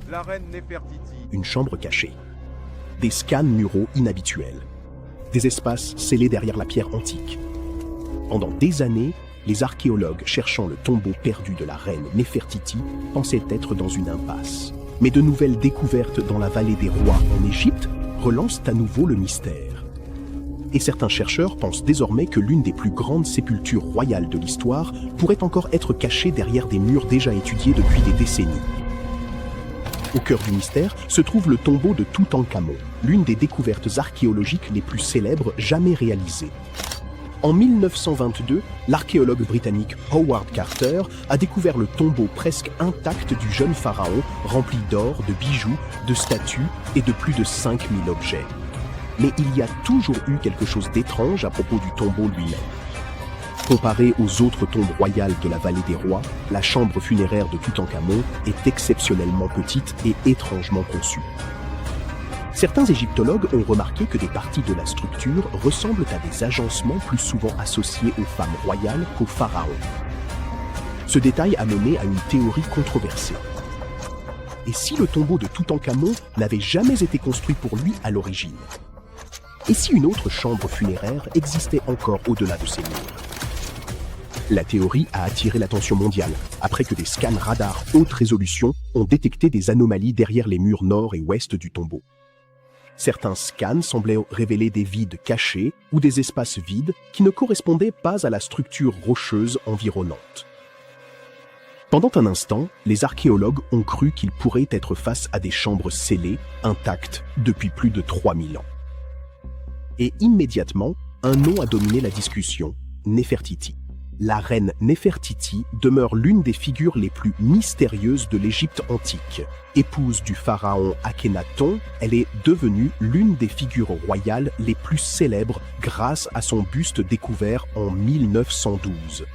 La reine Néfertiti. Une chambre cachée. Des scans muraux inhabituels. Des espaces scellés derrière la pierre antique. Pendant des années, les archéologues cherchant le tombeau perdu de la reine Néfertiti pensaient être dans une impasse. Mais de nouvelles découvertes dans la vallée des rois en Égypte relancent à nouveau le mystère. Et certains chercheurs pensent désormais que l'une des plus grandes sépultures royales de l'histoire pourrait encore être cachée derrière des murs déjà étudiés depuis des décennies. Au cœur du mystère se trouve le tombeau de Toutankhamon, l'une des découvertes archéologiques les plus célèbres jamais réalisées. En 1922, l'archéologue britannique Howard Carter a découvert le tombeau presque intact du jeune pharaon, rempli d'or, de bijoux, de statues et de plus de 5000 objets. Mais il y a toujours eu quelque chose d'étrange à propos du tombeau lui-même. Comparé aux autres tombes royales de la vallée des rois, la chambre funéraire de Toutankhamon est exceptionnellement petite et étrangement conçue. Certains égyptologues ont remarqué que des parties de la structure ressemblent à des agencements plus souvent associés aux femmes royales qu'aux pharaons. Ce détail a mené à une théorie controversée. Et si le tombeau de Toutankhamon n'avait jamais été construit pour lui à l'origine? Et si une autre chambre funéraire existait encore au-delà de ces murs? La théorie a attiré l'attention mondiale, après que des scans radars haute résolution ont détecté des anomalies derrière les murs nord et ouest du tombeau. Certains scans semblaient révéler des vides cachés ou des espaces vides qui ne correspondaient pas à la structure rocheuse environnante. Pendant un instant, les archéologues ont cru qu'ils pourraient être face à des chambres scellées, intactes depuis plus de 3000 ans. Et immédiatement, un nom a dominé la discussion, Néfertiti. La reine Néfertiti demeure l'une des figures les plus mystérieuses de l'Égypte antique. Épouse du pharaon Akhénaton, elle est devenue l'une des figures royales les plus célèbres grâce à son buste découvert en 1912.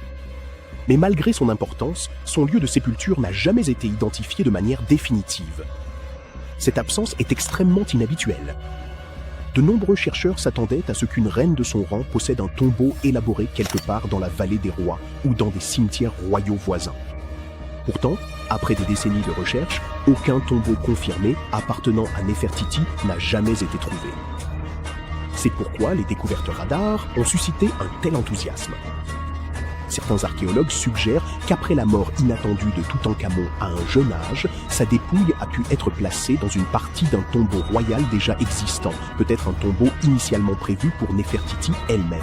Mais malgré son importance, son lieu de sépulture n'a jamais été identifié de manière définitive. Cette absence est extrêmement inhabituelle. De nombreux chercheurs s'attendaient à ce qu'une reine de son rang possède un tombeau élaboré quelque part dans la vallée des rois ou dans des cimetières royaux voisins. Pourtant, après des décennies de recherche, aucun tombeau confirmé appartenant à Néfertiti n'a jamais été trouvé. C'est pourquoi les découvertes radars ont suscité un tel enthousiasme. Certains archéologues suggèrent qu'après la mort inattendue de Toutankhamon à un jeune âge, sa dépouille a pu être placée dans une partie d'un tombeau royal déjà existant, peut-être un tombeau initialement prévu pour Néfertiti elle-même.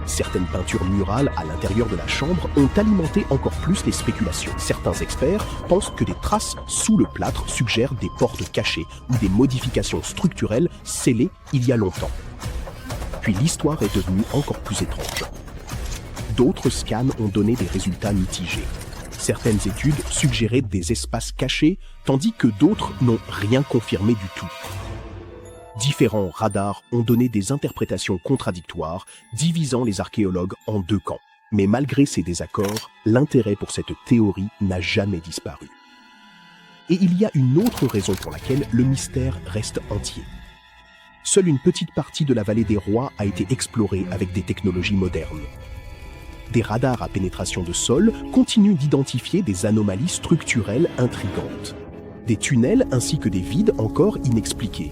Certaines peintures murales à l'intérieur de la chambre ont alimenté encore plus les spéculations. Certains experts pensent que des traces sous le plâtre suggèrent des portes cachées ou des modifications structurelles scellées il y a longtemps. Puis l'histoire est devenue encore plus étrange. D'autres scans ont donné des résultats mitigés. Certaines études suggéraient des espaces cachés, tandis que d'autres n'ont rien confirmé du tout. Différents radars ont donné des interprétations contradictoires, divisant les archéologues en deux camps. Mais malgré ces désaccords, l'intérêt pour cette théorie n'a jamais disparu. Et il y a une autre raison pour laquelle le mystère reste entier. Seule une petite partie de la vallée des rois a été explorée avec des technologies modernes. Des radars à pénétration de sol continuent d'identifier des anomalies structurelles intrigantes. Des tunnels ainsi que des vides encore inexpliqués.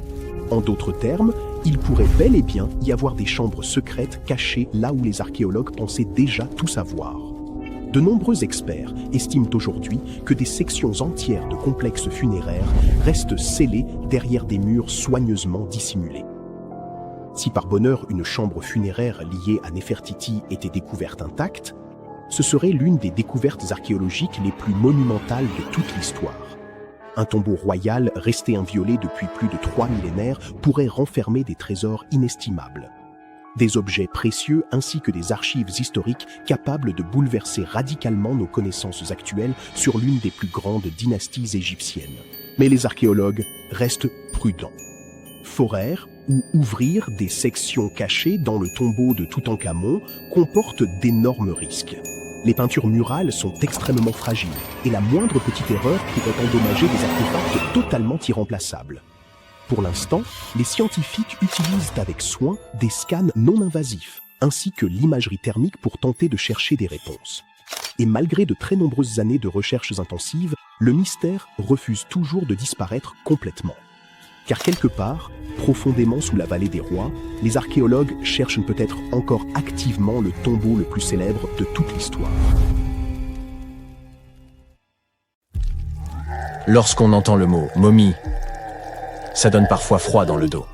En d'autres termes, il pourrait bel et bien y avoir des chambres secrètes cachées là où les archéologues pensaient déjà tout savoir. De nombreux experts estiment aujourd'hui que des sections entières de complexes funéraires restent scellées derrière des murs soigneusement dissimulés. Si par bonheur une chambre funéraire liée à Néfertiti était découverte intacte, ce serait l'une des découvertes archéologiques les plus monumentales de toute l'histoire. Un tombeau royal resté inviolé depuis plus de 3 millénaires pourrait renfermer des trésors inestimables. Des objets précieux ainsi que des archives historiques capables de bouleverser radicalement nos connaissances actuelles sur l'une des plus grandes dynasties égyptiennes. Mais les archéologues restent prudents. Forer ou ouvrir des sections cachées dans le tombeau de Toutankhamon comporte d'énormes risques. Les peintures murales sont extrêmement fragiles et la moindre petite erreur pourrait endommager des artefacts totalement irremplaçables. Pour l'instant, les scientifiques utilisent avec soin des scans non invasifs ainsi que l'imagerie thermique pour tenter de chercher des réponses. Et malgré de très nombreuses années de recherches intensives, le mystère refuse toujours de disparaître complètement. Car quelque part, profondément sous la vallée des rois, les archéologues cherchent peut-être encore activement le tombeau le plus célèbre de toute l'histoire. Lorsqu'on entend le mot « momie », ça donne parfois froid dans le dos.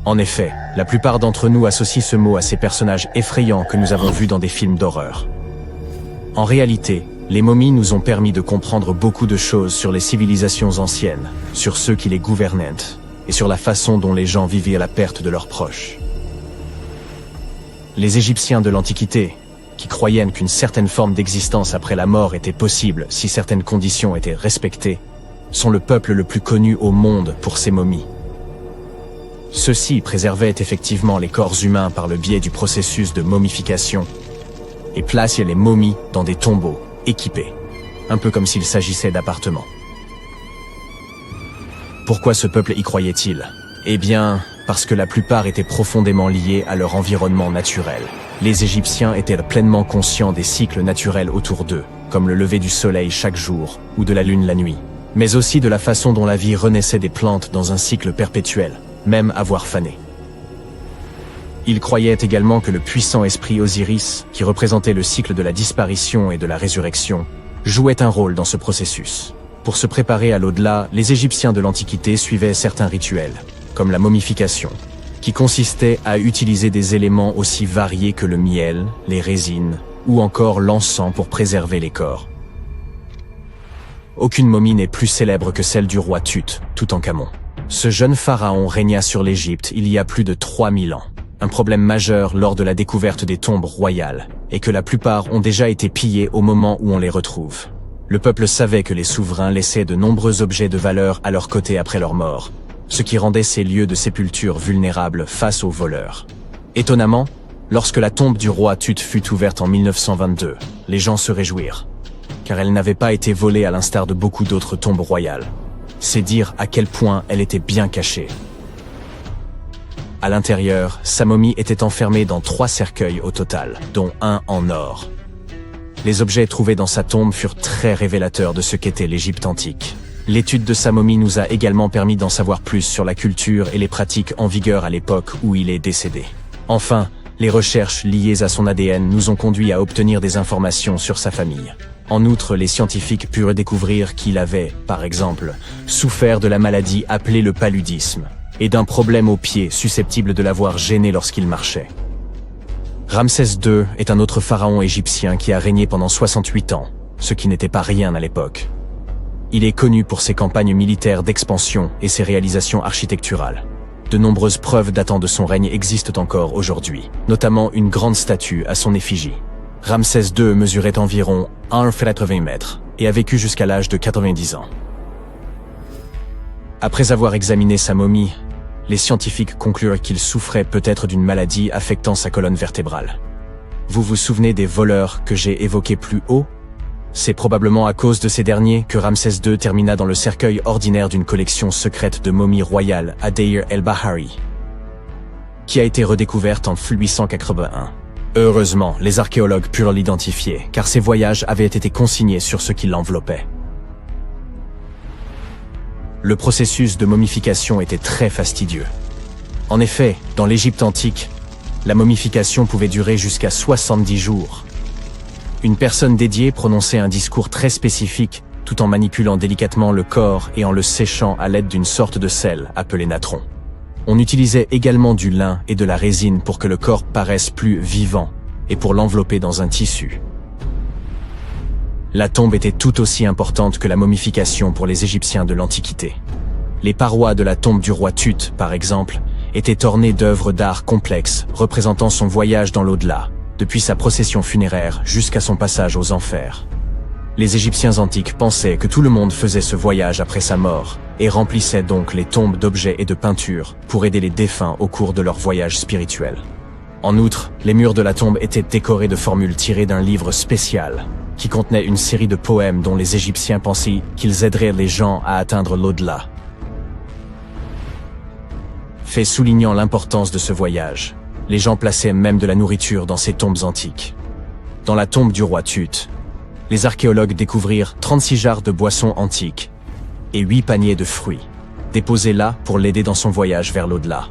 En effet, la plupart d'entre nous associent ce mot à ces personnages effrayants que nous avons vus dans des films d'horreur. En réalité, les momies nous ont permis de comprendre beaucoup de choses sur les civilisations anciennes, sur ceux qui les gouvernaient, et sur la façon dont les gens vivaient à la perte de leurs proches. Les Égyptiens de l'Antiquité, qui croyaient qu'une certaine forme d'existence après la mort était possible si certaines conditions étaient respectées, sont le peuple le plus connu au monde pour ses momies. Ceux-ci préservaient effectivement les corps humains par le biais du processus de momification et plaçaient les momies dans des tombeaux équipés, un peu comme s'il s'agissait d'appartements. Pourquoi ce peuple y croyait-il? Eh bien, parce que la plupart étaient profondément liés à leur environnement naturel. Les Égyptiens étaient pleinement conscients des cycles naturels autour d'eux, comme le lever du soleil chaque jour ou de la lune la nuit, mais aussi de la façon dont la vie renaissait des plantes dans un cycle perpétuel, même à voir faner. Ils croyaient également que le puissant esprit Osiris, qui représentait le cycle de la disparition et de la résurrection, jouait un rôle dans ce processus. Pour se préparer à l'au-delà, les Égyptiens de l'Antiquité suivaient certains rituels, comme la momification, qui consistait à utiliser des éléments aussi variés que le miel, les résines, ou encore l'encens pour préserver les corps. Aucune momie n'est plus célèbre que celle du roi Tut, Toutankhamon. Ce jeune pharaon régna sur l'Égypte il y a plus de 3000 ans. Un problème majeur lors de la découverte des tombes royales est que la plupart ont déjà été pillées au moment où on les retrouve. Le peuple savait que les souverains laissaient de nombreux objets de valeur à leur côté après leur mort, ce qui rendait ces lieux de sépulture vulnérables face aux voleurs. Étonnamment, lorsque la tombe du roi Tut fut ouverte en 1922, les gens se réjouirent, car elle n'avait pas été volée à l'instar de beaucoup d'autres tombes royales. C'est dire à quel point elle était bien cachée. À l'intérieur, sa momie était enfermée dans 3 cercueils au total, dont un en or. Les objets trouvés dans sa tombe furent très révélateurs de ce qu'était l'Égypte antique. L'étude de sa momie nous a également permis d'en savoir plus sur la culture et les pratiques en vigueur à l'époque où il est décédé. Enfin, les recherches liées à son ADN nous ont conduit à obtenir des informations sur sa famille. En outre, les scientifiques purent découvrir qu'il avait, par exemple, souffert de la maladie appelée le paludisme, et d'un problème au pied susceptible de l'avoir gêné lorsqu'il marchait. Ramsès II est un autre pharaon égyptien qui a régné pendant 68 ans, ce qui n'était pas rien à l'époque. Il est connu pour ses campagnes militaires d'expansion et ses réalisations architecturales. De nombreuses preuves datant de son règne existent encore aujourd'hui, notamment une grande statue à son effigie. Ramsès II mesurait environ 1,80 m et a vécu jusqu'à l'âge de 90 ans. Après avoir examiné sa momie, les scientifiques conclurent qu'il souffrait peut-être d'une maladie affectant sa colonne vertébrale. Vous vous souvenez des voleurs que j'ai évoqués plus haut? C'est probablement à cause de ces derniers que Ramsès II termina dans le cercueil ordinaire d'une collection secrète de momies royales à Deir el-Bahari, qui a été redécouverte en 1881. Heureusement, les archéologues purent l'identifier, car ses voyages avaient été consignés sur ce qui l'enveloppait. Le processus de momification était très fastidieux. En effet, dans l'Égypte antique, la momification pouvait durer jusqu'à 70 jours. Une personne dédiée prononçait un discours très spécifique, tout en manipulant délicatement le corps et en le séchant à l'aide d'une sorte de sel appelé natron. On utilisait également du lin et de la résine pour que le corps paraisse plus vivant et pour l'envelopper dans un tissu. La tombe était tout aussi importante que la momification pour les Égyptiens de l'Antiquité. Les parois de la tombe du roi Tut, par exemple, étaient ornées d'œuvres d'art complexes représentant son voyage dans l'au-delà, depuis sa procession funéraire jusqu'à son passage aux enfers. Les Égyptiens antiques pensaient que tout le monde faisait ce voyage après sa mort et remplissaient donc les tombes d'objets et de peintures pour aider les défunts au cours de leur voyage spirituel. En outre, les murs de la tombe étaient décorés de formules tirées d'un livre spécial qui contenait une série de poèmes dont les Égyptiens pensaient qu'ils aideraient les gens à atteindre l'au-delà. Fait soulignant l'importance de ce voyage, les gens plaçaient même de la nourriture dans ces tombes antiques. Dans la tombe du roi Tut, Les archéologues découvrirent 36 jarres de boissons antiques et 8 paniers de fruits, déposés là pour l'aider dans son voyage vers l'au-delà.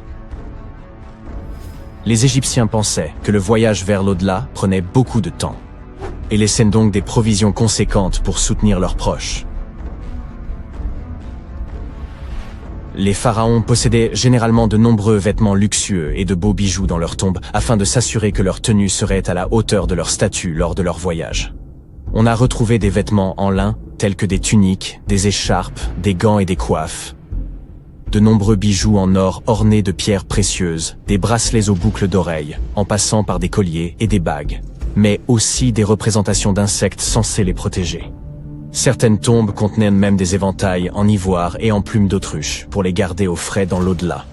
Les Égyptiens pensaient que le voyage vers l'au-delà prenait beaucoup de temps et laissaient donc des provisions conséquentes pour soutenir leurs proches. Les pharaons possédaient généralement de nombreux vêtements luxueux et de beaux bijoux dans leurs tombes afin de s'assurer que leur tenue serait à la hauteur de leur statut lors de leur voyage. On a retrouvé des vêtements en lin tels que des tuniques, des écharpes, des gants et des coiffes. De nombreux bijoux en or ornés de pierres précieuses, des bracelets aux boucles d'oreilles, en passant par des colliers et des bagues, mais aussi des représentations d'insectes censés les protéger. Certaines tombes contenaient même des éventails en ivoire et en plumes d'autruche pour les garder au frais dans l'au-delà.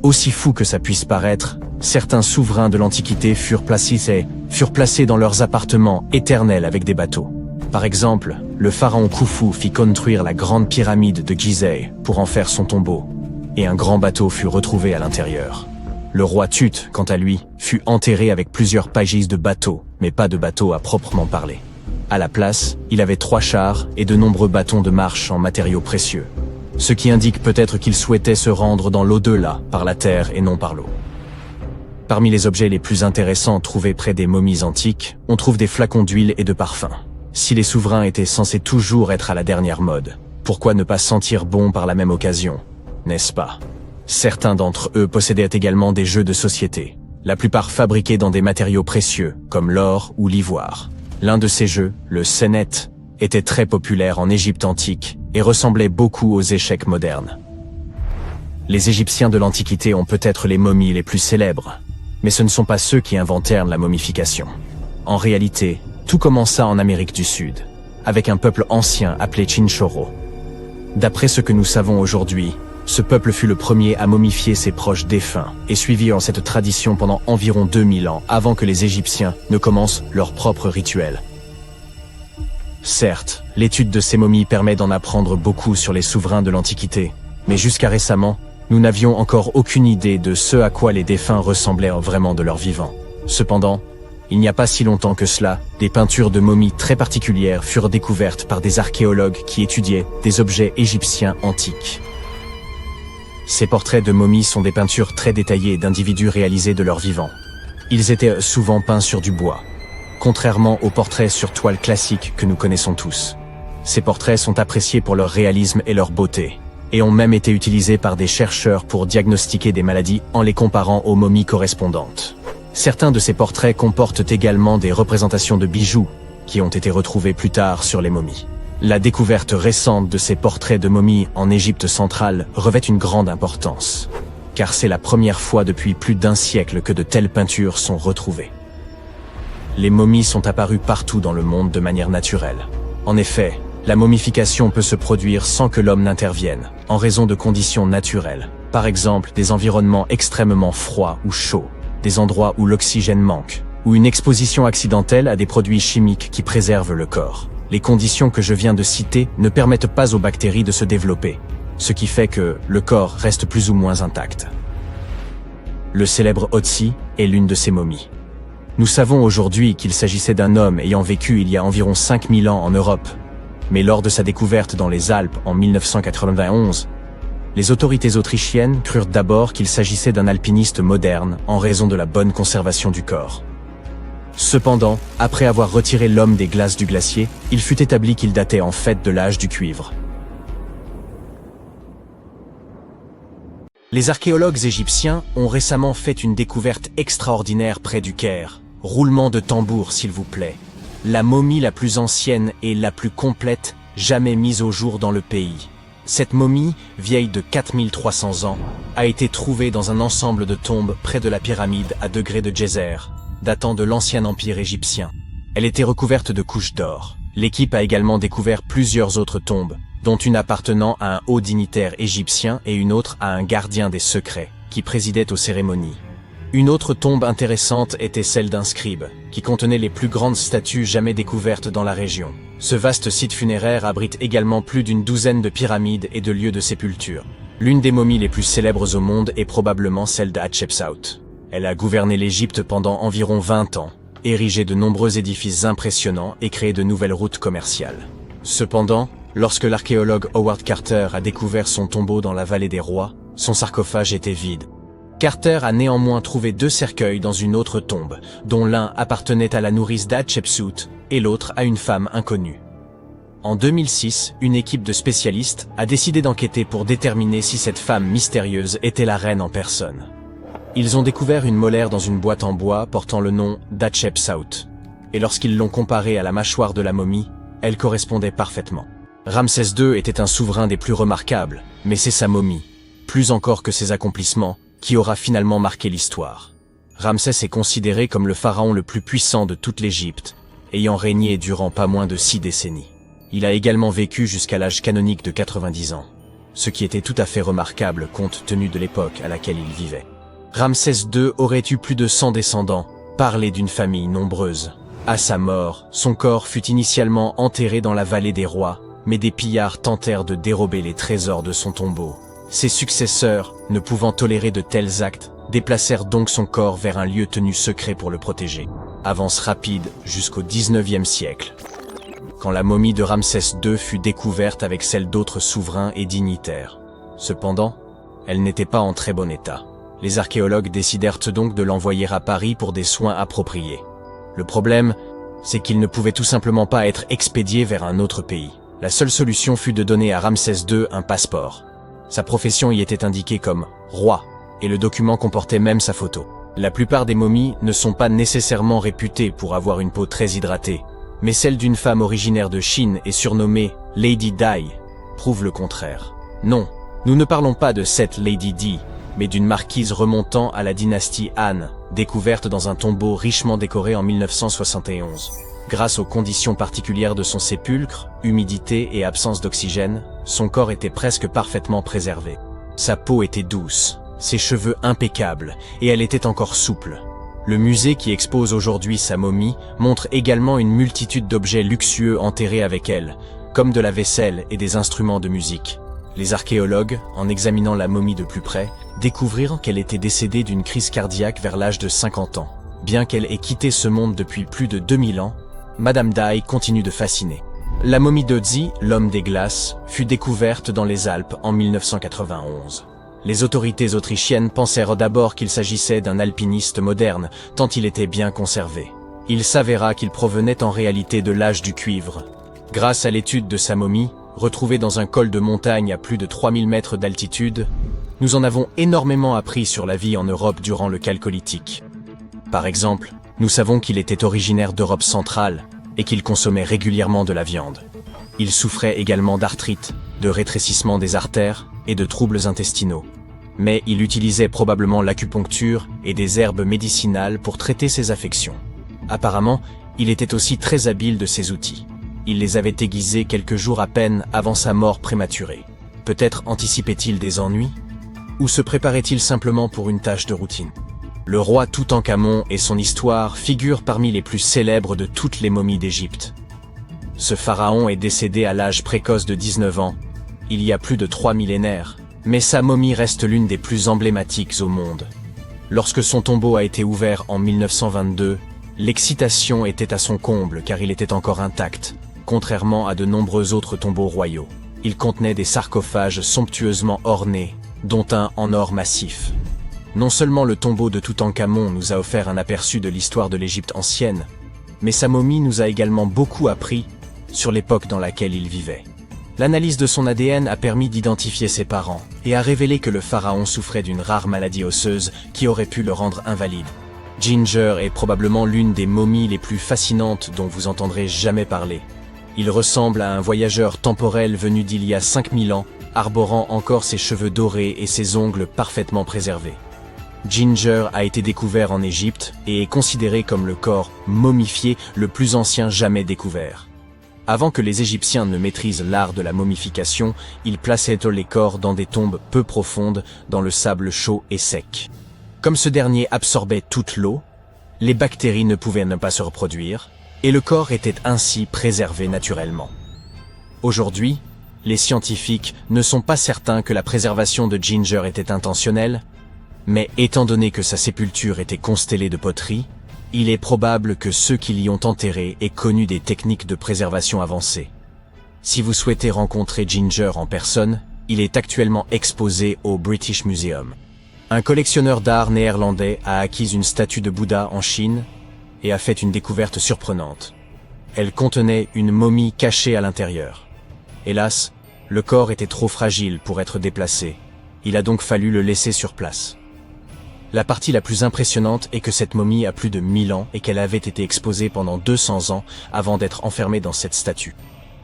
Aussi fou que ça puisse paraître, certains souverains de l'Antiquité furent placés dans leurs appartements éternels avec des bateaux. Par exemple, le pharaon Khufu fit construire la grande pyramide de Gizeh pour en faire son tombeau, et un grand bateau fut retrouvé à l'intérieur. Le roi Tut, quant à lui, fut enterré avec plusieurs pages de bateaux, mais pas de bateau à proprement parler. À la place, il avait 3 chars et de nombreux bâtons de marche en matériaux précieux, ce qui indique peut-être qu'il souhaitait se rendre dans l'au-delà par la terre et non par l'eau. Parmi les objets les plus intéressants trouvés près des momies antiques, on trouve des flacons d'huile et de parfums. Si les souverains étaient censés toujours être à la dernière mode, pourquoi ne pas sentir bon par la même occasion, n'est-ce pas? Certains d'entre eux possédaient également des jeux de société, la plupart fabriqués dans des matériaux précieux, comme l'or ou l'ivoire. L'un de ces jeux, le Senet, était très populaire en Égypte antique et ressemblait beaucoup aux échecs modernes. Les Égyptiens de l'Antiquité ont peut-être les momies les plus célèbres, mais ce ne sont pas ceux qui inventèrent la momification. En réalité, tout commença en Amérique du Sud, avec un peuple ancien appelé Chinchorro. D'après ce que nous savons aujourd'hui, ce peuple fut le premier à momifier ses proches défunts et suivirent cette tradition pendant environ 2000 ans avant que les Égyptiens ne commencent leur propre rituel. Certes, l'étude de ces momies permet d'en apprendre beaucoup sur les souverains de l'Antiquité, mais jusqu'à récemment, nous n'avions encore aucune idée de ce à quoi les défunts ressemblaient vraiment de leur vivant. Cependant, il n'y a pas si longtemps que cela, des peintures de momies très particulières furent découvertes par des archéologues qui étudiaient des objets égyptiens antiques. Ces portraits de momies sont des peintures très détaillées d'individus réalisés de leur vivant. Ils étaient souvent peints sur du bois, contrairement aux portraits sur toile classiques que nous connaissons tous. Ces portraits sont appréciés pour leur réalisme et leur beauté, et ont même été utilisés par des chercheurs pour diagnostiquer des maladies en les comparant aux momies correspondantes. Certains de ces portraits comportent également des représentations de bijoux, qui ont été retrouvés plus tard sur les momies. La découverte récente de ces portraits de momies en Égypte centrale revêt une grande importance, car c'est la première fois depuis plus d'1 siècle que de telles peintures sont retrouvées. Les momies sont apparues partout dans le monde de manière naturelle. En effet, la momification peut se produire sans que l'homme n'intervienne, en raison de conditions naturelles, par exemple des environnements extrêmement froids ou chauds, des endroits où l'oxygène manque, ou une exposition accidentelle à des produits chimiques qui préservent le corps. Les conditions que je viens de citer ne permettent pas aux bactéries de se développer, ce qui fait que le corps reste plus ou moins intact. Le célèbre Otzi est l'une de ces momies. Nous savons aujourd'hui qu'il s'agissait d'un homme ayant vécu il y a environ 5000 ans en Europe, mais lors de sa découverte dans les Alpes en 1991, les autorités autrichiennes crurent d'abord qu'il s'agissait d'un alpiniste moderne en raison de la bonne conservation du corps. Cependant, après avoir retiré l'homme des glaces du glacier, il fut établi qu'il datait en fait de l'âge du cuivre. Les archéologues égyptiens ont récemment fait une découverte extraordinaire près du Caire. Roulement de tambour, s'il vous plaît. La momie la plus ancienne et la plus complète jamais mise au jour dans le pays. Cette momie, vieille de 4300 ans, a été trouvée dans un ensemble de tombes près de la pyramide à degrés de Djéser, datant de l'ancien empire égyptien. Elle était recouverte de couches d'or. L'équipe a également découvert plusieurs autres tombes, dont une appartenant à un haut dignitaire égyptien et une autre à un gardien des secrets, qui présidait aux cérémonies. Une autre tombe intéressante était celle d'un scribe, qui contenait les plus grandes statues jamais découvertes dans la région. Ce vaste site funéraire abrite également plus d'une douzaine de pyramides et de lieux de sépulture. L'une des momies les plus célèbres au monde est probablement celle d'Hatshepsut. Elle a gouverné l'Égypte pendant environ 20 ans, érigé de nombreux édifices impressionnants et créé de nouvelles routes commerciales. Cependant, lorsque l'archéologue Howard Carter a découvert son tombeau dans la vallée des rois, son sarcophage était vide. Carter a néanmoins trouvé 2 cercueils dans une autre tombe, dont l'un appartenait à la nourrice d'Hatshepsut et l'autre à une femme inconnue. En 2006, une équipe de spécialistes a décidé d'enquêter pour déterminer si cette femme mystérieuse était la reine en personne. Ils ont découvert une molaire dans une boîte en bois portant le nom d'Hatshepsut. Et lorsqu'ils l'ont comparée à la mâchoire de la momie, elle correspondait parfaitement. Ramsès II était un souverain des plus remarquables, mais c'est sa momie, plus encore que ses accomplissements, qui aura finalement marqué l'histoire. Ramsès est considéré comme le pharaon le plus puissant de toute l'Égypte, ayant régné durant pas moins de 6 décennies. Il a également vécu jusqu'à l'âge canonique de 90 ans, ce qui était tout à fait remarquable compte tenu de l'époque à laquelle il vivait. Ramsès II aurait eu plus de 100 descendants, parlé d'une famille nombreuse. À sa mort, son corps fut initialement enterré dans la vallée des rois, mais des pillards tentèrent de dérober les trésors de son tombeau. Ses successeurs, ne pouvant tolérer de tels actes, déplacèrent donc son corps vers un lieu tenu secret pour le protéger. Avance rapide jusqu'au XIXe siècle, quand la momie de Ramsès II fut découverte avec celle d'autres souverains et dignitaires. Cependant, elle n'était pas en très bon état. Les archéologues décidèrent donc de l'envoyer à Paris pour des soins appropriés. Le problème, c'est qu'il ne pouvait tout simplement pas être expédié vers un autre pays. La seule solution fut de donner à Ramsès II un passeport. Sa profession y était indiquée comme « roi », et le document comportait même sa photo. La plupart des momies ne sont pas nécessairement réputées pour avoir une peau très hydratée, mais celle d'une femme originaire de Chine et surnommée Lady Di prouve le contraire. Non, nous ne parlons pas de cette Lady Di, mais d'une marquise remontant à la dynastie Han, découverte dans un tombeau richement décoré en 1971. Grâce aux conditions particulières de son sépulcre, humidité et absence d'oxygène, son corps était presque parfaitement préservé. Sa peau était douce, ses cheveux impeccables, et elle était encore souple. Le musée qui expose aujourd'hui sa momie montre également une multitude d'objets luxueux enterrés avec elle, comme de la vaisselle et des instruments de musique. Les archéologues, en examinant la momie de plus près, découvrirent qu'elle était décédée d'une crise cardiaque vers l'âge de 50 ans. Bien qu'elle ait quitté ce monde depuis plus de 2000 ans, Madame Di continue de fasciner. La momie d'Ötzi, l'homme des glaces, fut découverte dans les Alpes en 1991. Les autorités autrichiennes pensèrent d'abord qu'il s'agissait d'un alpiniste moderne, tant il était bien conservé. Il s'avéra qu'il provenait en réalité de l'âge du cuivre. Grâce à l'étude de sa momie, retrouvée dans un col de montagne à plus de 3000 mètres d'altitude, nous en avons énormément appris sur la vie en Europe durant le Chalcolithique. Par exemple, nous savons qu'il était originaire d'Europe centrale et qu'il consommait régulièrement de la viande. Il souffrait également d'arthrite, de rétrécissement des artères et de troubles intestinaux. Mais il utilisait probablement l'acupuncture et des herbes médicinales pour traiter ses affections. Apparemment, il était aussi très habile de ses outils. Il les avait aiguisés quelques jours à peine avant sa mort prématurée. Peut-être anticipait-il des ennuis? Ou se préparait-il simplement pour une tâche de routine? Le roi Toutankhamon et son histoire figurent parmi les plus célèbres de toutes les momies d'Égypte. Ce pharaon est décédé à l'âge précoce de 19 ans, il y a plus de 3 millénaires, mais sa momie reste l'une des plus emblématiques au monde. Lorsque son tombeau a été ouvert en 1922, l'excitation était à son comble car il était encore intact, contrairement à de nombreux autres tombeaux royaux. Il contenait des sarcophages somptueusement ornés, dont un en or massif. Non seulement le tombeau de Toutankhamon nous a offert un aperçu de l'histoire de l'Égypte ancienne, mais sa momie nous a également beaucoup appris sur l'époque dans laquelle il vivait. L'analyse de son ADN a permis d'identifier ses parents et a révélé que le pharaon souffrait d'une rare maladie osseuse qui aurait pu le rendre invalide. Ginger est probablement l'une des momies les plus fascinantes dont vous entendrez jamais parler. Il ressemble à un voyageur temporel venu d'il y a 5000 ans, arborant encore ses cheveux dorés et ses ongles parfaitement préservés. Ginger a été découvert en Égypte et est considéré comme le corps momifié le plus ancien jamais découvert. Avant que les Égyptiens ne maîtrisent l'art de la momification, ils plaçaient les corps dans des tombes peu profondes dans le sable chaud et sec. Comme ce dernier absorbait toute l'eau, les bactéries ne pouvaient ne pas se reproduire, et le corps était ainsi préservé naturellement. Aujourd'hui, les scientifiques ne sont pas certains que la préservation de Ginger était intentionnelle, mais étant donné que sa sépulture était constellée de poteries, Il est probable que ceux qui l'y ont enterré aient connu des techniques de préservation avancées. Si vous souhaitez rencontrer Ginger en personne, il est actuellement exposé au British Museum. Un collectionneur d'art néerlandais a acquis une statue de Bouddha en Chine et a fait une découverte surprenante. Elle contenait une momie cachée à l'intérieur. Hélas, le corps était trop fragile pour être déplacé. Il a donc fallu le laisser sur place. La partie la plus impressionnante est que cette momie a plus de 1000 ans et qu'elle avait été exposée pendant 200 ans avant d'être enfermée dans cette statue.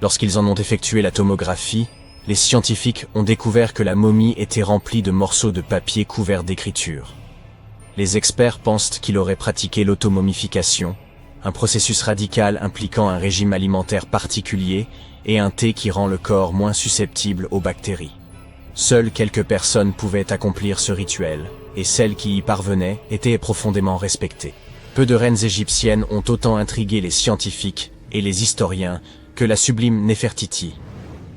Lorsqu'ils en ont effectué la tomographie, les scientifiques ont découvert que la momie était remplie de morceaux de papier couverts d'écriture. Les experts pensent qu'il aurait pratiqué l'automomification, un processus radical impliquant un régime alimentaire particulier et un thé qui rend le corps moins susceptible aux bactéries. Seules quelques personnes pouvaient accomplir ce rituel, et celles qui y parvenaient étaient profondément respectées. Peu de reines égyptiennes ont autant intrigué les scientifiques et les historiens que la sublime Néfertiti.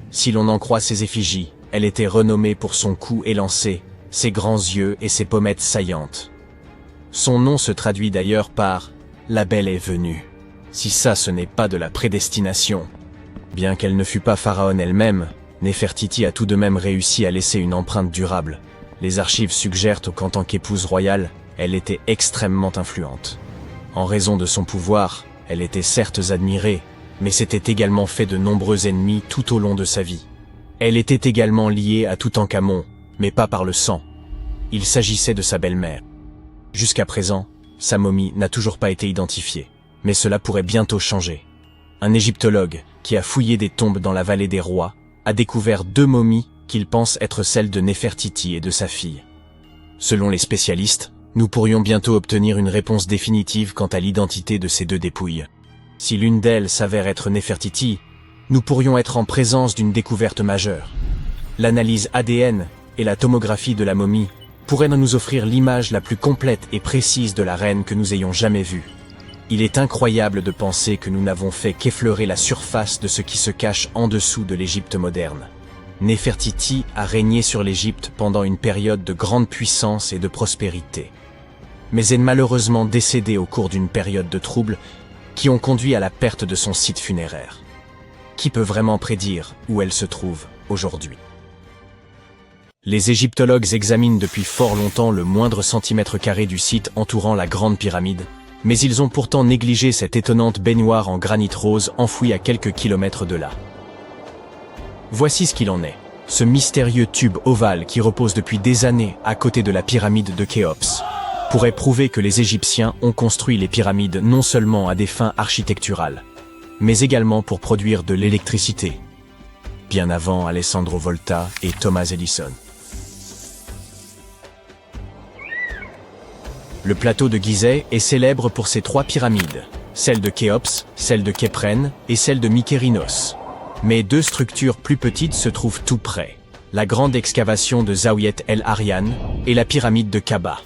Si l'on en croit ses effigies, elle était renommée pour son cou élancé, ses grands yeux et ses pommettes saillantes. Son nom se traduit d'ailleurs par « La belle est venue ». Si ça ce n'est pas de la prédestination. Bien qu'elle ne fût pas pharaon elle-même, Néfertiti a tout de même réussi à laisser une empreinte durable. Les archives suggèrent qu'en tant qu'épouse royale, elle était extrêmement influente. En raison de son pouvoir, elle était certes admirée, mais s'était également fait de nombreux ennemis tout au long de sa vie. Elle était également liée à Toutankhamon, mais pas par le sang. Il s'agissait de sa belle-mère. Jusqu'à présent, sa momie n'a toujours pas été identifiée, mais cela pourrait bientôt changer. Un égyptologue, qui a fouillé des tombes dans la vallée des rois, a découvert 2 momies qu'il pense être celles de Néfertiti et de sa fille. Selon les spécialistes, nous pourrions bientôt obtenir une réponse définitive quant à l'identité de ces 2 dépouilles. Si l'une d'elles s'avère être Néfertiti, nous pourrions être en présence d'une découverte majeure. L'analyse ADN et la tomographie de la momie pourraient nous offrir l'image la plus complète et précise de la reine que nous ayons jamais vue. Il est incroyable de penser que nous n'avons fait qu'effleurer la surface de ce qui se cache en dessous de l'Égypte moderne. Néfertiti a régné sur l'Égypte pendant une période de grande puissance et de prospérité. Mais est malheureusement décédée au cours d'une période de troubles qui ont conduit à la perte de son site funéraire. Qui peut vraiment prédire où elle se trouve aujourd'hui? Les égyptologues examinent depuis fort longtemps le moindre centimètre carré du site entourant la Grande Pyramide, mais ils ont pourtant négligé cette étonnante baignoire en granit rose enfouie à quelques kilomètres de là. Voici ce qu'il en est. Ce mystérieux tube ovale qui repose depuis des années à côté de la pyramide de Khéops pourrait prouver que les Égyptiens ont construit les pyramides non seulement à des fins architecturales, mais également pour produire de l'électricité, bien avant Alessandro Volta et Thomas Edison. Le plateau de Gizeh est célèbre pour ses 3 pyramides, celle de Khéops, celle de Képhren et celle de Mykérinos. Mais 2 structures plus petites se trouvent tout près, la grande excavation de Zaouiet El Aryan et la pyramide de Kaba.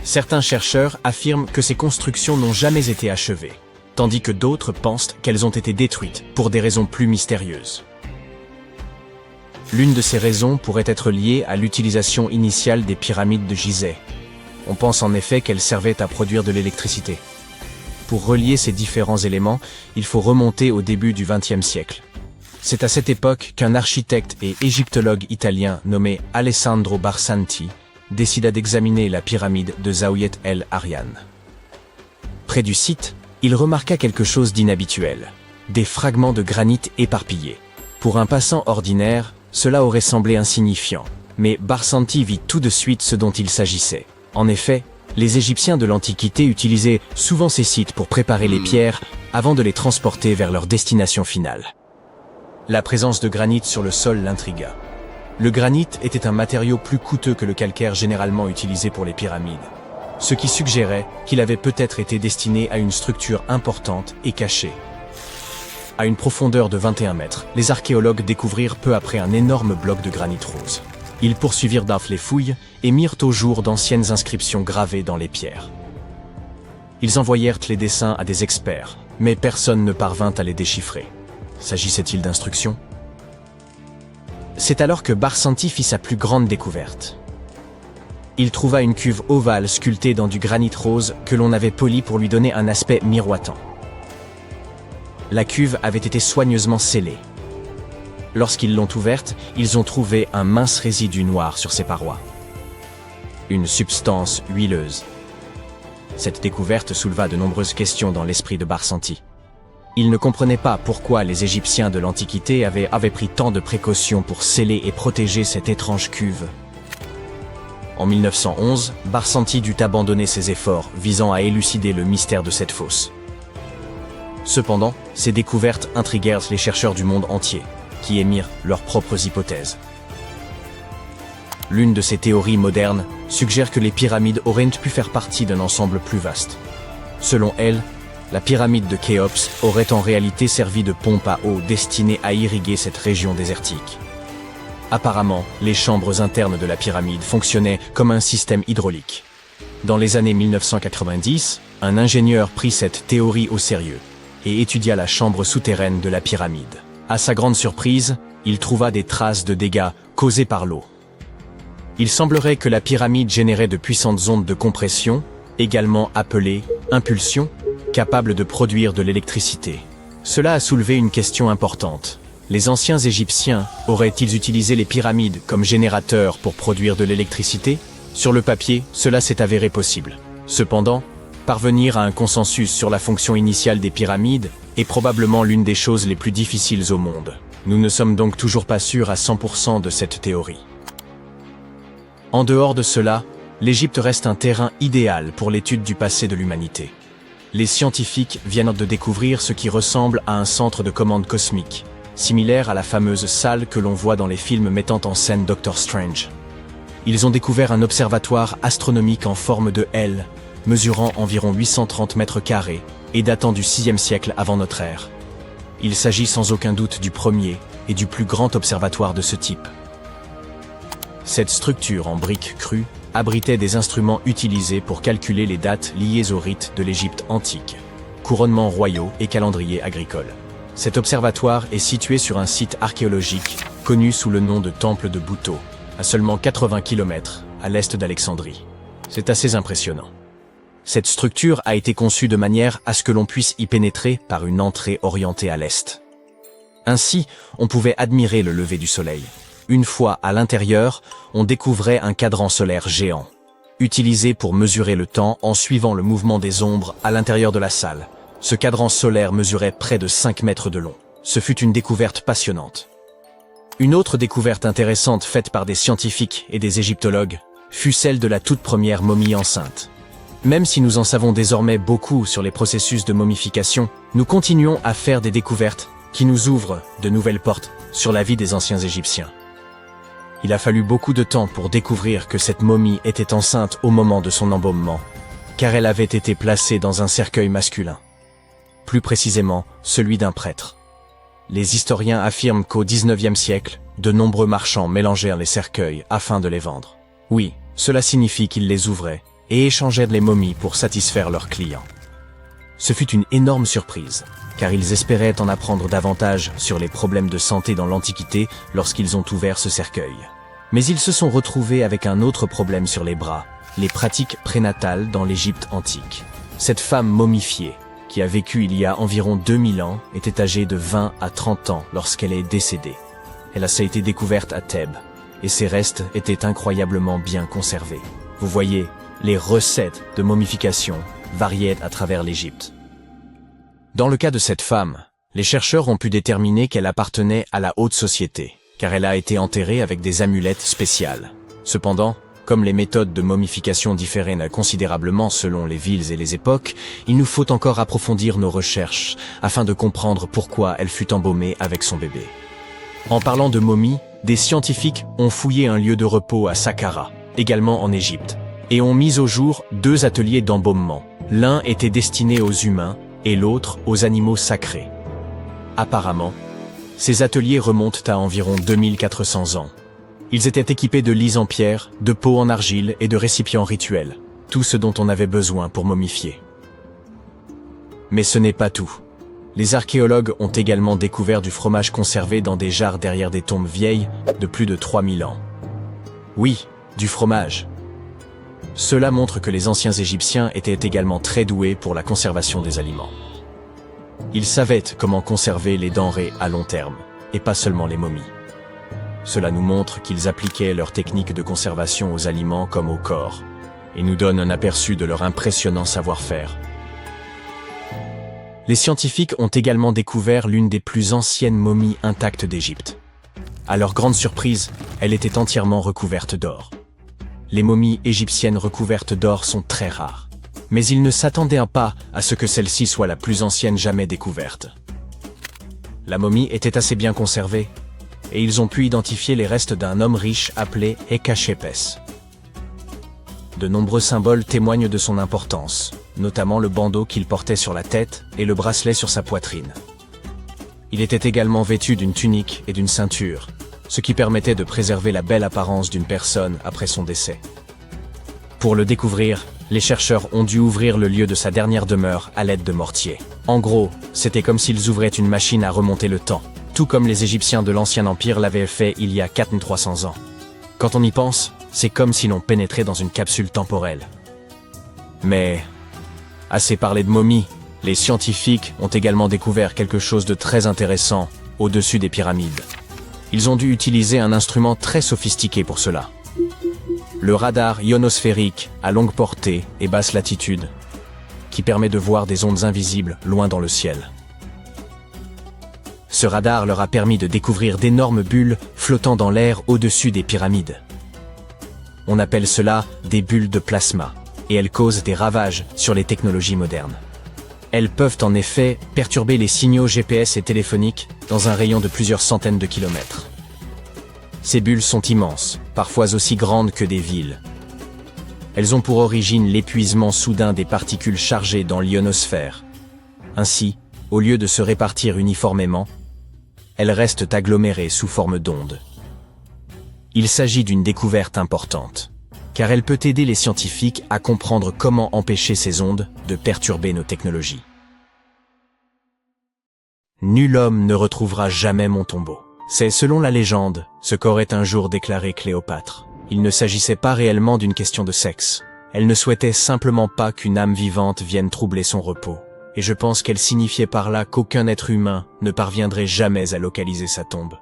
Certains chercheurs affirment que ces constructions n'ont jamais été achevées, tandis que d'autres pensent qu'elles ont été détruites pour des raisons plus mystérieuses. L'une de ces raisons pourrait être liée à l'utilisation initiale des pyramides de Gizeh. On pense en effet qu'elles servaient à produire de l'électricité. Pour relier ces différents éléments, il faut remonter au début du XXe siècle. C'est à cette époque qu'un architecte et égyptologue italien nommé Alessandro Barsanti décida d'examiner la pyramide de Zaouiet El Aryan. Près du site, il remarqua quelque chose d'inhabituel, des fragments de granit éparpillés. Pour un passant ordinaire, cela aurait semblé insignifiant, mais Barsanti vit tout de suite ce dont il s'agissait. En effet, les Égyptiens de l'Antiquité utilisaient souvent ces sites pour préparer les pierres avant de les transporter vers leur destination finale. La présence de granit sur le sol l'intrigua. Le granit était un matériau plus coûteux que le calcaire généralement utilisé pour les pyramides, ce qui suggérait qu'il avait peut-être été destiné à une structure importante et cachée. À une profondeur de 21 mètres, les archéologues découvrirent peu après un énorme bloc de granit rose. Ils poursuivirent les fouilles et mirent au jour d'anciennes inscriptions gravées dans les pierres. Ils envoyèrent les dessins à des experts, mais personne ne parvint à les déchiffrer. S'agissait-il d'instructions? C'est alors que Barsanti fit sa plus grande découverte. il trouva une cuve ovale sculptée dans du granit rose que l'on avait poli pour lui donner un aspect miroitant. La cuve avait été soigneusement scellée. Lorsqu'ils l'ont ouverte, ils ont trouvé un mince résidu noir sur ses parois. Une substance huileuse. Cette découverte souleva de nombreuses questions dans l'esprit de Barsanti. Il ne comprenait pas pourquoi les Égyptiens de l'Antiquité avaient pris tant de précautions pour sceller et protéger cette étrange cuve. En 1911, Barsanti dut abandonner ses efforts visant à élucider le mystère de cette fosse. Cependant, ces découvertes intriguèrent les chercheurs du monde entier, qui émirent leurs propres hypothèses. L'une de ces théories modernes suggère que les pyramides auraient pu faire partie d'un ensemble plus vaste. Selon elle, la pyramide de Khéops aurait en réalité servi de pompe à eau destinée à irriguer cette région désertique. Apparemment, les chambres internes de la pyramide fonctionnaient comme un système hydraulique. Dans les années 1990, un ingénieur prit cette théorie au sérieux et étudia la chambre souterraine de la pyramide. À sa grande surprise, il trouva des traces de dégâts causés par l'eau. Il semblerait que la pyramide générait de puissantes ondes de compression, également appelées impulsions, capables de produire de l'électricité. Cela a soulevé une question importante. Les anciens Égyptiens auraient-ils utilisé les pyramides comme générateurs pour produire de l'électricité? Sur le papier, cela s'est avéré possible. Cependant, parvenir à un consensus sur la fonction initiale des pyramides est probablement l'une des choses les plus difficiles au monde. Nous ne sommes donc toujours pas sûrs à 100% de cette théorie. En dehors de cela, l'Égypte reste un terrain idéal pour l'étude du passé de l'humanité. Les scientifiques viennent de découvrir ce qui ressemble à un centre de commande cosmique, similaire à la fameuse salle que l'on voit dans les films mettant en scène Doctor Strange. Ils ont découvert un observatoire astronomique en forme de L, mesurant environ 830 mètres carrés et datant du 6e siècle avant notre ère. Il s'agit sans aucun doute du premier et du plus grand observatoire de ce type. Cette structure en briques crues abritait des instruments utilisés pour calculer les dates liées aux rites de l'Égypte antique, couronnements royaux et calendrier agricole. Cet observatoire est situé sur un site archéologique connu sous le nom de Temple de Bouto, à seulement 80 km à l'est d'Alexandrie. C'est assez impressionnant. Cette structure a été conçue de manière à ce que l'on puisse y pénétrer par une entrée orientée à l'est. Ainsi, on pouvait admirer le lever du soleil. Une fois à l'intérieur, on découvrait un cadran solaire géant, utilisé pour mesurer le temps en suivant le mouvement des ombres à l'intérieur de la salle. Ce cadran solaire mesurait près de 5 mètres de long. Ce fut une découverte passionnante. Une autre découverte intéressante faite par des scientifiques et des égyptologues fut celle de la toute première momie enceinte. Même si nous en savons désormais beaucoup sur les processus de momification, nous continuons à faire des découvertes qui nous ouvrent de nouvelles portes sur la vie des anciens Égyptiens. Il a fallu beaucoup de temps pour découvrir que cette momie était enceinte au moment de son embaumement, car elle avait été placée dans un cercueil masculin. Plus précisément, celui d'un prêtre. Les historiens affirment qu'au XIXe siècle, de nombreux marchands mélangèrent les cercueils afin de les vendre. Oui, cela signifie qu'ils les ouvraient et échangèrent les momies pour satisfaire leurs clients. Ce fut une énorme surprise, car ils espéraient en apprendre davantage sur les problèmes de santé dans l'Antiquité lorsqu'ils ont ouvert ce cercueil. Mais ils se sont retrouvés avec un autre problème sur les bras, les pratiques prénatales dans l'Égypte antique. Cette femme momifiée, qui a vécu il y a environ 2000 ans, était âgée de 20 à 30 ans lorsqu'elle est décédée. Elle a été découverte à Thèbes, et ses restes étaient incroyablement bien conservés. Vous voyez, les recettes de momification variaient à travers l'Égypte. Dans le cas de cette femme, les chercheurs ont pu déterminer qu'elle appartenait à la haute société, car elle a été enterrée avec des amulettes spéciales. Cependant, comme les méthodes de momification différaient considérablement selon les villes et les époques, il nous faut encore approfondir nos recherches afin de comprendre pourquoi elle fut embaumée avec son bébé. En parlant de momies, des scientifiques ont fouillé un lieu de repos à Saqqara, également en Égypte, et ont mis au jour 2 ateliers d'embaumement. L'un était destiné aux humains et l'autre aux animaux sacrés. Apparemment, ces ateliers remontent à environ 2400 ans. Ils étaient équipés de lits en pierre, de pots en argile et de récipients rituels, tout ce dont on avait besoin pour momifier. Mais ce n'est pas tout. Les archéologues ont également découvert du fromage conservé dans des jarres derrière des tombes vieilles de plus de 3000 ans. Oui, du fromage. Cela montre que les anciens Égyptiens étaient également très doués pour la conservation des aliments. Ils savaient comment conserver les denrées à long terme, et pas seulement les momies. Cela nous montre qu'ils appliquaient leurs techniques de conservation aux aliments comme au corps, et nous donne un aperçu de leur impressionnant savoir-faire. Les scientifiques ont également découvert l'une des plus anciennes momies intactes d'Égypte. À leur grande surprise, elle était entièrement recouverte d'or. Les momies égyptiennes recouvertes d'or sont très rares, mais ils ne s'attendaient pas à ce que celle-ci soit la plus ancienne jamais découverte. La momie était assez bien conservée, et ils ont pu identifier les restes d'un homme riche appelé Ekachepes. De nombreux symboles témoignent de son importance, notamment le bandeau qu'il portait sur la tête et le bracelet sur sa poitrine. Il était également vêtu d'une tunique et d'une ceinture, ce qui permettait de préserver la belle apparence d'une personne après son décès. Pour le découvrir, les chercheurs ont dû ouvrir le lieu de sa dernière demeure à l'aide de mortiers. En gros, c'était comme s'ils ouvraient une machine à remonter le temps, tout comme les Égyptiens de l'Ancien Empire l'avaient fait il y a 4300 ans. Quand on y pense, c'est comme si l'on pénétrait dans une capsule temporelle. Mais, assez parlé de momies, les scientifiques ont également découvert quelque chose de très intéressant au-dessus des pyramides. Ils ont dû utiliser un instrument très sophistiqué pour cela. Le radar ionosphérique à longue portée et basse latitude, qui permet de voir des ondes invisibles loin dans le ciel. Ce radar leur a permis de découvrir d'énormes bulles flottant dans l'air au-dessus des pyramides. On appelle cela des bulles de plasma, et elles causent des ravages sur les technologies modernes. Elles peuvent en effet perturber les signaux GPS et téléphoniques dans un rayon de plusieurs centaines de kilomètres. Ces bulles sont immenses, parfois aussi grandes que des villes. Elles ont pour origine l'épuisement soudain des particules chargées dans l'ionosphère. Ainsi, au lieu de se répartir uniformément, elles restent agglomérées sous forme d'ondes. Il s'agit d'une découverte importante, car elle peut aider les scientifiques à comprendre comment empêcher ces ondes de perturber nos technologies. Nul homme ne retrouvera jamais mon tombeau. C'est, selon la légende, ce qu'aurait un jour déclaré Cléopâtre. Il ne s'agissait pas réellement d'une question de sexe. Elle ne souhaitait simplement pas qu'une âme vivante vienne troubler son repos. Et je pense qu'elle signifiait par là qu'aucun être humain ne parviendrait jamais à localiser sa tombe.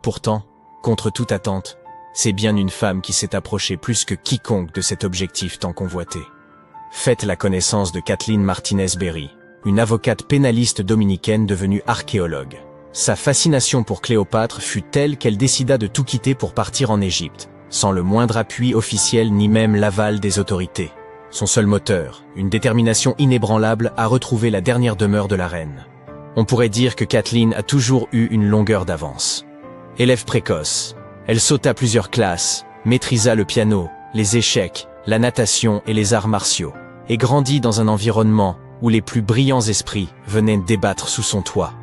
Pourtant, contre toute attente, c'est bien une femme qui s'est approchée plus que quiconque de cet objectif tant convoité. Faites la connaissance de Kathleen Martinez-Berry, une avocate pénaliste dominicaine devenue archéologue. Sa fascination pour Cléopâtre fut telle qu'elle décida de tout quitter pour partir en Égypte, sans le moindre appui officiel ni même l'aval des autorités. Son seul moteur, une détermination inébranlable à retrouver la dernière demeure de la reine. On pourrait dire que Kathleen a toujours eu une longueur d'avance. Élève précoce, elle sauta plusieurs classes, maîtrisa le piano, les échecs, la natation et les arts martiaux, et grandit dans un environnement où les plus brillants esprits venaient débattre sous son toit.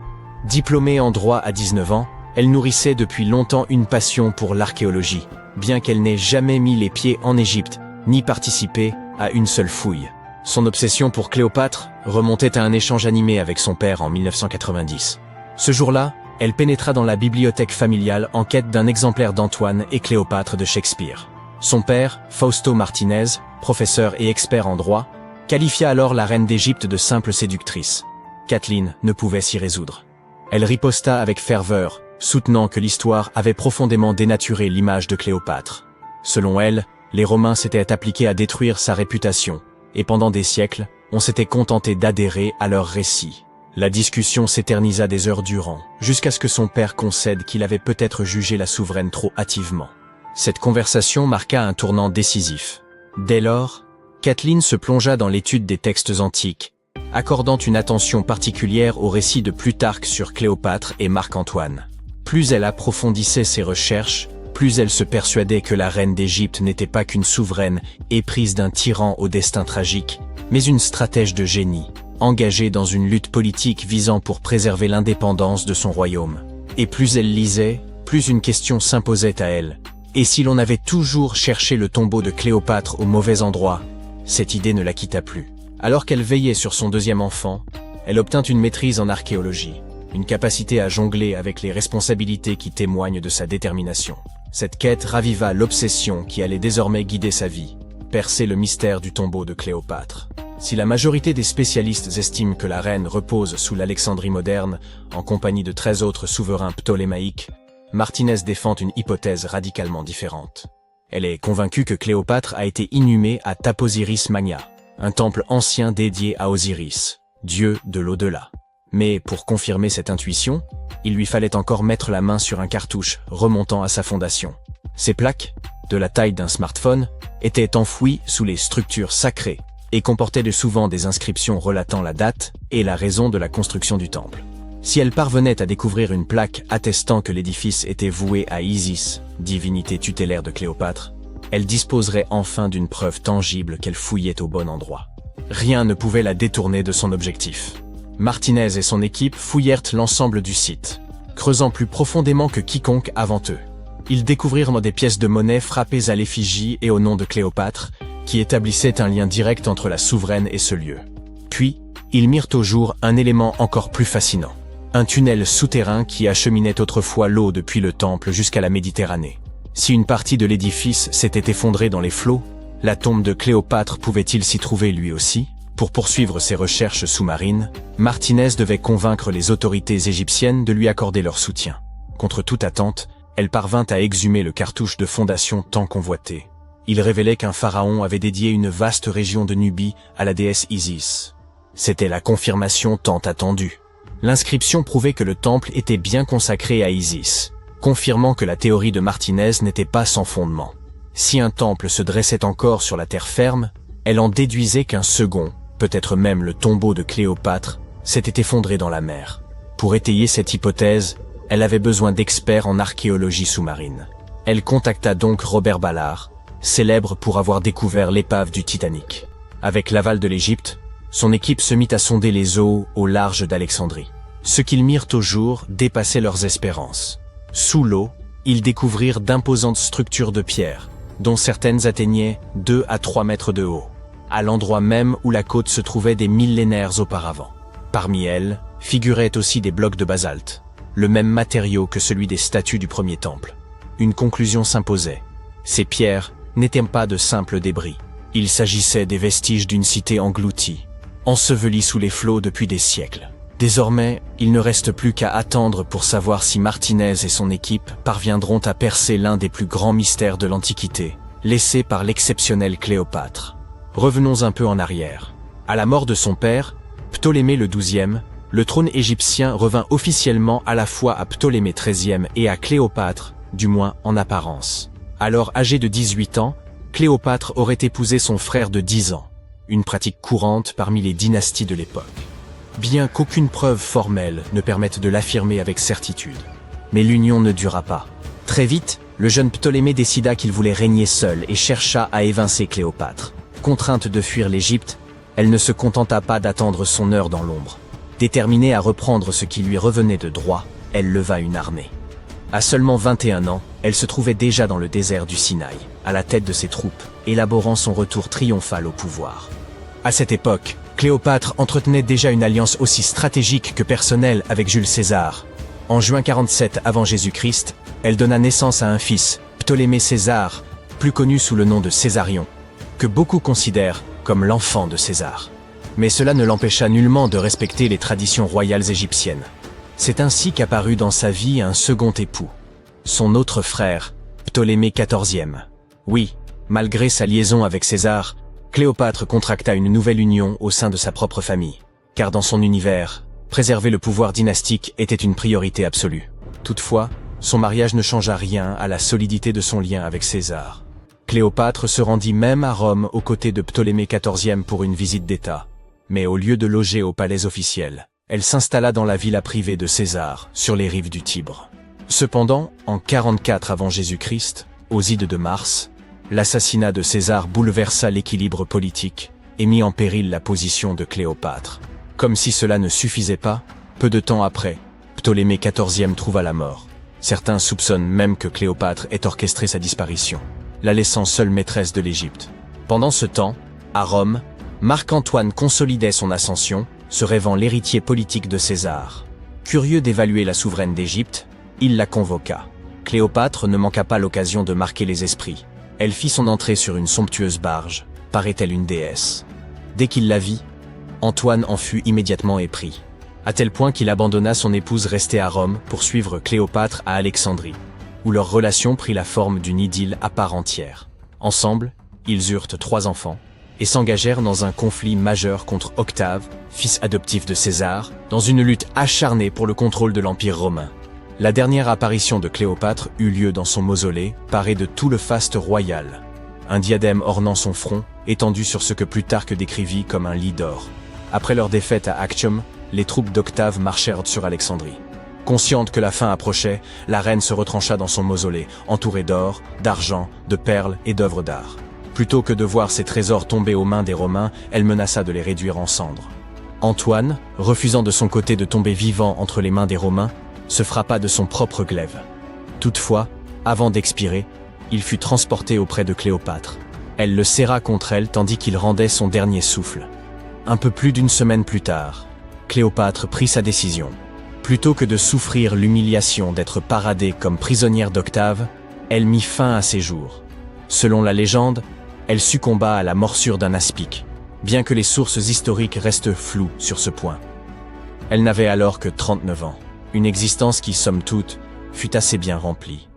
Diplômée en droit à 19 ans, elle nourrissait depuis longtemps une passion pour l'archéologie, bien qu'elle n'ait jamais mis les pieds en Égypte, ni participé à une seule fouille. Son obsession pour Cléopâtre remontait à un échange animé avec son père en 1990. Ce jour-là, elle pénétra dans la bibliothèque familiale en quête d'un exemplaire d'Antoine et Cléopâtre de Shakespeare. Son père, Fausto Martinez, professeur et expert en droit, qualifia alors la reine d'Égypte de simple séductrice. Kathleen ne pouvait s'y résoudre. Elle riposta avec ferveur, soutenant que l'histoire avait profondément dénaturé l'image de Cléopâtre. Selon elle, les Romains s'étaient appliqués à détruire sa réputation, et pendant des siècles, on s'était contenté d'adhérer à leurs récits. La discussion s'éternisa des heures durant, jusqu'à ce que son père concède qu'il avait peut-être jugé la souveraine trop hâtivement. Cette conversation marqua un tournant décisif. Dès lors, Kathleen se plongea dans l'étude des textes antiques, accordant une attention particulière aux récits de Plutarque sur Cléopâtre et Marc-Antoine. Plus elle approfondissait ses recherches, plus elle se persuadait que la reine d'Égypte n'était pas qu'une souveraine éprise d'un tyran au destin tragique, mais une stratège de génie, engagée dans une lutte politique visant pour préserver l'indépendance de son royaume. Et plus elle lisait, plus une question s'imposait à elle. Et si l'on avait toujours cherché le tombeau de Cléopâtre au mauvais endroit, cette idée ne la quitta plus. Alors qu'elle veillait sur son deuxième enfant, elle obtint une maîtrise en archéologie, une capacité à jongler avec les responsabilités qui témoignent de sa détermination. Cette quête raviva l'obsession qui allait désormais guider sa vie, percer le mystère du tombeau de Cléopâtre. Si la majorité des spécialistes estiment que la reine repose sous l'Alexandrie moderne, en compagnie de 13 autres souverains ptolémaïques, Martinez défend une hypothèse radicalement différente. Elle est convaincue que Cléopâtre a été inhumée à Taposiris Magna, un temple ancien dédié à Osiris, dieu de l'au-delà. Mais pour confirmer cette intuition, il lui fallait encore mettre la main sur un cartouche remontant à sa fondation. Ces plaques, de la taille d'un smartphone, étaient enfouies sous les structures sacrées et comportaient souvent des inscriptions relatant la date et la raison de la construction du temple. Si elle parvenait à découvrir une plaque attestant que l'édifice était voué à Isis, divinité tutélaire de Cléopâtre, elle disposerait enfin d'une preuve tangible qu'elle fouillait au bon endroit. Rien ne pouvait la détourner de son objectif. Martinez et son équipe fouillèrent l'ensemble du site, creusant plus profondément que quiconque avant eux. Ils découvrirent des pièces de monnaie frappées à l'effigie et au nom de Cléopâtre, qui établissaient un lien direct entre la souveraine et ce lieu. Puis, ils mirent au jour un élément encore plus fascinant. Un tunnel souterrain qui acheminait autrefois l'eau depuis le temple jusqu'à la Méditerranée. Si une partie de l'édifice s'était effondrée dans les flots, la tombe de Cléopâtre pouvait-il s'y trouver lui aussi? Pour poursuivre ses recherches sous-marines, Martinez devait convaincre les autorités égyptiennes de lui accorder leur soutien. Contre toute attente, elle parvint à exhumer le cartouche de fondation tant convoité. Il révélait qu'un pharaon avait dédié une vaste région de Nubie à la déesse Isis. C'était la confirmation tant attendue. L'inscription prouvait que le temple était bien consacré à Isis, confirmant que la théorie de Martinez n'était pas sans fondement. Si un temple se dressait encore sur la terre ferme, elle en déduisait qu'un second, peut-être même le tombeau de Cléopâtre, s'était effondré dans la mer. Pour étayer cette hypothèse, elle avait besoin d'experts en archéologie sous-marine. Elle contacta donc Robert Ballard, célèbre pour avoir découvert l'épave du Titanic. Avec l'aval de l'Égypte, son équipe se mit à sonder les eaux au large d'Alexandrie. Ce qu'ils mirent au jour dépassait leurs espérances. Sous l'eau, ils découvrirent d'imposantes structures de pierre, dont certaines atteignaient 2 à 3 mètres de haut, à l'endroit même où la côte se trouvait des millénaires auparavant. Parmi elles, figuraient aussi des blocs de basalte, le même matériau que celui des statues du premier temple. Une conclusion s'imposait. Ces pierres n'étaient pas de simples débris. Il s'agissait des vestiges d'une cité engloutie, ensevelie sous les flots depuis des siècles. Désormais, il ne reste plus qu'à attendre pour savoir si Martinez et son équipe parviendront à percer l'un des plus grands mystères de l'Antiquité, laissé par l'exceptionnelle Cléopâtre. Revenons un peu en arrière. À la mort de son père, Ptolémée le XIIe, le trône égyptien revint officiellement à la fois à Ptolémée XIIIe et à Cléopâtre, du moins en apparence. Alors âgée de 18 ans, Cléopâtre aurait épousé son frère de 10 ans, une pratique courante parmi les dynasties de l'époque. Bien qu'aucune preuve formelle ne permette de l'affirmer avec certitude. Mais l'union ne dura pas. Très vite, le jeune Ptolémée décida qu'il voulait régner seul et chercha à évincer Cléopâtre. Contrainte de fuir l'Égypte, elle ne se contenta pas d'attendre son heure dans l'ombre. Déterminée à reprendre ce qui lui revenait de droit, elle leva une armée. À seulement 21 ans, elle se trouvait déjà dans le désert du Sinaï, à la tête de ses troupes, élaborant son retour triomphal au pouvoir. À cette époque, Cléopâtre entretenait déjà une alliance aussi stratégique que personnelle avec Jules César. En juin 47 avant Jésus-Christ, elle donna naissance à un fils, Ptolémée César, plus connu sous le nom de Césarion, que beaucoup considèrent comme l'enfant de César. Mais cela ne l'empêcha nullement de respecter les traditions royales égyptiennes. C'est ainsi qu'apparut dans sa vie un second époux, son autre frère, Ptolémée XIVe. Oui, malgré sa liaison avec César, Cléopâtre contracta une nouvelle union au sein de sa propre famille, car dans son univers, préserver le pouvoir dynastique était une priorité absolue. Toutefois, son mariage ne changea rien à la solidité de son lien avec César. Cléopâtre se rendit même à Rome aux côtés de Ptolémée XIVe pour une visite d'État. Mais au lieu de loger au palais officiel, elle s'installa dans la villa privée de César, sur les rives du Tibre. Cependant, en 44 avant Jésus-Christ, aux ides de Mars, l'assassinat de César bouleversa l'équilibre politique et mit en péril la position de Cléopâtre. Comme si cela ne suffisait pas, peu de temps après, Ptolémée XIVe trouva la mort. Certains soupçonnent même que Cléopâtre ait orchestré sa disparition, la laissant seule maîtresse de l'Égypte. Pendant ce temps, à Rome, Marc-Antoine consolidait son ascension, se rêvant l'héritier politique de César. Curieux d'évaluer la souveraine d'Égypte, il la convoqua. Cléopâtre ne manqua pas l'occasion de marquer les esprits. Elle fit son entrée sur une somptueuse barge, paraît-elle une déesse. Dès qu'il la vit, Antoine en fut immédiatement épris, à tel point qu'il abandonna son épouse restée à Rome pour suivre Cléopâtre à Alexandrie, où leur relation prit la forme d'une idylle à part entière. Ensemble, ils eurent 3 enfants, et s'engagèrent dans un conflit majeur contre Octave, fils adoptif de César, dans une lutte acharnée pour le contrôle de l'Empire romain. La dernière apparition de Cléopâtre eut lieu dans son mausolée, paré de tout le faste royal. Un diadème ornant son front, étendu sur ce que Plutarque décrivit comme un lit d'or. Après leur défaite à Actium, les troupes d'Octave marchèrent sur Alexandrie. Consciente que la fin approchait, la reine se retrancha dans son mausolée, entourée d'or, d'argent, de perles et d'œuvres d'art. Plutôt que de voir ses trésors tomber aux mains des Romains, elle menaça de les réduire en cendres. Antoine, refusant de son côté de tomber vivant entre les mains des Romains, se frappa de son propre glaive. Toutefois, avant d'expirer, il fut transporté auprès de Cléopâtre. Elle le serra contre elle tandis qu'il rendait son dernier souffle. Un peu plus d'1 semaine plus tard, Cléopâtre prit sa décision. Plutôt que de souffrir l'humiliation d'être paradée comme prisonnière d'Octave, elle mit fin à ses jours. Selon la légende, elle succomba à la morsure d'un aspic, bien que les sources historiques restent floues sur ce point. Elle n'avait alors que 39 ans, une existence qui, somme toute, fut assez bien remplie.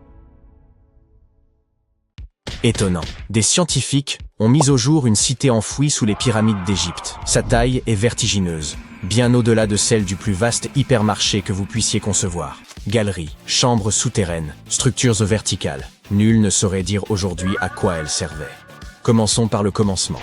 Étonnant. Des scientifiques ont mis au jour une cité enfouie sous les pyramides d'Égypte. Sa taille est vertigineuse, bien au-delà de celle du plus vaste hypermarché que vous puissiez concevoir. Galeries, chambres souterraines, structures verticales. Nul ne saurait dire aujourd'hui à quoi elles servaient. Commençons par le commencement.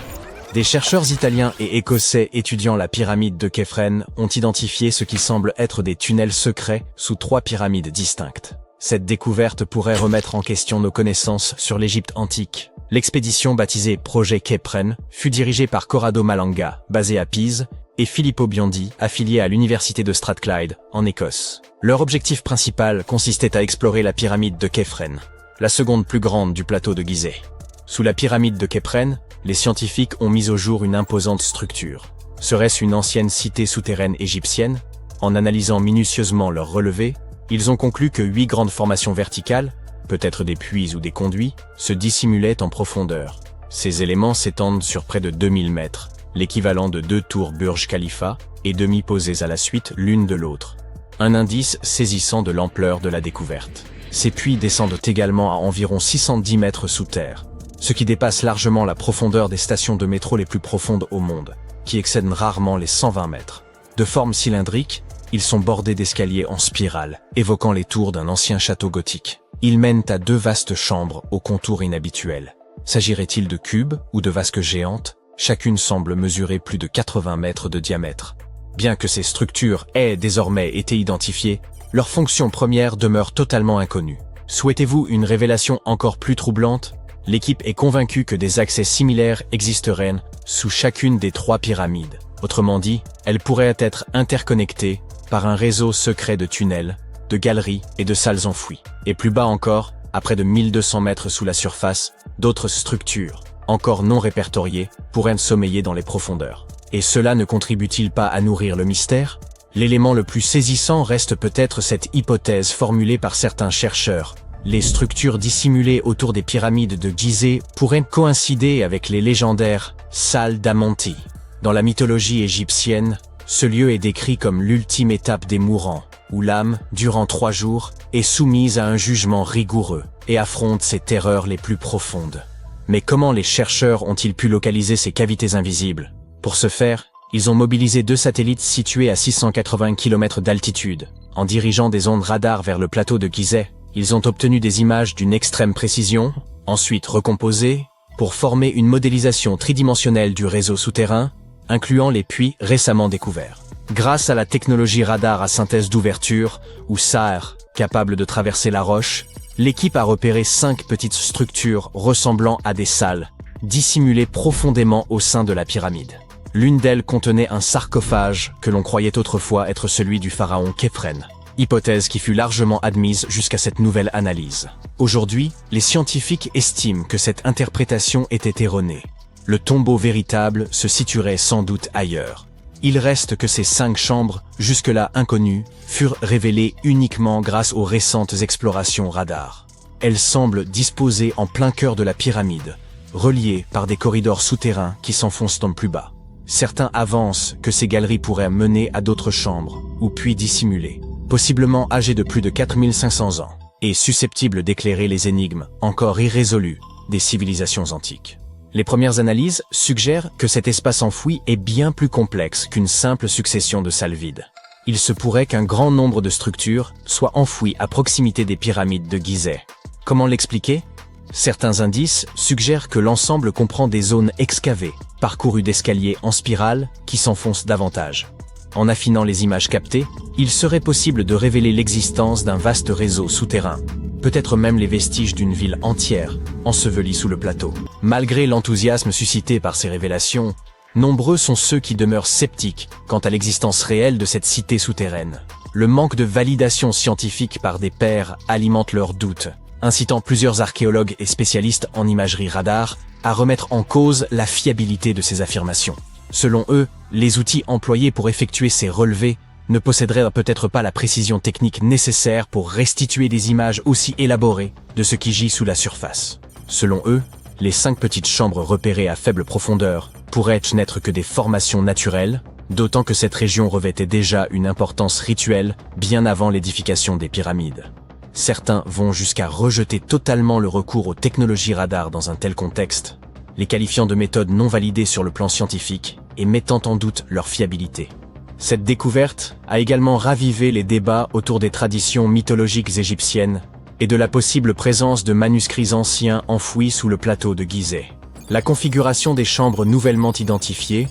Des chercheurs italiens et écossais étudiant la pyramide de Képhren ont identifié ce qui semble être des tunnels secrets sous 3 pyramides distinctes. Cette découverte pourrait remettre en question nos connaissances sur l'Égypte antique. L'expédition baptisée Projet Képhren fut dirigée par Corrado Malanga, basé à Pise, et Filippo Biondi, affilié à l'université de Strathclyde, en Écosse. Leur objectif principal consistait à explorer la pyramide de Képhren, la seconde plus grande du plateau de Gizeh. Sous la pyramide de Képhren, les scientifiques ont mis au jour une imposante structure. Serait-ce une ancienne cité souterraine égyptienne? En analysant minutieusement leurs relevés, ils ont conclu que 8 grandes formations verticales, peut-être des puits ou des conduits, se dissimulaient en profondeur. Ces éléments s'étendent sur près de 2000 mètres, l'équivalent de 2 tours Burj Khalifa, et demi-posées à la suite l'une de l'autre. Un indice saisissant de l'ampleur de la découverte. Ces puits descendent également à environ 610 mètres sous terre, ce qui dépasse largement la profondeur des stations de métro les plus profondes au monde, qui excèdent rarement les 120 mètres. De forme cylindrique, ils sont bordés d'escaliers en spirale, évoquant les tours d'un ancien château gothique. Ils mènent à 2 vastes chambres aux contours inhabituels. S'agirait-il de cubes ou de vasques géantes? Chacune semble mesurer plus de 80 mètres de diamètre. Bien que ces structures aient désormais été identifiées, leur fonction première demeure totalement inconnue. Souhaitez-vous une révélation encore plus troublante? L'équipe est convaincue que des accès similaires existeraient sous chacune des 3 pyramides. Autrement dit, elles pourraient être interconnectées par un réseau secret de tunnels, de galeries et de salles enfouies. Et plus bas encore, à près de 1200 mètres sous la surface, d'autres structures, encore non répertoriées, pourraient sommeiller dans les profondeurs. Et cela ne contribue-t-il pas à nourrir le mystère? L'élément le plus saisissant reste peut-être cette hypothèse formulée par certains chercheurs. Les structures dissimulées autour des pyramides de Gizeh pourraient coïncider avec les légendaires salles d'Amonti. Dans la mythologie égyptienne, ce lieu est décrit comme l'ultime étape des mourants, où l'âme, durant 3 jours, est soumise à un jugement rigoureux et affronte ses terreurs les plus profondes. Mais comment les chercheurs ont-ils pu localiser ces cavités invisibles? Pour ce faire, ils ont mobilisé 2 satellites situés à 680 km d'altitude. En dirigeant des ondes radar vers le plateau de Gizeh, ils ont obtenu des images d'une extrême précision, ensuite recomposées, pour former une modélisation tridimensionnelle du réseau souterrain, incluant les puits récemment découverts. Grâce à la technologie radar à synthèse d'ouverture, ou SAR, capable de traverser la roche, l'équipe a repéré 5 petites structures ressemblant à des salles, dissimulées profondément au sein de la pyramide. L'une d'elles contenait un sarcophage que l'on croyait autrefois être celui du pharaon Képhren. Hypothèse qui fut largement admise jusqu'à cette nouvelle analyse. Aujourd'hui, les scientifiques estiment que cette interprétation était erronée. Le tombeau véritable se situerait sans doute ailleurs. Il reste que ces 5 chambres, jusque-là inconnues, furent révélées uniquement grâce aux récentes explorations radar. Elles semblent disposées en plein cœur de la pyramide, reliées par des corridors souterrains qui s'enfoncent dans le plus bas. Certains avancent que ces galeries pourraient mener à d'autres chambres, ou puits dissimulés, possiblement âgés de plus de 4500 ans, et susceptibles d'éclairer les énigmes encore irrésolues des civilisations antiques. Les premières analyses suggèrent que cet espace enfoui est bien plus complexe qu'une simple succession de salles vides. Il se pourrait qu'un grand nombre de structures soient enfouies à proximité des pyramides de Gizeh. Comment l'expliquer ? Certains indices suggèrent que l'ensemble comprend des zones excavées, parcourues d'escaliers en spirale qui s'enfoncent davantage. En affinant les images captées, il serait possible de révéler l'existence d'un vaste réseau souterrain, peut-être même les vestiges d'une ville entière, ensevelie sous le plateau. Malgré l'enthousiasme suscité par ces révélations, nombreux sont ceux qui demeurent sceptiques quant à l'existence réelle de cette cité souterraine. Le manque de validation scientifique par des pairs alimente leurs doutes, incitant plusieurs archéologues et spécialistes en imagerie radar à remettre en cause la fiabilité de ces affirmations. Selon eux, les outils employés pour effectuer ces relevés ne posséderaient peut-être pas la précision technique nécessaire pour restituer des images aussi élaborées de ce qui gît sous la surface. Selon eux, les 5 petites chambres repérées à faible profondeur pourraient n'être que des formations naturelles, d'autant que cette région revêtait déjà une importance rituelle bien avant l'édification des pyramides. Certains vont jusqu'à rejeter totalement le recours aux technologies radar dans un tel contexte, les qualifiant de méthodes non validées sur le plan scientifique et mettant en doute leur fiabilité. Cette découverte a également ravivé les débats autour des traditions mythologiques égyptiennes et de la possible présence de manuscrits anciens enfouis sous le plateau de Gizeh. La configuration des chambres nouvellement identifiées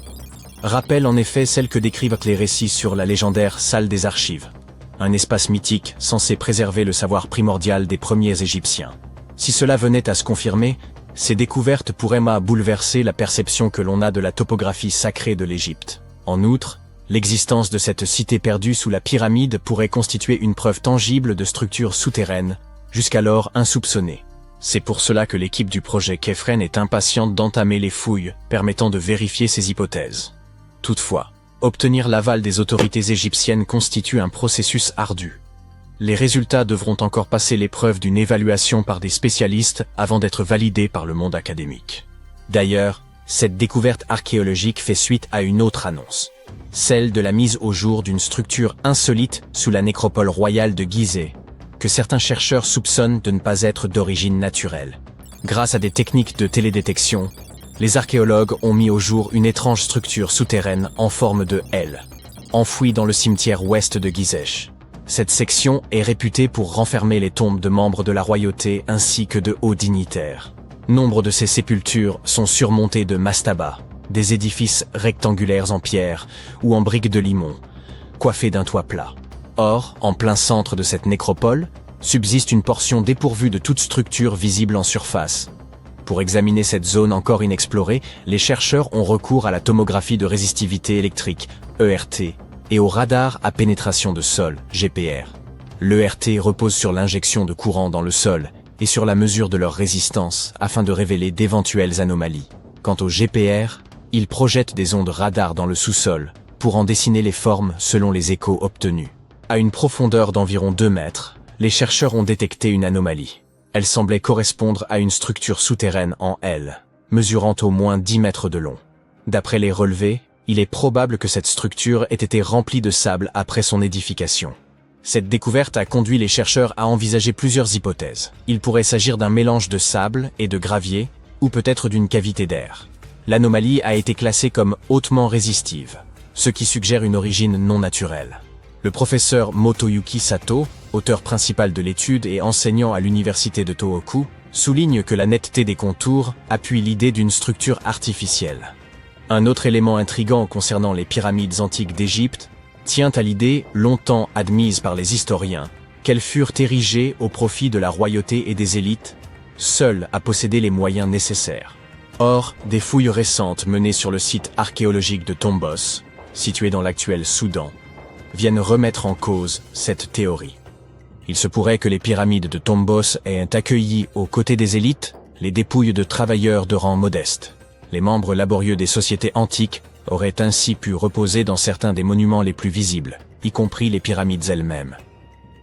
rappelle en effet celle que décrivent les récits sur la légendaire salle des archives, un espace mythique censé préserver le savoir primordial des premiers Égyptiens. Si cela venait à se confirmer, ces découvertes pourraient bouleverser la perception que l'on a de la topographie sacrée de l'Égypte. En outre, l'existence de cette cité perdue sous la pyramide pourrait constituer une preuve tangible de structures souterraines, jusqu'alors insoupçonnées. C'est pour cela que l'équipe du projet Kephren est impatiente d'entamer les fouilles permettant de vérifier ces hypothèses. Toutefois, obtenir l'aval des autorités égyptiennes constitue un processus ardu. Les résultats devront encore passer l'épreuve d'une évaluation par des spécialistes avant d'être validés par le monde académique. D'ailleurs, cette découverte archéologique fait suite à une autre annonce, celle de la mise au jour d'une structure insolite sous la nécropole royale de Gizeh, que certains chercheurs soupçonnent de ne pas être d'origine naturelle. Grâce à des techniques de télédétection, les archéologues ont mis au jour une étrange structure souterraine en forme de L, enfouie dans le cimetière ouest de Gizeh. Cette section est réputée pour renfermer les tombes de membres de la royauté ainsi que de hauts dignitaires. Nombre de ces sépultures sont surmontées de mastabas, des édifices rectangulaires en pierre ou en briques de limon, coiffés d'un toit plat. Or, en plein centre de cette nécropole, subsiste une portion dépourvue de toute structure visible en surface. Pour examiner cette zone encore inexplorée, les chercheurs ont recours à la tomographie de résistivité électrique, ERT, et au radar à pénétration de sol, GPR. L'ERT repose sur l'injection de courant dans le sol et sur la mesure de leur résistance afin de révéler d'éventuelles anomalies. Quant au GPR, il projette des ondes radar dans le sous-sol pour en dessiner les formes selon les échos obtenus. À une profondeur d'environ 2 mètres, les chercheurs ont détecté une anomalie. Elle semblait correspondre à une structure souterraine en L, mesurant au moins 10 mètres de long. D'après les relevés, il est probable que cette structure ait été remplie de sable après son édification. Cette découverte a conduit les chercheurs à envisager plusieurs hypothèses. Il pourrait s'agir d'un mélange de sable et de gravier, ou peut-être d'une cavité d'air. L'anomalie a été classée comme hautement résistive, ce qui suggère une origine non naturelle. Le professeur Motoyuki Sato, auteur principal de l'étude et enseignant à l'université de Tohoku, souligne que la netteté des contours appuie l'idée d'une structure artificielle. Un autre élément intrigant concernant les pyramides antiques d'Égypte tient à l'idée, longtemps admise par les historiens, qu'elles furent érigées au profit de la royauté et des élites, seules à posséder les moyens nécessaires. Or, des fouilles récentes menées sur le site archéologique de Tombos, situé dans l'actuel Soudan, viennent remettre en cause cette théorie. Il se pourrait que les pyramides de Tombos aient accueilli, aux côtés des élites, les dépouilles de travailleurs de rang modeste. Les membres laborieux des sociétés antiques auraient ainsi pu reposer dans certains des monuments les plus visibles, y compris les pyramides elles-mêmes.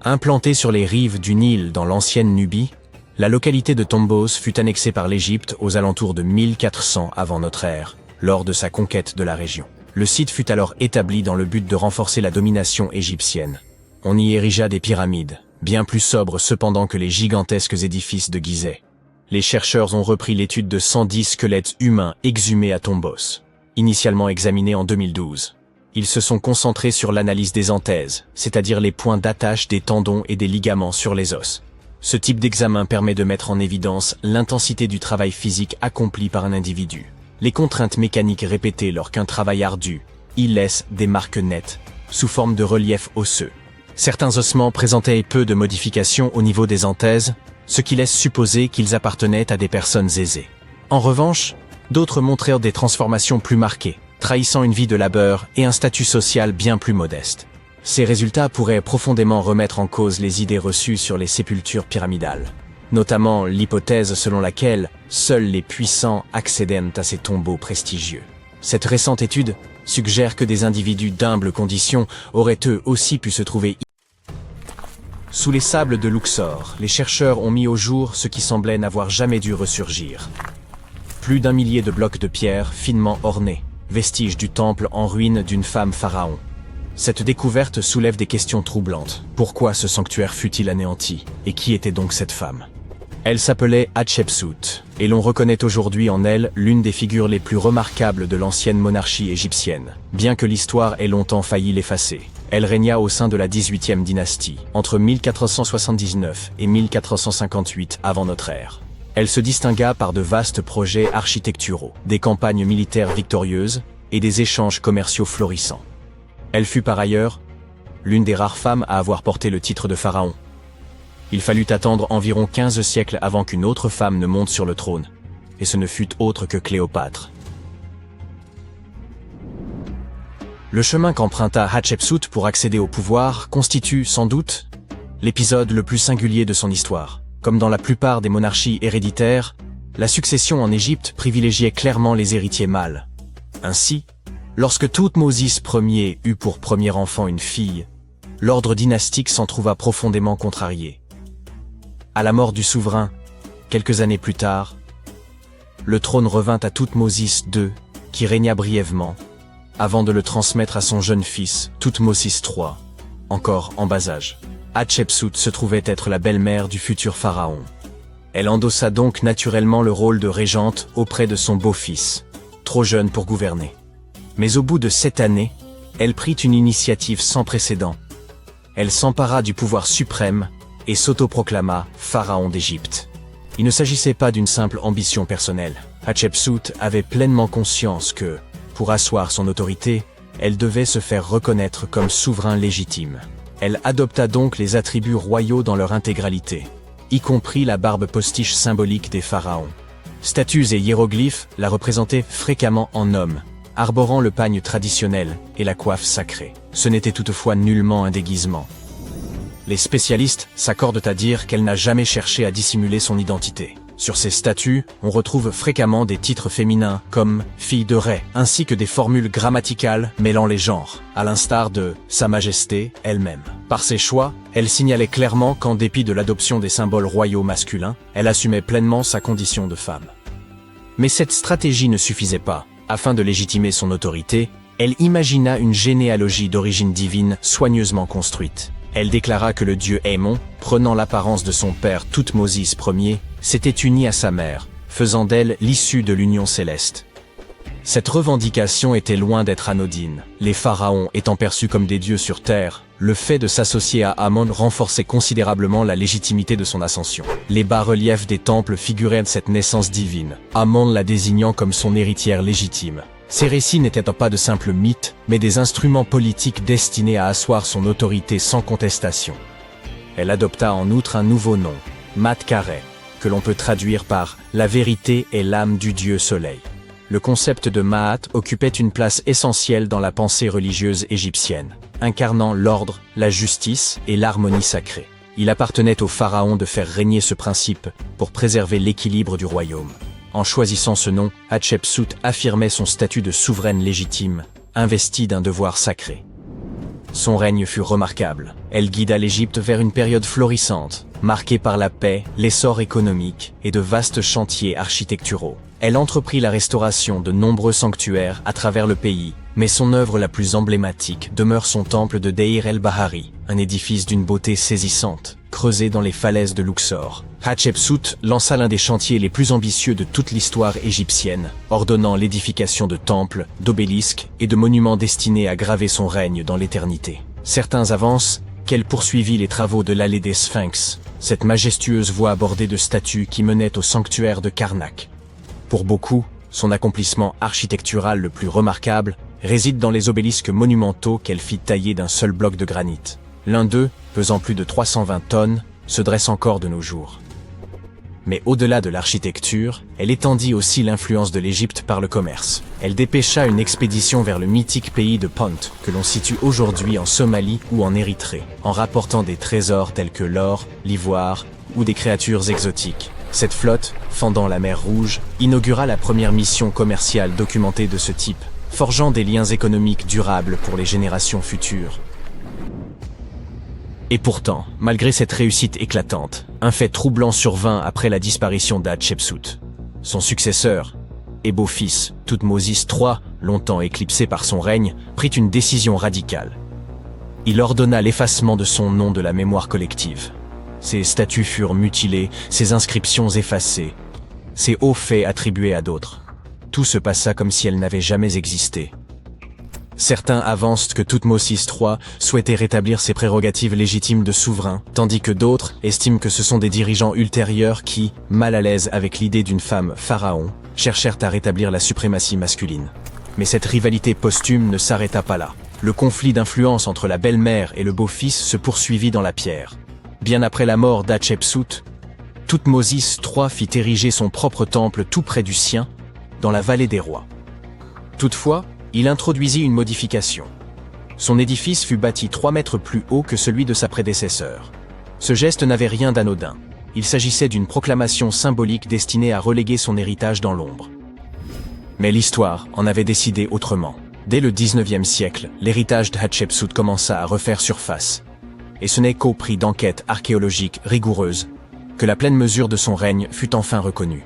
Implantées sur les rives du Nil dans l'ancienne Nubie, La localité de Tombos fut annexée par l'Égypte aux alentours de 1400 avant notre ère, lors de sa conquête de la région. Le site fut alors établi dans le but de renforcer la domination égyptienne. On y érigea des pyramides, bien plus sobres cependant que les gigantesques édifices de Gizeh. Les chercheurs ont repris l'étude de 110 squelettes humains exhumés à Tombos, initialement examinés en 2012. Ils se sont concentrés sur l'analyse des anthèses, c'est-à-dire les points d'attache des tendons et des ligaments sur les os. Ce type d'examen permet de mettre en évidence l'intensité du travail physique accompli par un individu. Les contraintes mécaniques répétées lors qu'un travail ardu y laissent des marques nettes, sous forme de relief osseux. Certains ossements présentaient peu de modifications au niveau des anthèses, ce qui laisse supposer qu'ils appartenaient à des personnes aisées. En revanche, d'autres montrèrent des transformations plus marquées, trahissant une vie de labeur et un statut social bien plus modeste. Ces résultats pourraient profondément remettre en cause les idées reçues sur les sépultures pyramidales, notamment l'hypothèse selon laquelle seuls les puissants accédaient à ces tombeaux prestigieux. Cette récente étude suggère que des individus d'humbles conditions auraient eux aussi pu se trouver sous les sables de Luxor. Les chercheurs ont mis au jour ce qui semblait n'avoir jamais dû ressurgir. Plus d'1 millier de blocs de pierre finement ornés, vestiges du temple en ruine d'une femme pharaon. Cette découverte soulève des questions troublantes. Pourquoi ce sanctuaire fut-il anéanti? Et qui était donc cette femme? Elle s'appelait Hatshepsut, et l'on reconnaît aujourd'hui en elle l'une des figures les plus remarquables de l'ancienne monarchie égyptienne, bien que l'histoire ait longtemps failli l'effacer. Elle régna au sein de la 18e dynastie, entre 1479 et 1458 avant notre ère. Elle se distingua par de vastes projets architecturaux, des campagnes militaires victorieuses et des échanges commerciaux florissants. Elle fut par ailleurs l'une des rares femmes à avoir porté le titre de pharaon. Il fallut attendre environ 15 siècles avant qu'une autre femme ne monte sur le trône, et ce ne fut autre que Cléopâtre. Le chemin qu'emprunta Hatshepsut pour accéder au pouvoir constitue, sans doute, l'épisode le plus singulier de son histoire. Comme dans la plupart des monarchies héréditaires, la succession en Égypte privilégiait clairement les héritiers mâles. Ainsi, lorsque Thoutmôsis Ier eut pour premier enfant une fille, l'ordre dynastique s'en trouva profondément contrarié. À la mort du souverain, quelques années plus tard, le trône revint à Thoutmôsis II, qui régna brièvement, avant de le transmettre à son jeune fils, Thoutmôsis III, encore en bas âge. Hatshepsut se trouvait être la belle-mère du futur pharaon. Elle endossa donc naturellement le rôle de régente auprès de son beau-fils, trop jeune pour gouverner. Mais au bout de 7 années, elle prit une initiative sans précédent. Elle s'empara du pouvoir suprême et s'autoproclama pharaon d'Égypte. Il ne s'agissait pas d'une simple ambition personnelle. Hatshepsut avait pleinement conscience que, pour asseoir son autorité, elle devait se faire reconnaître comme souverain légitime. Elle adopta donc les attributs royaux dans leur intégralité, y compris la barbe postiche symbolique des pharaons. Statues et hiéroglyphes la représentaient fréquemment en homme, arborant le pagne traditionnel et la coiffe sacrée. Ce n'était toutefois nullement un déguisement. Les spécialistes s'accordent à dire qu'elle n'a jamais cherché à dissimuler son identité. Sur ces statues, on retrouve fréquemment des titres féminins comme « fille de Ré », ainsi que des formules grammaticales mêlant les genres, à l'instar de « Sa Majesté » elle-même. Par ses choix, elle signalait clairement qu'en dépit de l'adoption des symboles royaux masculins, elle assumait pleinement sa condition de femme. Mais cette stratégie ne suffisait pas. Afin de légitimer son autorité, elle imagina une généalogie d'origine divine soigneusement construite. Elle déclara que le dieu Ammon, prenant l'apparence de son père Thoutmôsis Ier, s'était uni à sa mère, faisant d'elle l'issue de l'union céleste. Cette revendication était loin d'être anodine. Les pharaons étant perçus comme des dieux sur terre, le fait de s'associer à Ammon renforçait considérablement la légitimité de son ascension. Les bas-reliefs des temples figuraient de cette naissance divine, Ammon la désignant comme son héritière légitime. Ces récits n'étaient pas de simples mythes, mais des instruments politiques destinés à asseoir son autorité sans contestation. Elle adopta en outre un nouveau nom, Mat-Kare, que l'on peut traduire par « la vérité est l'âme du dieu soleil ». Le concept de Maat occupait une place essentielle dans la pensée religieuse égyptienne, incarnant l'ordre, la justice et l'harmonie sacrée. Il appartenait au pharaon de faire régner ce principe pour préserver l'équilibre du royaume. En choisissant ce nom, Hatshepsut affirmait son statut de souveraine légitime, investie d'un devoir sacré. Son règne fut remarquable. Elle guida l'Égypte vers une période florissante, marquée par la paix, l'essor économique et de vastes chantiers architecturaux. Elle entreprit la restauration de nombreux sanctuaires à travers le pays, mais son œuvre la plus emblématique demeure son temple de Deir el-Bahari, un édifice d'une beauté saisissante, creusé dans les falaises de Luxor. Hatshepsut lança l'un des chantiers les plus ambitieux de toute l'histoire égyptienne, ordonnant l'édification de temples, d'obélisques et de monuments destinés à graver son règne dans l'éternité. Certains avancent qu'elle poursuivit les travaux de l'allée des Sphinx, cette majestueuse voie bordée de statues qui menait au sanctuaire de Karnak. Pour beaucoup, son accomplissement architectural le plus remarquable réside dans les obélisques monumentaux qu'elle fit tailler d'un seul bloc de granit. L'un d'eux, pesant plus de 320 tonnes, se dresse encore de nos jours. Mais au-delà de l'architecture, elle étendit aussi l'influence de l'Égypte par le commerce. Elle dépêcha une expédition vers le mythique pays de Pont, que l'on situe aujourd'hui en Somalie ou en Érythrée, en rapportant des trésors tels que l'or, l'ivoire ou des créatures exotiques. Cette flotte, fendant la mer Rouge, inaugura la première mission commerciale documentée de ce type, forgeant des liens économiques durables pour les générations futures. Et pourtant, malgré cette réussite éclatante, un fait troublant survint après la disparition d'Hatshepsut. Son successeur, et beau-fils, Thoutmôsis III, longtemps éclipsé par son règne, prit une décision radicale. Il ordonna l'effacement de son nom de la mémoire collective. Ses statues furent mutilées, ses inscriptions effacées, ses hauts faits attribués à d'autres. Tout se passa comme si elle n'avait jamais existé. Certains avancent que Thoutmôsis III souhaitait rétablir ses prérogatives légitimes de souverain, tandis que d'autres estiment que ce sont des dirigeants ultérieurs qui, mal à l'aise avec l'idée d'une femme pharaon, cherchèrent à rétablir la suprématie masculine. Mais cette rivalité posthume ne s'arrêta pas là. Le conflit d'influence entre la belle-mère et le beau-fils se poursuivit dans la pierre. Bien après la mort d'Hatshepsut, Thoutmôsis III fit ériger son propre temple tout près du sien, dans la vallée des rois. Toutefois, il introduisit une modification. Son édifice fut bâti 3 mètres plus haut que celui de sa prédécesseur. Ce geste n'avait rien d'anodin. Il s'agissait d'une proclamation symbolique destinée à reléguer son héritage dans l'ombre. Mais l'histoire en avait décidé autrement. Dès le XIXe siècle, l'héritage d'Hatshepsut commença à refaire surface. Et ce n'est qu'au prix d'enquêtes archéologiques rigoureuses que la pleine mesure de son règne fut enfin reconnue.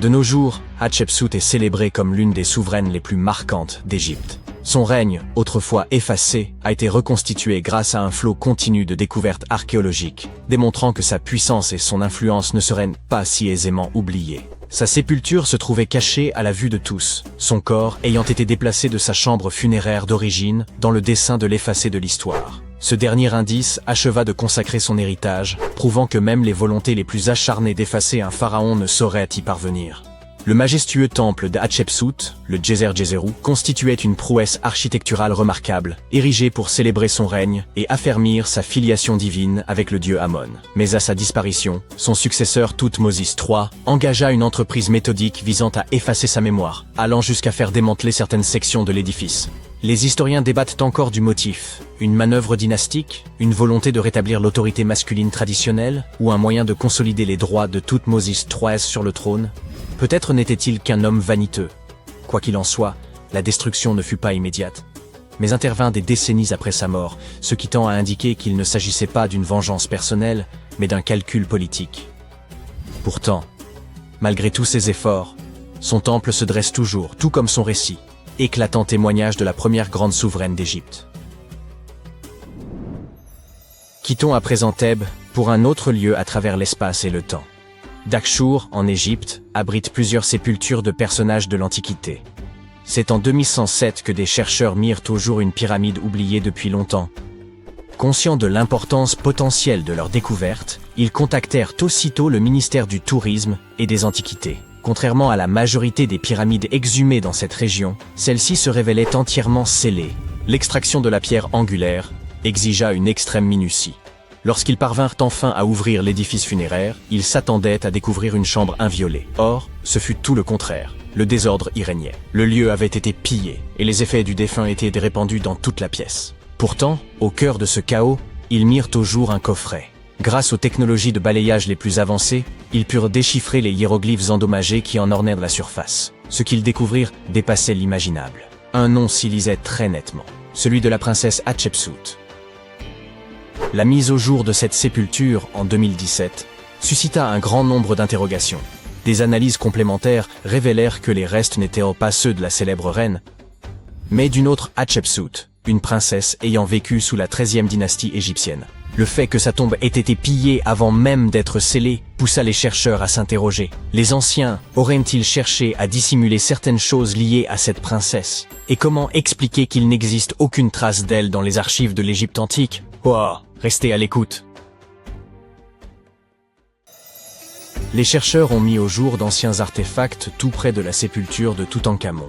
De nos jours, Hatshepsut est célébrée comme l'une des souveraines les plus marquantes d'Égypte. Son règne, autrefois effacé, a été reconstitué grâce à un flot continu de découvertes archéologiques, démontrant que sa puissance et son influence ne seraient pas si aisément oubliées. Sa sépulture se trouvait cachée à la vue de tous, son corps ayant été déplacé de sa chambre funéraire d'origine dans le dessein de l'effacer de l'histoire. Ce dernier indice acheva de consacrer son héritage, prouvant que même les volontés les plus acharnées d'effacer un pharaon ne sauraient y parvenir. Le majestueux temple d'Hatshepsut, le Djeser-Djeserou, constituait une prouesse architecturale remarquable, érigée pour célébrer son règne et affermir sa filiation divine avec le dieu Amon. Mais à sa disparition, son successeur Thoutmôsis III engagea une entreprise méthodique visant à effacer sa mémoire, allant jusqu'à faire démanteler certaines sections de l'édifice. Les historiens débattent encore du motif. Une manœuvre dynastique, une volonté de rétablir l'autorité masculine traditionnelle, ou un moyen de consolider les droits de Thoutmôsis III sur le trône? Peut-être n'était-il qu'un homme vaniteux. Quoi qu'il en soit, la destruction ne fut pas immédiate, mais intervint des décennies après sa mort, ce qui tend à indiquer qu'il ne s'agissait pas d'une vengeance personnelle, mais d'un calcul politique. Pourtant, malgré tous ses efforts, son temple se dresse toujours, tout comme son récit, éclatant témoignage de la première grande souveraine d'Égypte. Quittons à présent Thèbes pour un autre lieu à travers l'espace et le temps. Dakhchour, en Égypte, abrite plusieurs sépultures de personnages de l'Antiquité. C'est en 2107 que des chercheurs mirent au jour une pyramide oubliée depuis longtemps. Conscients de l'importance potentielle de leur découverte, ils contactèrent aussitôt le ministère du Tourisme et des Antiquités. Contrairement à la majorité des pyramides exhumées dans cette région, celle-ci se révélait entièrement scellée. L'extraction de la pierre angulaire exigea une extrême minutie. Lorsqu'ils parvinrent enfin à ouvrir l'édifice funéraire, ils s'attendaient à découvrir une chambre inviolée. Or, ce fut tout le contraire. Le désordre y régnait. Le lieu avait été pillé, et les effets du défunt étaient répandus dans toute la pièce. Pourtant, au cœur de ce chaos, ils mirent au jour un coffret. Grâce aux technologies de balayage les plus avancées, ils purent déchiffrer les hiéroglyphes endommagés qui en ornèrent la surface. Ce qu'ils découvrirent dépassait l'imaginable. Un nom s'y lisait très nettement, celui de la princesse Hatshepsut. La mise au jour de cette sépulture, en 2017, suscita un grand nombre d'interrogations. Des analyses complémentaires révélèrent que les restes n'étaient pas ceux de la célèbre reine, mais d'une autre Hatshepsut, une princesse ayant vécu sous la 13e dynastie égyptienne. Le fait que sa tombe ait été pillée avant même d'être scellée poussa les chercheurs à s'interroger. Les anciens auraient-ils cherché à dissimuler certaines choses liées à cette princesse? Et comment expliquer qu'il n'existe aucune trace d'elle dans les archives de l'Égypte antique? Oh, restez à l'écoute. Les chercheurs ont mis au jour d'anciens artefacts tout près de la sépulture de Toutankhamon.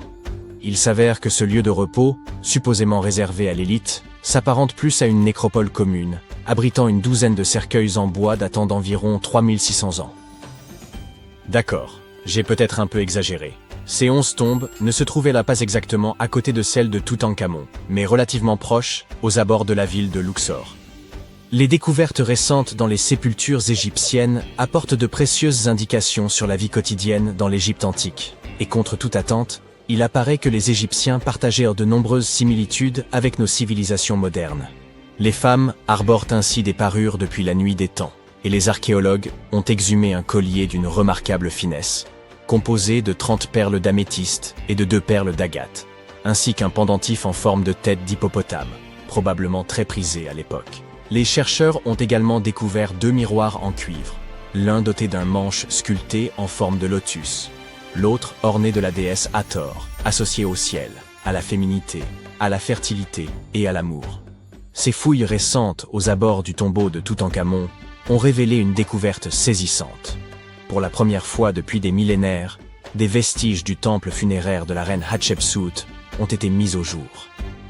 Il s'avère que ce lieu de repos, supposément réservé à l'élite, s'apparente plus à une nécropole commune, abritant une douzaine de cercueils en bois datant d'environ 3600 ans. D'accord, j'ai peut-être un peu exagéré. Ces 11 tombes ne se trouvaient là pas exactement à côté de celles de Toutankhamon, mais relativement proches, aux abords de la ville de Luxor. Les découvertes récentes dans les sépultures égyptiennes apportent de précieuses indications sur la vie quotidienne dans l'Égypte antique, et contre toute attente, il apparaît que les Égyptiens partagèrent de nombreuses similitudes avec nos civilisations modernes. Les femmes arborent ainsi des parures depuis la nuit des temps, et les archéologues ont exhumé un collier d'une remarquable finesse, composé de 30 perles d'améthyste et de 2 perles d'agate, ainsi qu'un pendentif en forme de tête d'hippopotame, probablement très prisé à l'époque. Les chercheurs ont également découvert 2 miroirs en cuivre, l'un doté d'un manche sculpté en forme de lotus, l'autre orné de la déesse Hathor, associée au ciel, à la féminité, à la fertilité et à l'amour. Ces fouilles récentes aux abords du tombeau de Toutankhamon ont révélé une découverte saisissante. Pour la première fois depuis des millénaires, des vestiges du temple funéraire de la reine Hatshepsut ont été mis au jour.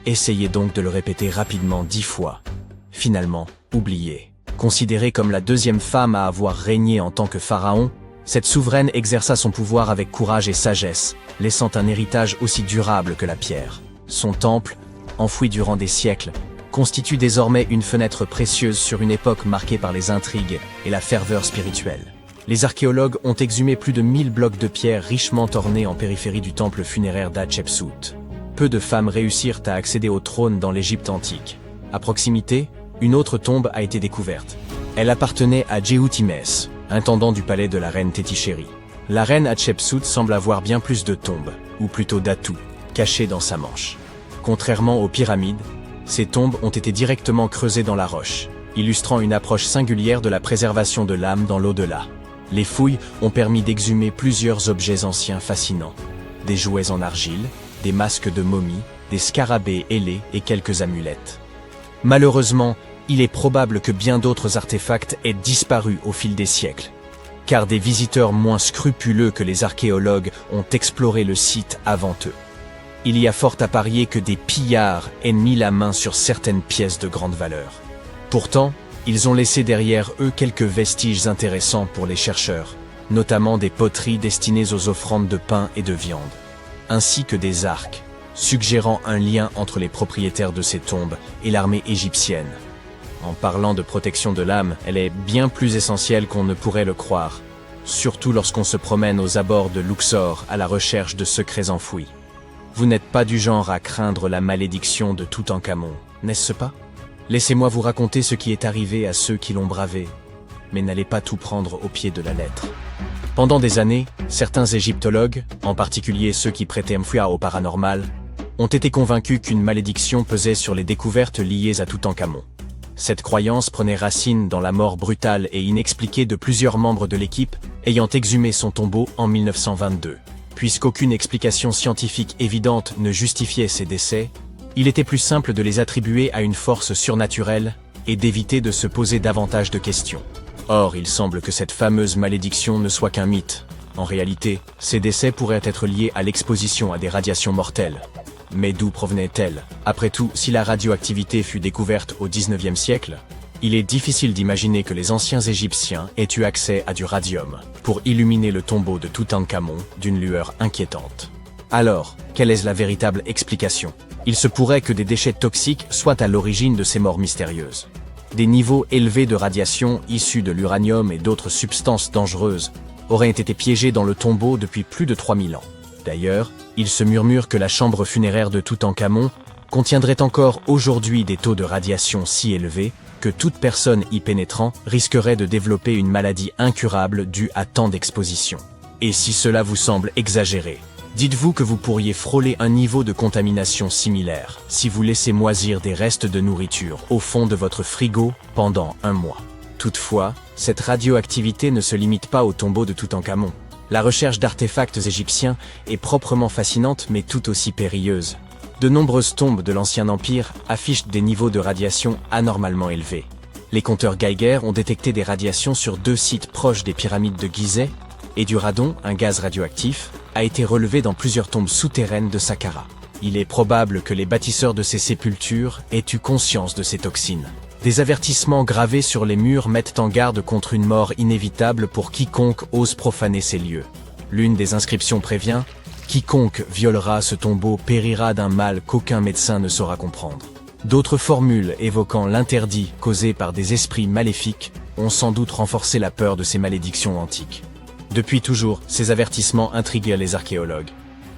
Essayez donc de le répéter rapidement 10 fois. Finalement, oubliée. Considérée comme la 2e femme à avoir régné en tant que pharaon, cette souveraine exerça son pouvoir avec courage et sagesse, laissant un héritage aussi durable que la pierre. Son temple, enfoui durant des siècles, constitue désormais une fenêtre précieuse sur une époque marquée par les intrigues et la ferveur spirituelle. Les archéologues ont exhumé plus de 1000 blocs de pierre richement ornés en périphérie du temple funéraire d'Hatshepsut. Peu de femmes réussirent à accéder au trône dans l'Égypte antique. À proximité, une autre tombe a été découverte. Elle appartenait à Djehutimès, intendant du palais de la reine Tétichéri. La reine Hatshepsut semble avoir bien plus de tombes, ou plutôt d'atouts, cachés dans sa manche. Contrairement aux pyramides, ces tombes ont été directement creusées dans la roche, illustrant une approche singulière de la préservation de l'âme dans l'au-delà. Les fouilles ont permis d'exhumer plusieurs objets anciens fascinants. Des jouets en argile, des masques de momies, des scarabées ailés et quelques amulettes. Malheureusement, il est probable que bien d'autres artefacts aient disparu au fil des siècles, car des visiteurs moins scrupuleux que les archéologues ont exploré le site avant eux. Il y a fort à parier que des pillards aient mis la main sur certaines pièces de grande valeur. Pourtant, ils ont laissé derrière eux quelques vestiges intéressants pour les chercheurs, notamment des poteries destinées aux offrandes de pain et de viande, ainsi que des arcs, suggérant un lien entre les propriétaires de ces tombes et l'armée égyptienne. En parlant de protection de l'âme, elle est bien plus essentielle qu'on ne pourrait le croire, surtout lorsqu'on se promène aux abords de Luxor à la recherche de secrets enfouis. Vous n'êtes pas du genre à craindre la malédiction de Toutankhamon, n'est-ce pas? Laissez-moi vous raconter ce qui est arrivé à ceux qui l'ont bravé, mais n'allez pas tout prendre au pied de la lettre. Pendant des années, certains égyptologues, en particulier ceux qui prêtaient foi au paranormal, ont été convaincus qu'une malédiction pesait sur les découvertes liées à Toutankhamon. Cette croyance prenait racine dans la mort brutale et inexpliquée de plusieurs membres de l'équipe ayant exhumé son tombeau en 1922. Puisqu'aucune explication scientifique évidente ne justifiait ces décès, il était plus simple de les attribuer à une force surnaturelle et d'éviter de se poser davantage de questions. Or, il semble que cette fameuse malédiction ne soit qu'un mythe. En réalité, ces décès pourraient être liés à l'exposition à des radiations mortelles. Mais d'où provenait-elle? Après tout, si la radioactivité fut découverte au XIXe siècle, il est difficile d'imaginer que les anciens Égyptiens aient eu accès à du radium pour illuminer le tombeau de Toutankhamon d'une lueur inquiétante. Alors, quelle est la véritable explication? Il se pourrait que des déchets toxiques soient à l'origine de ces morts mystérieuses. Des niveaux élevés de radiation issus de l'uranium et d'autres substances dangereuses auraient été piégés dans le tombeau depuis plus de 3000 ans. D'ailleurs, il se murmure que la chambre funéraire de Toutankhamon contiendrait encore aujourd'hui des taux de radiation si élevés que toute personne y pénétrant risquerait de développer une maladie incurable due à tant d'exposition. Et si cela vous semble exagéré, dites-vous que vous pourriez frôler un niveau de contamination similaire si vous laissez moisir des restes de nourriture au fond de votre frigo pendant un mois. Toutefois, cette radioactivité ne se limite pas au tombeau de Toutankhamon. La recherche d'artefacts égyptiens est proprement fascinante mais tout aussi périlleuse. De nombreuses tombes de l'Ancien Empire affichent des niveaux de radiation anormalement élevés. Les compteurs Geiger ont détecté des radiations sur 2 sites proches des pyramides de Gizeh, et du radon, un gaz radioactif, a été relevé dans plusieurs tombes souterraines de Saqqara. Il est probable que les bâtisseurs de ces sépultures aient eu conscience de ces toxines. Des avertissements gravés sur les murs mettent en garde contre une mort inévitable pour quiconque ose profaner ces lieux. L'une des inscriptions prévient « Quiconque violera ce tombeau périra d'un mal qu'aucun médecin ne saura comprendre ». D'autres formules évoquant l'interdit causé par des esprits maléfiques ont sans doute renforcé la peur de ces malédictions antiques. Depuis toujours, ces avertissements intriguent les archéologues.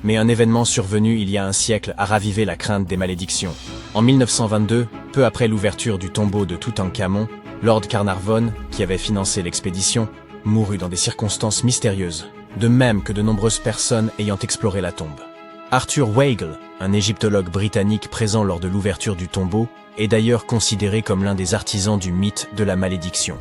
Mais un événement survenu il y a un siècle a ravivé la crainte des malédictions. En 1922, peu après l'ouverture du tombeau de Toutankhamon, Lord Carnarvon, qui avait financé l'expédition, mourut dans des circonstances mystérieuses, de même que de nombreuses personnes ayant exploré la tombe. Arthur Weigel, un égyptologue britannique présent lors de l'ouverture du tombeau, est d'ailleurs considéré comme l'un des artisans du mythe de la malédiction.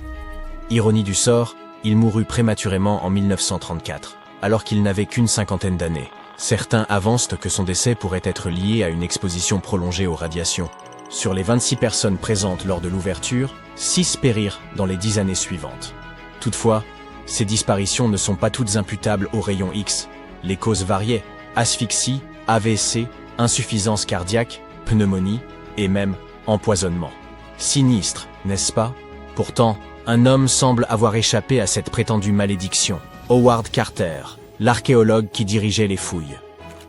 Ironie du sort, il mourut prématurément en 1934, alors qu'il n'avait qu'une cinquantaine d'années. Certains avancent que son décès pourrait être lié à une exposition prolongée aux radiations. Sur les 26 personnes présentes lors de l'ouverture, 6 périrent dans les 10 années suivantes. Toutefois, ces disparitions ne sont pas toutes imputables aux rayons X. Les causes variaient: asphyxie, AVC, insuffisance cardiaque, pneumonie et même empoisonnement. Sinistre, n'est-ce pas? Pourtant, un homme semble avoir échappé à cette prétendue malédiction. Howard Carter, l'archéologue qui dirigeait les fouilles.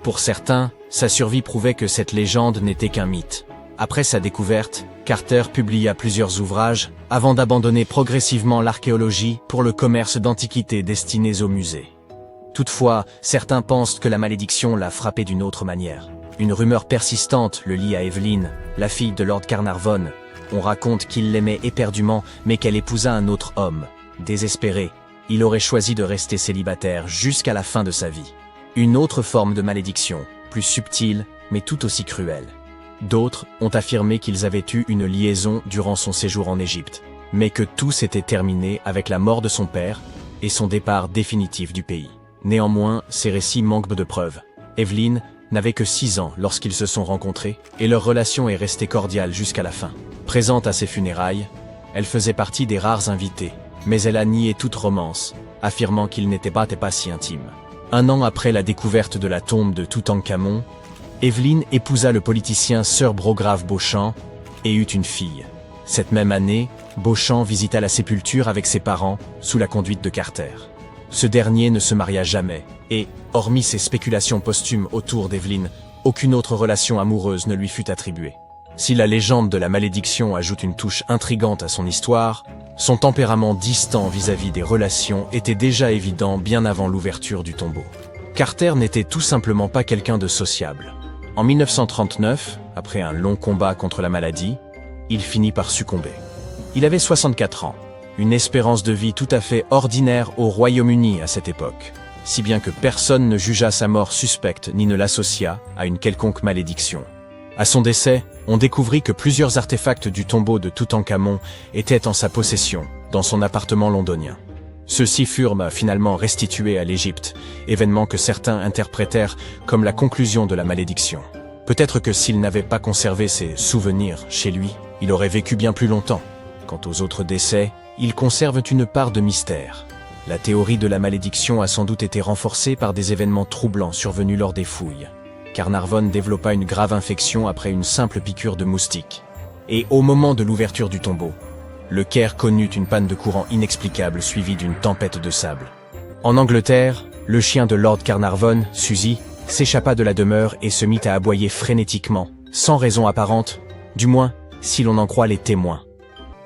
Pour certains, sa survie prouvait que cette légende n'était qu'un mythe. Après sa découverte, Carter publia plusieurs ouvrages avant d'abandonner progressivement l'archéologie pour le commerce d'antiquités destinées aux musées. Toutefois, certains pensent que la malédiction l'a frappé d'une autre manière. Une rumeur persistante le lie à Evelyn, la fille de Lord Carnarvon. On raconte qu'il l'aimait éperdument, mais qu'elle épousa un autre homme. Désespéré, il aurait choisi de rester célibataire jusqu'à la fin de sa vie. Une autre forme de malédiction, plus subtile, mais tout aussi cruelle. D'autres ont affirmé qu'ils avaient eu une liaison durant son séjour en Égypte, mais que tout s'était terminé avec la mort de son père et son départ définitif du pays. Néanmoins, ces récits manquent de preuves. Evelyn n'avait que 6 ans lorsqu'ils se sont rencontrés, et leur relation est restée cordiale jusqu'à la fin. Présente à ses funérailles, elle faisait partie des rares invités, mais elle a nié toute romance, affirmant qu'ils n'étaient pas si intimes. 1 an après la découverte de la tombe de Toutankhamon, Evelyn épousa le politicien Sir Brograve Beauchamp et eut une fille. Cette même année, Beauchamp visita la sépulture avec ses parents, sous la conduite de Carter. Ce dernier ne se maria jamais, et, hormis ses spéculations posthumes autour d'Evelyn, aucune autre relation amoureuse ne lui fut attribuée. Si la légende de la malédiction ajoute une touche intrigante à son histoire, son tempérament distant vis-à-vis des relations était déjà évident bien avant l'ouverture du tombeau. Carter n'était tout simplement pas quelqu'un de sociable. En 1939, après un long combat contre la maladie, il finit par succomber. Il avait 64 ans, une espérance de vie tout à fait ordinaire au Royaume-Uni à cette époque, si bien que personne ne jugea sa mort suspecte ni ne l'associa à une quelconque malédiction. À son décès, on découvrit que plusieurs artefacts du tombeau de Toutankhamon étaient en sa possession, dans son appartement londonien. Ceux-ci furent finalement restitués à l'Égypte, événement que certains interprétèrent comme la conclusion de la malédiction. Peut-être que s'il n'avait pas conservé ses souvenirs chez lui, il aurait vécu bien plus longtemps. Quant aux autres décès, ils conservent une part de mystère. La théorie de la malédiction a sans doute été renforcée par des événements troublants survenus lors des fouilles. Carnarvon développa une grave infection après une simple piqûre de moustique. Et au moment de l'ouverture du tombeau, le Caire connut une panne de courant inexplicable suivie d'une tempête de sable. En Angleterre, le chien de Lord Carnarvon, Suzy, s'échappa de la demeure et se mit à aboyer frénétiquement, sans raison apparente, du moins si l'on en croit les témoins.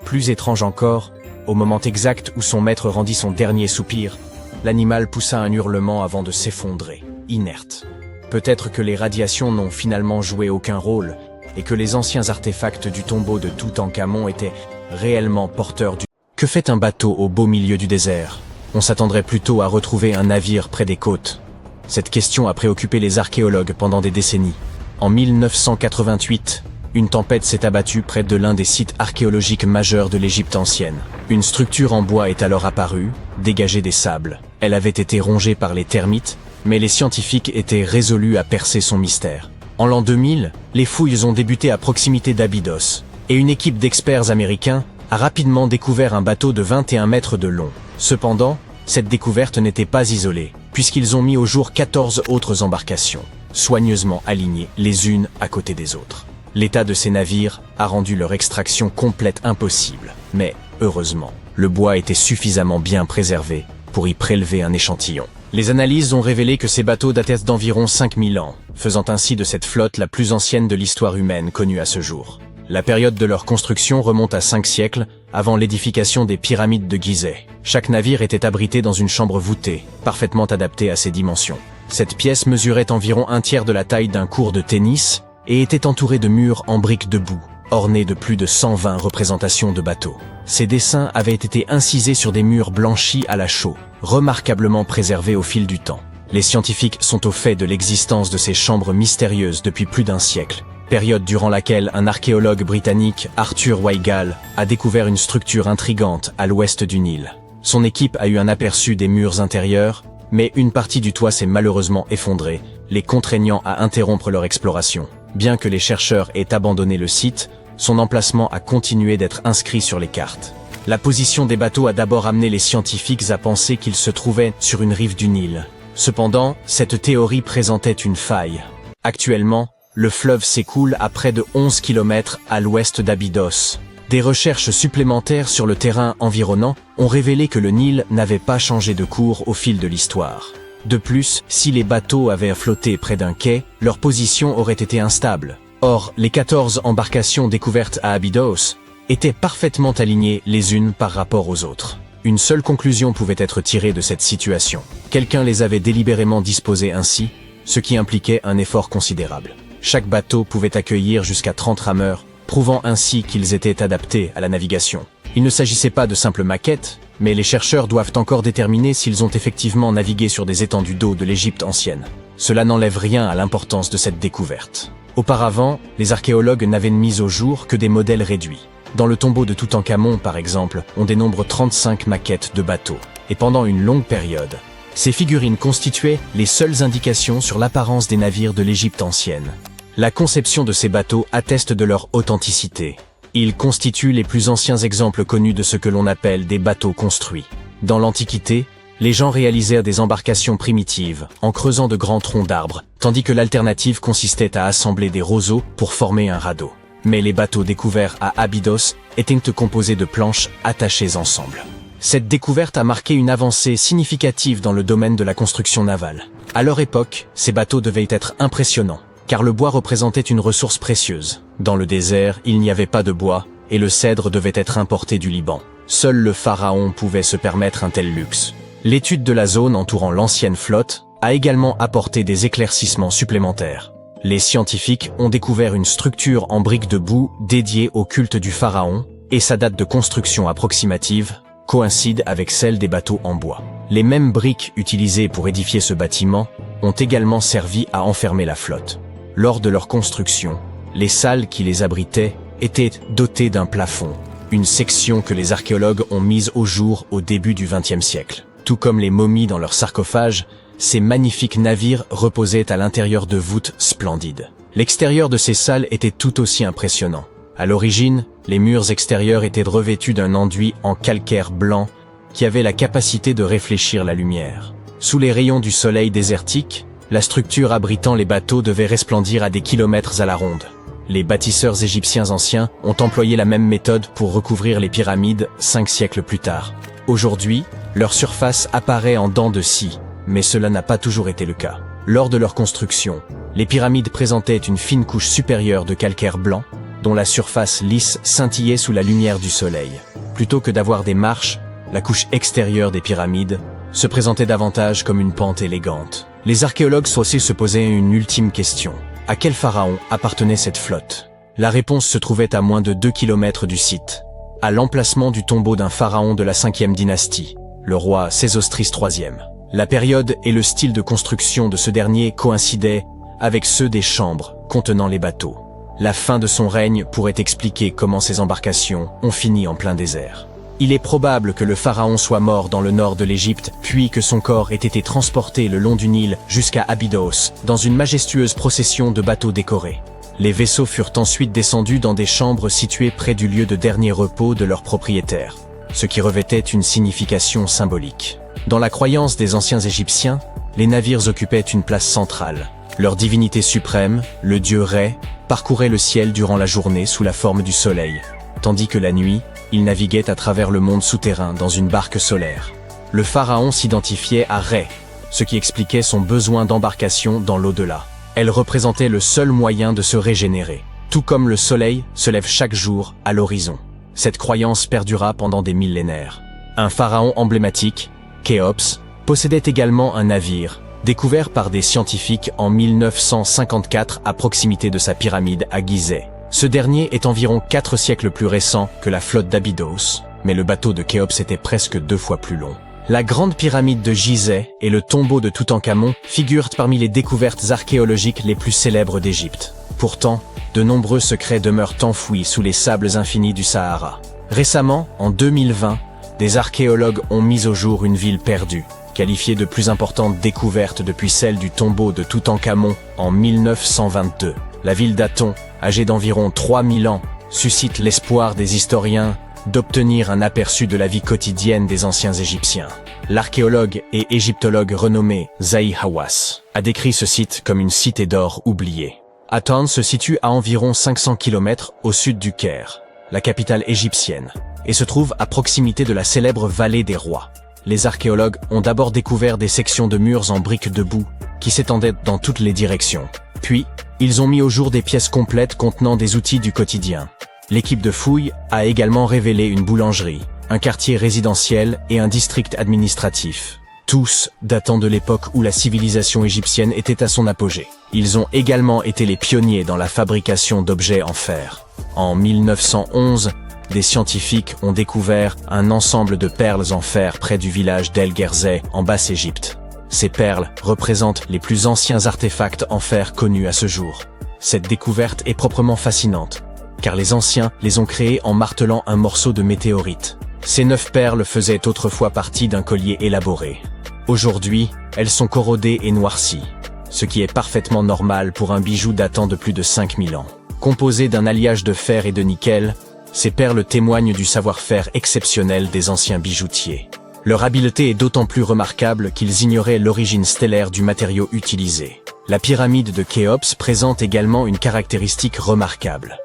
Plus étrange encore, au moment exact où son maître rendit son dernier soupir, l'animal poussa un hurlement avant de s'effondrer, inerte. Peut-être que les radiations n'ont finalement joué aucun rôle, et que les anciens artefacts du tombeau de Toutankhamon étaient réellement porteur du... Que fait un bateau au beau milieu du désert? On s'attendrait plutôt à retrouver un navire près des côtes. Cette question a préoccupé les archéologues pendant des décennies. En 1988, une tempête s'est abattue près de l'un des sites archéologiques majeurs de l'Égypte ancienne. Une structure en bois est alors apparue, dégagée des sables. Elle avait été rongée par les termites, mais les scientifiques étaient résolus à percer son mystère. En l'an 2000, les fouilles ont débuté à proximité d'Abydos, et une équipe d'experts américains a rapidement découvert un bateau de 21 mètres de long. Cependant, cette découverte n'était pas isolée, puisqu'ils ont mis au jour 14 autres embarcations, soigneusement alignées les unes à côté des autres. L'état de ces navires a rendu leur extraction complète impossible, mais, heureusement, le bois était suffisamment bien préservé pour y prélever un échantillon. Les analyses ont révélé que ces bateaux dataient d'environ 5000 ans, faisant ainsi de cette flotte la plus ancienne de l'histoire humaine connue à ce jour. La période de leur construction remonte à 5 siècles, avant l'édification des pyramides de Gizeh. Chaque navire était abrité dans une chambre voûtée, parfaitement adaptée à ses dimensions. Cette pièce mesurait environ un tiers de la taille d'un court de tennis et était entourée de murs en briques de boue, ornés de plus de 120 représentations de bateaux. Ces dessins avaient été incisés sur des murs blanchis à la chaux, remarquablement préservés au fil du temps. Les scientifiques sont au fait de l'existence de ces chambres mystérieuses depuis plus d'un siècle, période durant laquelle un archéologue britannique, Arthur Weigall, a découvert une structure intrigante à l'ouest du Nil. Son équipe a eu un aperçu des murs intérieurs, mais une partie du toit s'est malheureusement effondrée, les contraignant à interrompre leur exploration. Bien que les chercheurs aient abandonné le site, son emplacement a continué d'être inscrit sur les cartes. La position des bateaux a d'abord amené les scientifiques à penser qu'ils se trouvaient sur une rive du Nil. Cependant, cette théorie présentait une faille. Actuellement, le fleuve s'écoule à près de 11 km à l'ouest d'Abydos. Des recherches supplémentaires sur le terrain environnant ont révélé que le Nil n'avait pas changé de cours au fil de l'histoire. De plus, si les bateaux avaient flotté près d'un quai, leur position aurait été instable. Or, les 14 embarcations découvertes à Abydos étaient parfaitement alignées les unes par rapport aux autres. Une seule conclusion pouvait être tirée de cette situation. Quelqu'un les avait délibérément disposées ainsi, ce qui impliquait un effort considérable. Chaque bateau pouvait accueillir jusqu'à 30 rameurs, prouvant ainsi qu'ils étaient adaptés à la navigation. Il ne s'agissait pas de simples maquettes, mais les chercheurs doivent encore déterminer s'ils ont effectivement navigué sur des étendues d'eau de l'Égypte ancienne. Cela n'enlève rien à l'importance de cette découverte. Auparavant, les archéologues n'avaient mis au jour que des modèles réduits. Dans le tombeau de Toutankhamon, par exemple, on dénombre 35 maquettes de bateaux. Et pendant une longue période, ces figurines constituaient les seules indications sur l'apparence des navires de l'Égypte ancienne. La conception de ces bateaux atteste de leur authenticité. Ils constituent les plus anciens exemples connus de ce que l'on appelle des bateaux construits. Dans l'Antiquité, les gens réalisèrent des embarcations primitives, en creusant de grands troncs d'arbres, tandis que l'alternative consistait à assembler des roseaux pour former un radeau. Mais les bateaux découverts à Abydos étaient composés de planches attachées ensemble. Cette découverte a marqué une avancée significative dans le domaine de la construction navale. À leur époque, ces bateaux devaient être impressionnants, car le bois représentait une ressource précieuse. Dans le désert, il n'y avait pas de bois, et le cèdre devait être importé du Liban. Seul le pharaon pouvait se permettre un tel luxe. L'étude de la zone entourant l'ancienne flotte a également apporté des éclaircissements supplémentaires. Les scientifiques ont découvert une structure en briques de boue dédiée au culte du pharaon, et sa date de construction approximative coïncide avec celle des bateaux en bois. Les mêmes briques utilisées pour édifier ce bâtiment ont également servi à enfermer la flotte. Lors de leur construction, les salles qui les abritaient étaient dotées d'un plafond, une section que les archéologues ont mise au jour au début du XXe siècle. Tout comme les momies dans leurs sarcophages, ces magnifiques navires reposaient à l'intérieur de voûtes splendides. L'extérieur de ces salles était tout aussi impressionnant. À l'origine, les murs extérieurs étaient revêtus d'un enduit en calcaire blanc qui avait la capacité de réfléchir la lumière. Sous les rayons du soleil désertique, la structure abritant les bateaux devait resplendir à des kilomètres à la ronde. Les bâtisseurs égyptiens anciens ont employé la même méthode pour recouvrir les pyramides 5 siècles plus tard. Aujourd'hui, leur surface apparaît en dents de scie, mais cela n'a pas toujours été le cas. Lors de leur construction, les pyramides présentaient une fine couche supérieure de calcaire blanc, dont la surface lisse scintillait sous la lumière du soleil. Plutôt que d'avoir des marches, la couche extérieure des pyramides se présentait davantage comme une pente élégante. Les archéologues sont aussi se posaient une ultime question. À quel pharaon appartenait cette flotte? La réponse se trouvait à moins de 2 km du site. à l'emplacement du tombeau d'un pharaon de la 5e dynastie, le roi Sésostris III. La période et le style de construction de ce dernier coïncidaient avec ceux des chambres contenant les bateaux. La fin de son règne pourrait expliquer comment ces embarcations ont fini en plein désert. Il est probable que le pharaon soit mort dans le nord de l'Égypte, puis que son corps ait été transporté le long du Nil jusqu'à Abydos, dans une majestueuse procession de bateaux décorés. Les vaisseaux furent ensuite descendus dans des chambres situées près du lieu de dernier repos de leurs propriétaires, ce qui revêtait une signification symbolique. Dans la croyance des anciens Égyptiens, les navires occupaient une place centrale. Leur divinité suprême, le dieu Ré, parcourait le ciel durant la journée sous la forme du soleil, tandis que la nuit, il naviguait à travers le monde souterrain dans une barque solaire. Le pharaon s'identifiait à Ré, ce qui expliquait son besoin d'embarcation dans l'au-delà. Elle représentait le seul moyen de se régénérer, tout comme le soleil se lève chaque jour à l'horizon. Cette croyance perdura pendant des millénaires. Un pharaon emblématique, Khéops, possédait également un navire, découvert par des scientifiques en 1954 à proximité de sa pyramide à Gizeh. Ce dernier est environ 4 siècles plus récent que la flotte d'Abydos, mais le bateau de Khéops était presque 2 fois plus long. La grande pyramide de Gizeh et le tombeau de Toutankhamon figurent parmi les découvertes archéologiques les plus célèbres d'Égypte. Pourtant, de nombreux secrets demeurent enfouis sous les sables infinis du Sahara. Récemment, en 2020, des archéologues ont mis au jour une ville perdue, qualifiée de plus importante découverte depuis celle du tombeau de Toutankhamon en 1922. La ville d'Aton, âgée d'environ 3000 ans, suscite l'espoir des historiens d'obtenir un aperçu de la vie quotidienne des anciens Égyptiens. L'archéologue et égyptologue renommé Zahi Hawass a décrit ce site comme une cité d'or oubliée. Aton se situe à environ 500 km au sud du Caire, la capitale égyptienne, et se trouve à proximité de la célèbre vallée des rois. Les archéologues ont d'abord découvert des sections de murs en briques de boue qui s'étendaient dans toutes les directions. Puis, ils ont mis au jour des pièces complètes contenant des outils du quotidien. L'équipe de fouilles a également révélé une boulangerie, un quartier résidentiel et un district administratif, tous datant de l'époque où la civilisation égyptienne était à son apogée. Ils ont également été les pionniers dans la fabrication d'objets en fer. En 1911, des scientifiques ont découvert un ensemble de perles en fer près du village d'El Gerzeh en Basse-Égypte. Ces perles représentent les plus anciens artefacts en fer connus à ce jour. Cette découverte est proprement fascinante, car les anciens les ont créées en martelant un morceau de météorite. Ces 9 perles faisaient autrefois partie d'un collier élaboré. Aujourd'hui, elles sont corrodées et noircies, ce qui est parfaitement normal pour un bijou datant de plus de 5000 ans. Composées d'un alliage de fer et de nickel, ces perles témoignent du savoir-faire exceptionnel des anciens bijoutiers. Leur habileté est d'autant plus remarquable qu'ils ignoraient l'origine stellaire du matériau utilisé. La pyramide de Khéops présente également une caractéristique remarquable.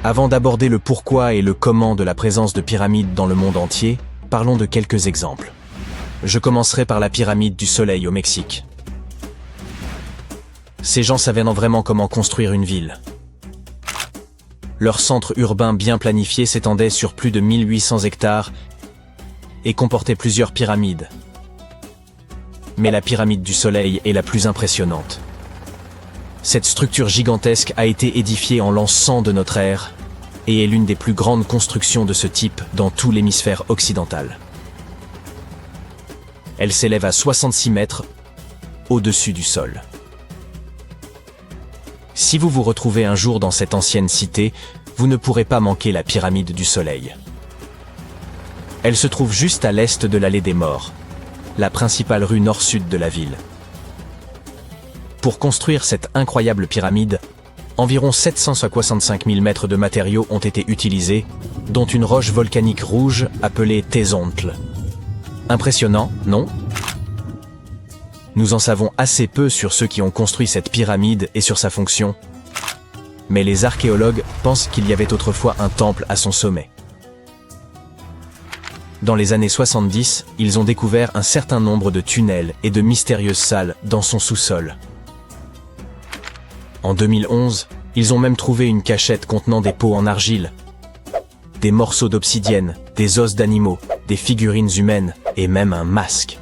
Avant d'aborder le pourquoi et le comment de la présence de pyramides dans le monde entier, parlons de quelques exemples. Je commencerai par la pyramide du Soleil au Mexique. Ces gens savaient vraiment comment construire une ville. Leur centre urbain bien planifié s'étendait sur plus de 1800 hectares et comportait plusieurs pyramides. Mais la pyramide du Soleil est la plus impressionnante. Cette structure gigantesque a été édifiée en l'an 100 de notre ère et est l'une des plus grandes constructions de ce type dans tout l'hémisphère occidental. Elle s'élève à 66 mètres au-dessus du sol. Si vous vous retrouvez un jour dans cette ancienne cité, vous ne pourrez pas manquer la pyramide du Soleil. Elle se trouve juste à l'est de l'allée des Morts, la principale rue nord-sud de la ville. Pour construire cette incroyable pyramide, environ 765 000 mètres de matériaux ont été utilisés, dont une roche volcanique rouge appelée Tézontl. Impressionnant, non ? Nous en savons assez peu sur ceux qui ont construit cette pyramide et sur sa fonction. Mais les archéologues pensent qu'il y avait autrefois un temple à son sommet. Dans les années 70, ils ont découvert un certain nombre de tunnels et de mystérieuses salles dans son sous-sol. En 2011, ils ont même trouvé une cachette contenant des pots en argile, des morceaux d'obsidienne, des os d'animaux, des figurines humaines et même un masque.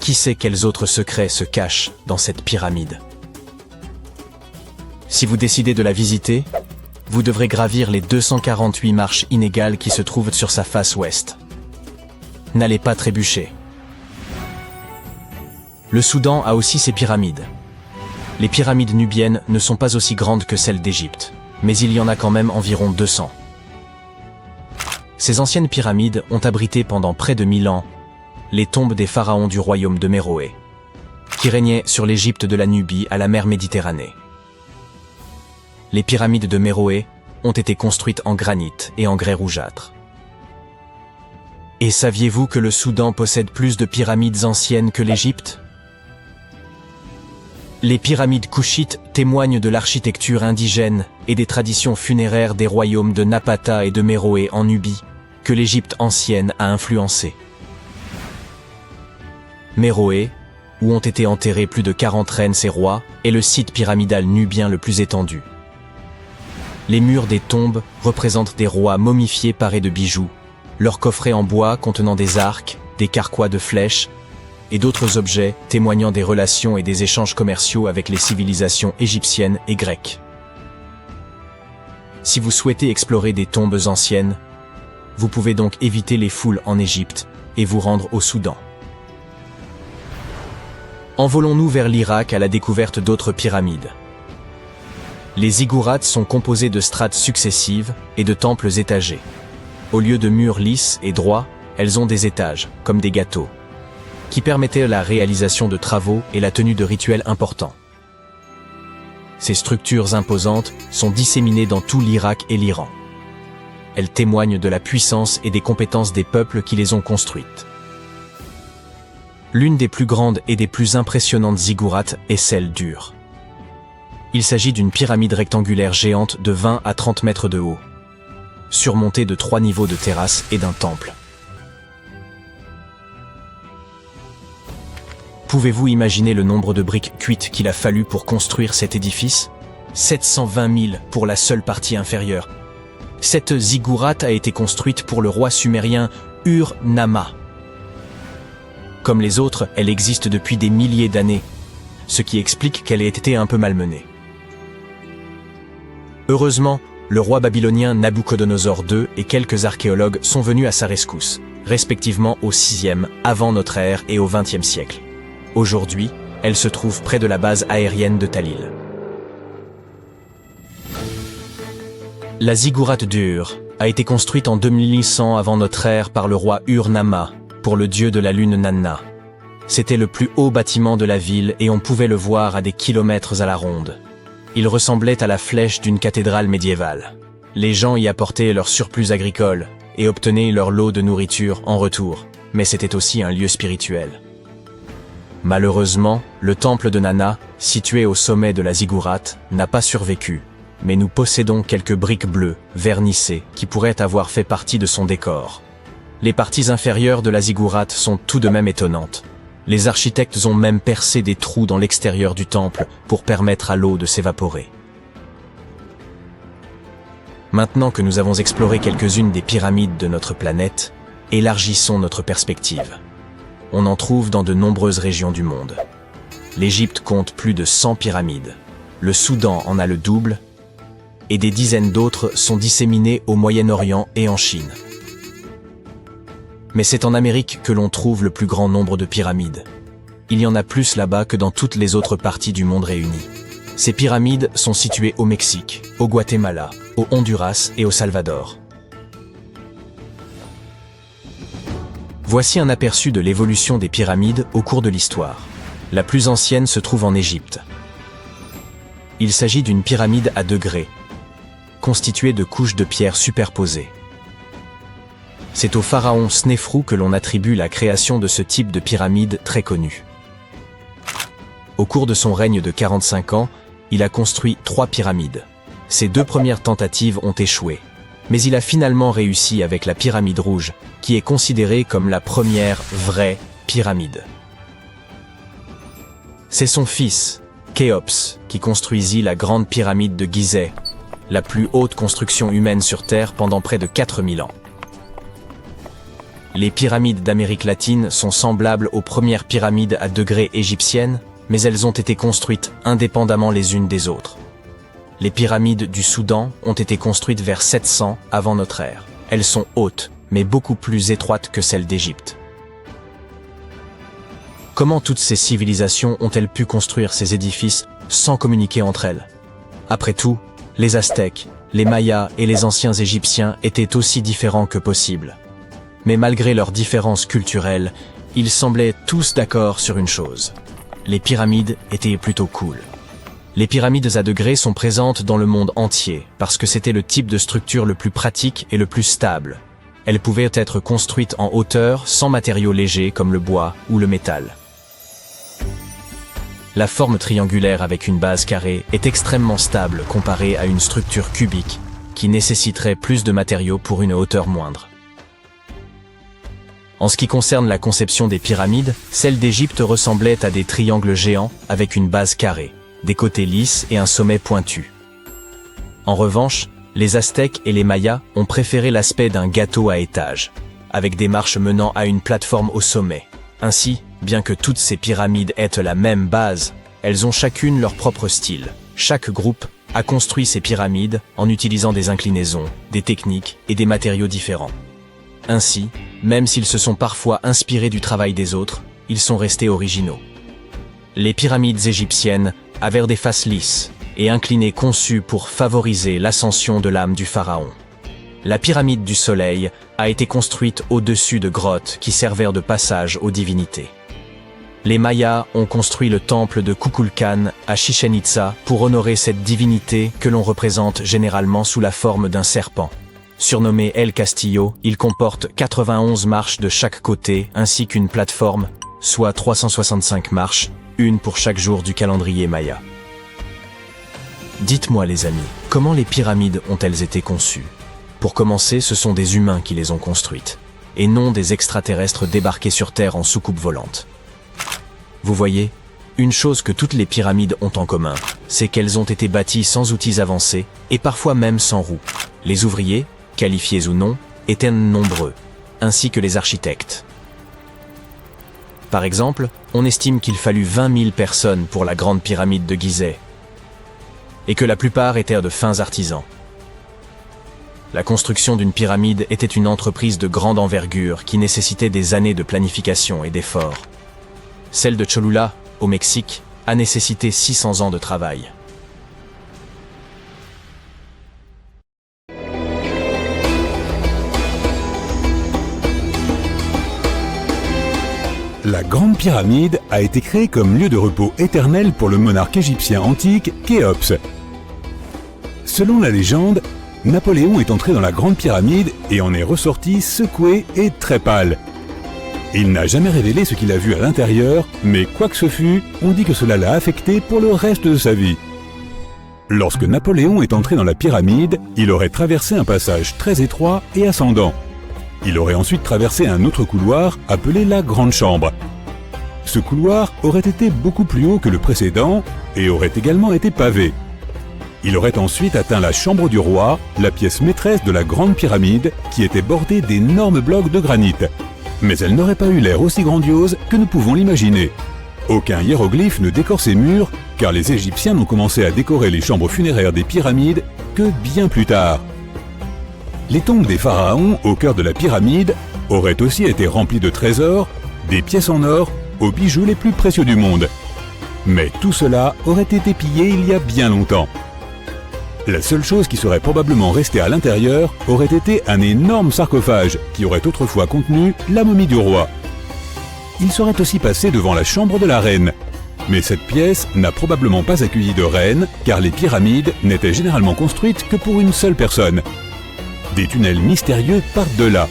Qui sait quels autres secrets se cachent dans cette pyramide ? Si vous décidez de la visiter, vous devrez gravir les 248 marches inégales qui se trouvent sur sa face ouest. N'allez pas trébucher. Le Soudan a aussi ses pyramides. Les pyramides nubiennes ne sont pas aussi grandes que celles d'Égypte, mais il y en a quand même environ 200. Ces anciennes pyramides ont abrité pendant près de 1000 ans les tombes des pharaons du royaume de Méroé, qui régnait sur l'Égypte de la Nubie à la mer Méditerranée. Les pyramides de Méroé ont été construites en granit et en grès rougeâtre. Et saviez-vous que le Soudan possède plus de pyramides anciennes que l'Égypte ? Les pyramides couchites témoignent de l'architecture indigène et des traditions funéraires des royaumes de Napata et de Méroé en Nubie, que l'Égypte ancienne a influencé. Méroé, où ont été enterrés plus de 40 reines et rois, est le site pyramidal nubien le plus étendu. Les murs des tombes représentent des rois momifiés parés de bijoux, leurs coffrets en bois contenant des arcs, des carquois de flèches, et d'autres objets témoignant des relations et des échanges commerciaux avec les civilisations égyptiennes et grecques. Si vous souhaitez explorer des tombes anciennes, vous pouvez donc éviter les foules en Égypte et vous rendre au Soudan. Envolons-nous vers l'Irak à la découverte d'autres pyramides. Les ziggourats sont composés de strates successives et de temples étagés. Au lieu de murs lisses et droits, elles ont des étages, comme des gâteaux, qui permettaient la réalisation de travaux et la tenue de rituels importants. Ces structures imposantes sont disséminées dans tout l'Irak et l'Iran. Elles témoignent de la puissance et des compétences des peuples qui les ont construites. L'une des plus grandes et des plus impressionnantes ziggourats est celle d'Ur. Il s'agit d'une pyramide rectangulaire géante de 20 à 30 mètres de haut, surmontée de 3 niveaux de terrasse et d'un temple. Pouvez-vous imaginer le nombre de briques cuites qu'il a fallu pour construire cet édifice ? 720 000 pour la seule partie inférieure. Cette ziggourate a été construite pour le roi sumérien Ur-Nama. Comme les autres, elle existe depuis des milliers d'années, ce qui explique qu'elle ait été un peu malmenée. Heureusement, le roi babylonien Nabuchodonosor II et quelques archéologues sont venus à sa rescousse, respectivement au 6e avant notre ère et au 20e siècle. Aujourd'hui, elle se trouve près de la base aérienne de Talil. La ziggourate d'Ur a été construite en 2100 avant notre ère par le roi Ur-Nama, pour le dieu de la lune Nanna. C'était le plus haut bâtiment de la ville et on pouvait le voir à des kilomètres à la ronde. Il ressemblait à la flèche d'une cathédrale médiévale. Les gens y apportaient leur surplus agricole et obtenaient leur lot de nourriture en retour, mais c'était aussi un lieu spirituel. Malheureusement, le temple de Nanna, situé au sommet de la ziggourate, n'a pas survécu, mais nous possédons quelques briques bleues, vernissées, qui pourraient avoir fait partie de son décor. Les parties inférieures de la ziggourate sont tout de même étonnantes. Les architectes ont même percé des trous dans l'extérieur du temple pour permettre à l'eau de s'évaporer. Maintenant que nous avons exploré quelques-unes des pyramides de notre planète, élargissons notre perspective. On en trouve dans de nombreuses régions du monde. L'Égypte compte plus de 100 pyramides. Le Soudan en a le double, et des dizaines d'autres sont disséminées au Moyen-Orient et en Chine. Mais c'est en Amérique que l'on trouve le plus grand nombre de pyramides. Il y en a plus là-bas que dans toutes les autres parties du monde réunies. Ces pyramides sont situées au Mexique, au Guatemala, au Honduras et au Salvador. Voici un aperçu de l'évolution des pyramides au cours de l'histoire. La plus ancienne se trouve en Égypte. Il s'agit d'une pyramide à degrés, constituée de couches de pierres superposées. C'est au pharaon Snéfrou que l'on attribue la création de ce type de pyramide très connu. Au cours de son règne de 45 ans, il a construit 3 pyramides. Ses 2 premières tentatives ont échoué, mais il a finalement réussi avec la pyramide rouge, qui est considérée comme la première vraie pyramide. C'est son fils, Khéops, qui construisit la grande pyramide de Gizeh, la plus haute construction humaine sur Terre pendant près de 4000 ans. Les pyramides d'Amérique latine sont semblables aux premières pyramides à degrés égyptiennes, mais elles ont été construites indépendamment les unes des autres. Les pyramides du Soudan ont été construites vers 700 avant notre ère. Elles sont hautes, mais beaucoup plus étroites que celles d'Égypte. Comment toutes ces civilisations ont-elles pu construire ces édifices sans communiquer entre elles? Après tout, les Aztèques, les Mayas et les anciens Égyptiens étaient aussi différents que possible. Mais malgré leurs différences culturelles, ils semblaient tous d'accord sur une chose. Les pyramides étaient plutôt cool. Les pyramides à degrés sont présentes dans le monde entier parce que c'était le type de structure le plus pratique et le plus stable. Elles pouvaient être construites en hauteur sans matériaux légers comme le bois ou le métal. La forme triangulaire avec une base carrée est extrêmement stable comparée à une structure cubique qui nécessiterait plus de matériaux pour une hauteur moindre. En ce qui concerne la conception des pyramides, celle d'Égypte ressemblait à des triangles géants avec une base carrée, des côtés lisses et un sommet pointu. En revanche, les Aztèques et les Mayas ont préféré l'aspect d'un gâteau à étages, avec des marches menant à une plateforme au sommet. Ainsi, bien que toutes ces pyramides aient la même base, elles ont chacune leur propre style. Chaque groupe a construit ces pyramides en utilisant des inclinaisons, des techniques et des matériaux différents. Ainsi, même s'ils se sont parfois inspirés du travail des autres, ils sont restés originaux. Les pyramides égyptiennes avaient des faces lisses et inclinées conçues pour favoriser l'ascension de l'âme du pharaon. La pyramide du soleil a été construite au-dessus de grottes qui servirent de passage aux divinités. Les Mayas ont construit le temple de Kukulkan à Chichén Itzá pour honorer cette divinité que l'on représente généralement sous la forme d'un serpent. Surnommé El Castillo, il comporte 91 marches de chaque côté ainsi qu'une plateforme, soit 365 marches, une pour chaque jour du calendrier maya. Dites-moi les amis, comment les pyramides ont-elles été conçues? Pour commencer, ce sont des humains qui les ont construites, et non des extraterrestres débarqués sur Terre en soucoupe volante. Vous voyez, une chose que toutes les pyramides ont en commun, c'est qu'elles ont été bâties sans outils avancés, et parfois même sans roues. Les ouvriers, qualifiés ou non, étaient nombreux, ainsi que les architectes. Par exemple, on estime qu'il fallut 20 000 personnes pour la grande pyramide de Gizeh, et que la plupart étaient de fins artisans. La construction d'une pyramide était une entreprise de grande envergure qui nécessitait des années de planification et d'efforts. Celle de Cholula, au Mexique, a nécessité 600 ans de travail. La Grande Pyramide a été créée comme lieu de repos éternel pour le monarque égyptien antique Khéops. Selon la légende, Napoléon est entré dans la Grande Pyramide et en est ressorti secoué et très pâle. Il n'a jamais révélé ce qu'il a vu à l'intérieur, mais quoi que ce fût, on dit que cela l'a affecté pour le reste de sa vie. Lorsque Napoléon est entré dans la pyramide, il aurait traversé un passage très étroit et ascendant. Il aurait ensuite traversé un autre couloir appelé la Grande Chambre. Ce couloir aurait été beaucoup plus haut que le précédent et aurait également été pavé. Il aurait ensuite atteint la Chambre du Roi, la pièce maîtresse de la Grande Pyramide, qui était bordée d'énormes blocs de granit. Mais elle n'aurait pas eu l'air aussi grandiose que nous pouvons l'imaginer. Aucun hiéroglyphe ne décore ces murs, car les Égyptiens n'ont commencé à décorer les chambres funéraires des pyramides que bien plus tard. Les tombes des pharaons, au cœur de la pyramide, auraient aussi été remplies de trésors, des pièces en or, aux bijoux les plus précieux du monde. Mais tout cela aurait été pillé il y a bien longtemps. La seule chose qui serait probablement restée à l'intérieur aurait été un énorme sarcophage qui aurait autrefois contenu la momie du roi. Il serait aussi passé devant la chambre de la reine. Mais cette pièce n'a probablement pas accueilli de reine, car les pyramides n'étaient généralement construites que pour une seule personne. Des tunnels mystérieux partent de là.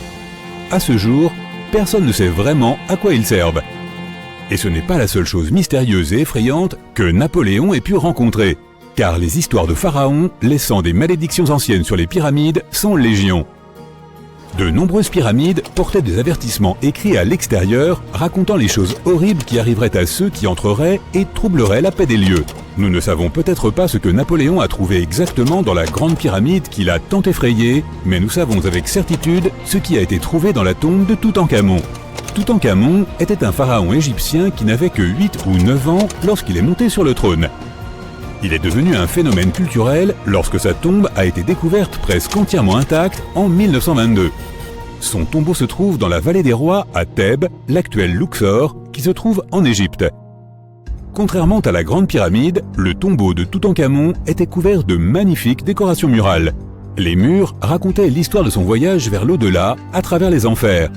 À ce jour, personne ne sait vraiment à quoi ils servent. Et ce n'est pas la seule chose mystérieuse et effrayante que Napoléon ait pu rencontrer, car les histoires de pharaons laissant des malédictions anciennes sur les pyramides sont légion. De nombreuses pyramides portaient des avertissements écrits à l'extérieur racontant les choses horribles qui arriveraient à ceux qui entreraient et troubleraient la paix des lieux. Nous ne savons peut-être pas ce que Napoléon a trouvé exactement dans la Grande Pyramide qui l'a tant effrayé, mais nous savons avec certitude ce qui a été trouvé dans la tombe de Toutankhamon. Toutankhamon était un pharaon égyptien qui n'avait que 8 ou 9 ans lorsqu'il est monté sur le trône. Il est devenu un phénomène culturel lorsque sa tombe a été découverte presque entièrement intacte en 1922. Son tombeau se trouve dans la vallée des rois à Thèbes, l'actuel Luxor, qui se trouve en Égypte. Contrairement à la Grande Pyramide, le tombeau de Toutankhamon était couvert de magnifiques décorations murales. Les murs racontaient l'histoire de son voyage vers l'au-delà à travers les enfers.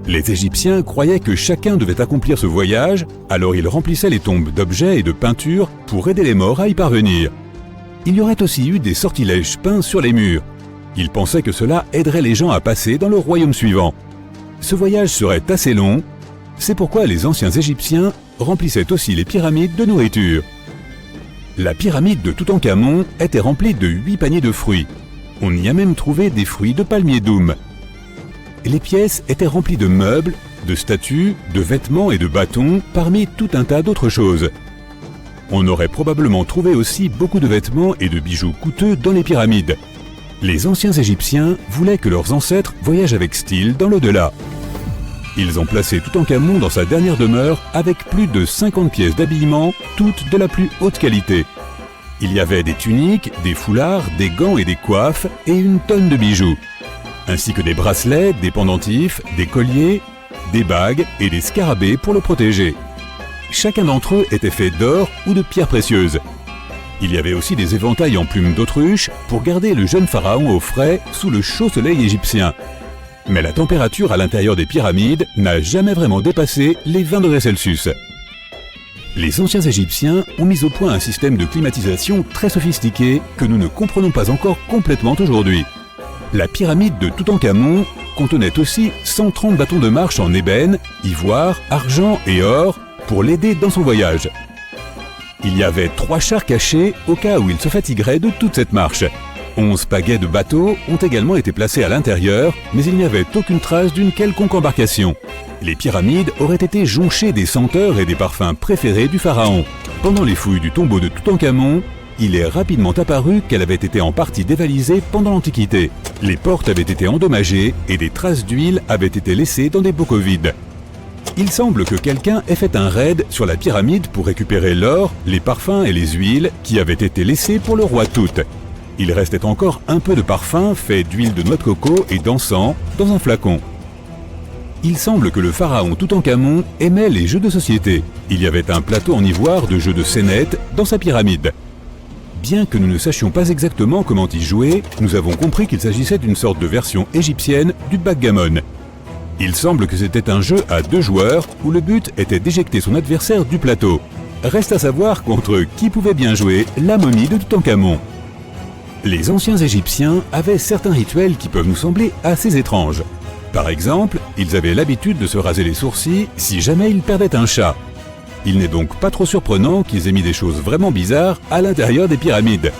Les Égyptiens croyaient que chacun devait accomplir ce voyage, alors ils remplissaient les tombes d'objets et de peintures pour aider les morts à y parvenir. Il y aurait aussi eu des sortilèges peints sur les murs. Ils pensaient que cela aiderait les gens à passer dans le royaume suivant. Ce voyage serait assez long, c'est pourquoi les anciens Égyptiens remplissaient aussi les pyramides de nourriture. La pyramide de Toutankhamon était remplie de 8 paniers de fruits. On y a même trouvé des fruits de palmier doum. Les pièces étaient remplies de meubles, de statues, de vêtements et de bâtons, parmi tout un tas d'autres choses. On aurait probablement trouvé aussi beaucoup de vêtements et de bijoux coûteux dans les pyramides. Les anciens Égyptiens voulaient que leurs ancêtres voyagent avec style dans l'au-delà. Ils ont placé Toutankhamon dans sa dernière demeure avec plus de 50 pièces d'habillement, toutes de la plus haute qualité. Il y avait des tuniques, des foulards, des gants et des coiffes, et une tonne de bijoux, ainsi que des bracelets, des pendentifs, des colliers, des bagues et des scarabées pour le protéger. Chacun d'entre eux était fait d'or ou de pierres précieuses. Il y avait aussi des éventails en plumes d'autruche pour garder le jeune pharaon au frais sous le chaud soleil égyptien. Mais la température à l'intérieur des pyramides n'a jamais vraiment dépassé les 20 degrés Celsius. Les anciens Égyptiens ont mis au point un système de climatisation très sophistiqué que nous ne comprenons pas encore complètement aujourd'hui. La pyramide de Toutankhamon contenait aussi 130 bâtons de marche en ébène, ivoire, argent et or pour l'aider dans son voyage. Il y avait 3 chars cachés au cas où il se fatiguerait de toute cette marche. 11 pagaies de bateaux ont également été placés à l'intérieur, mais il n'y avait aucune trace d'une quelconque embarcation. Les pyramides auraient été jonchées des senteurs et des parfums préférés du pharaon. Pendant les fouilles du tombeau de Toutankhamon, il est rapidement apparu qu'elle avait été en partie dévalisée pendant l'Antiquité. Les portes avaient été endommagées et des traces d'huile avaient été laissées dans des bocaux vides. Il semble que quelqu'un ait fait un raid sur la pyramide pour récupérer l'or, les parfums et les huiles qui avaient été laissés pour le roi Tout. Il restait encore un peu de parfum fait d'huile de noix de coco et d'encens dans un flacon. Il semble que le pharaon Toutankhamon aimait les jeux de société. Il y avait un plateau en ivoire de jeux de scénettes dans sa pyramide. Bien que nous ne sachions pas exactement comment y jouer, nous avons compris qu'il s'agissait d'une sorte de version égyptienne du backgammon. Il semble que c'était un jeu à 2 joueurs où le but était d'éjecter son adversaire du plateau. Reste à savoir contre qui pouvait bien jouer la momie de Toutankhamon. Les anciens Égyptiens avaient certains rituels qui peuvent nous sembler assez étranges. Par exemple, ils avaient l'habitude de se raser les sourcils si jamais ils perdaient un chat. Il n'est donc pas trop surprenant qu'ils aient mis des choses vraiment bizarres à l'intérieur des pyramides.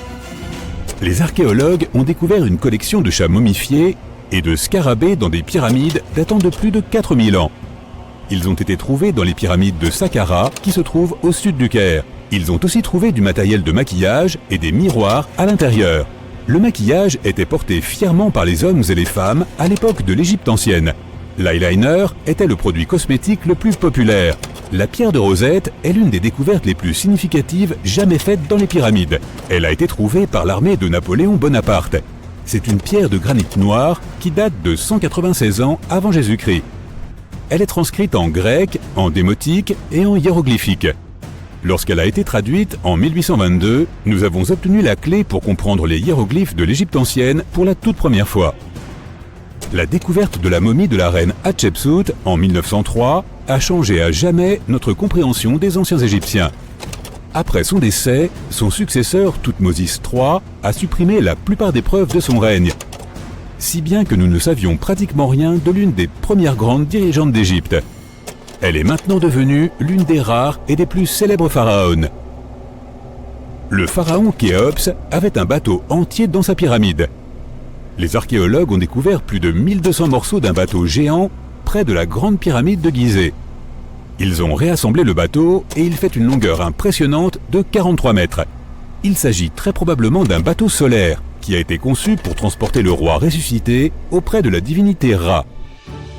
Les archéologues ont découvert une collection de chats momifiés et de scarabées dans des pyramides datant de plus de 4000 ans. Ils ont été trouvés dans les pyramides de Saqqara qui se trouvent au sud du Caire. Ils ont aussi trouvé du matériel de maquillage et des miroirs à l'intérieur. Le maquillage était porté fièrement par les hommes et les femmes à l'époque de l'Égypte ancienne. L'eyeliner était le produit cosmétique le plus populaire. La pierre de Rosette est l'une des découvertes les plus significatives jamais faites dans les pyramides. Elle a été trouvée par l'armée de Napoléon Bonaparte. C'est une pierre de granit noir qui date de 196 ans avant Jésus-Christ. Elle est transcrite en grec, en démotique et en hiéroglyphique. Lorsqu'elle a été traduite en 1822, nous avons obtenu la clé pour comprendre les hiéroglyphes de l'Égypte ancienne pour la toute première fois. La découverte de la momie de la reine Hatshepsut en 1903 a changé à jamais notre compréhension des anciens Égyptiens. Après son décès, son successeur Thoutmôsis III a supprimé la plupart des preuves de son règne, si bien que nous ne savions pratiquement rien de l'une des premières grandes dirigeantes d'Égypte. Elle est maintenant devenue l'une des rares et des plus célèbres pharaons. Le pharaon Khéops avait un bateau entier dans sa pyramide. Les archéologues ont découvert plus de 1200 morceaux d'un bateau géant près de la grande pyramide de Gizeh. Ils ont réassemblé le bateau et il fait une longueur impressionnante de 43 mètres. Il s'agit très probablement d'un bateau solaire qui a été conçu pour transporter le roi ressuscité auprès de la divinité Ra.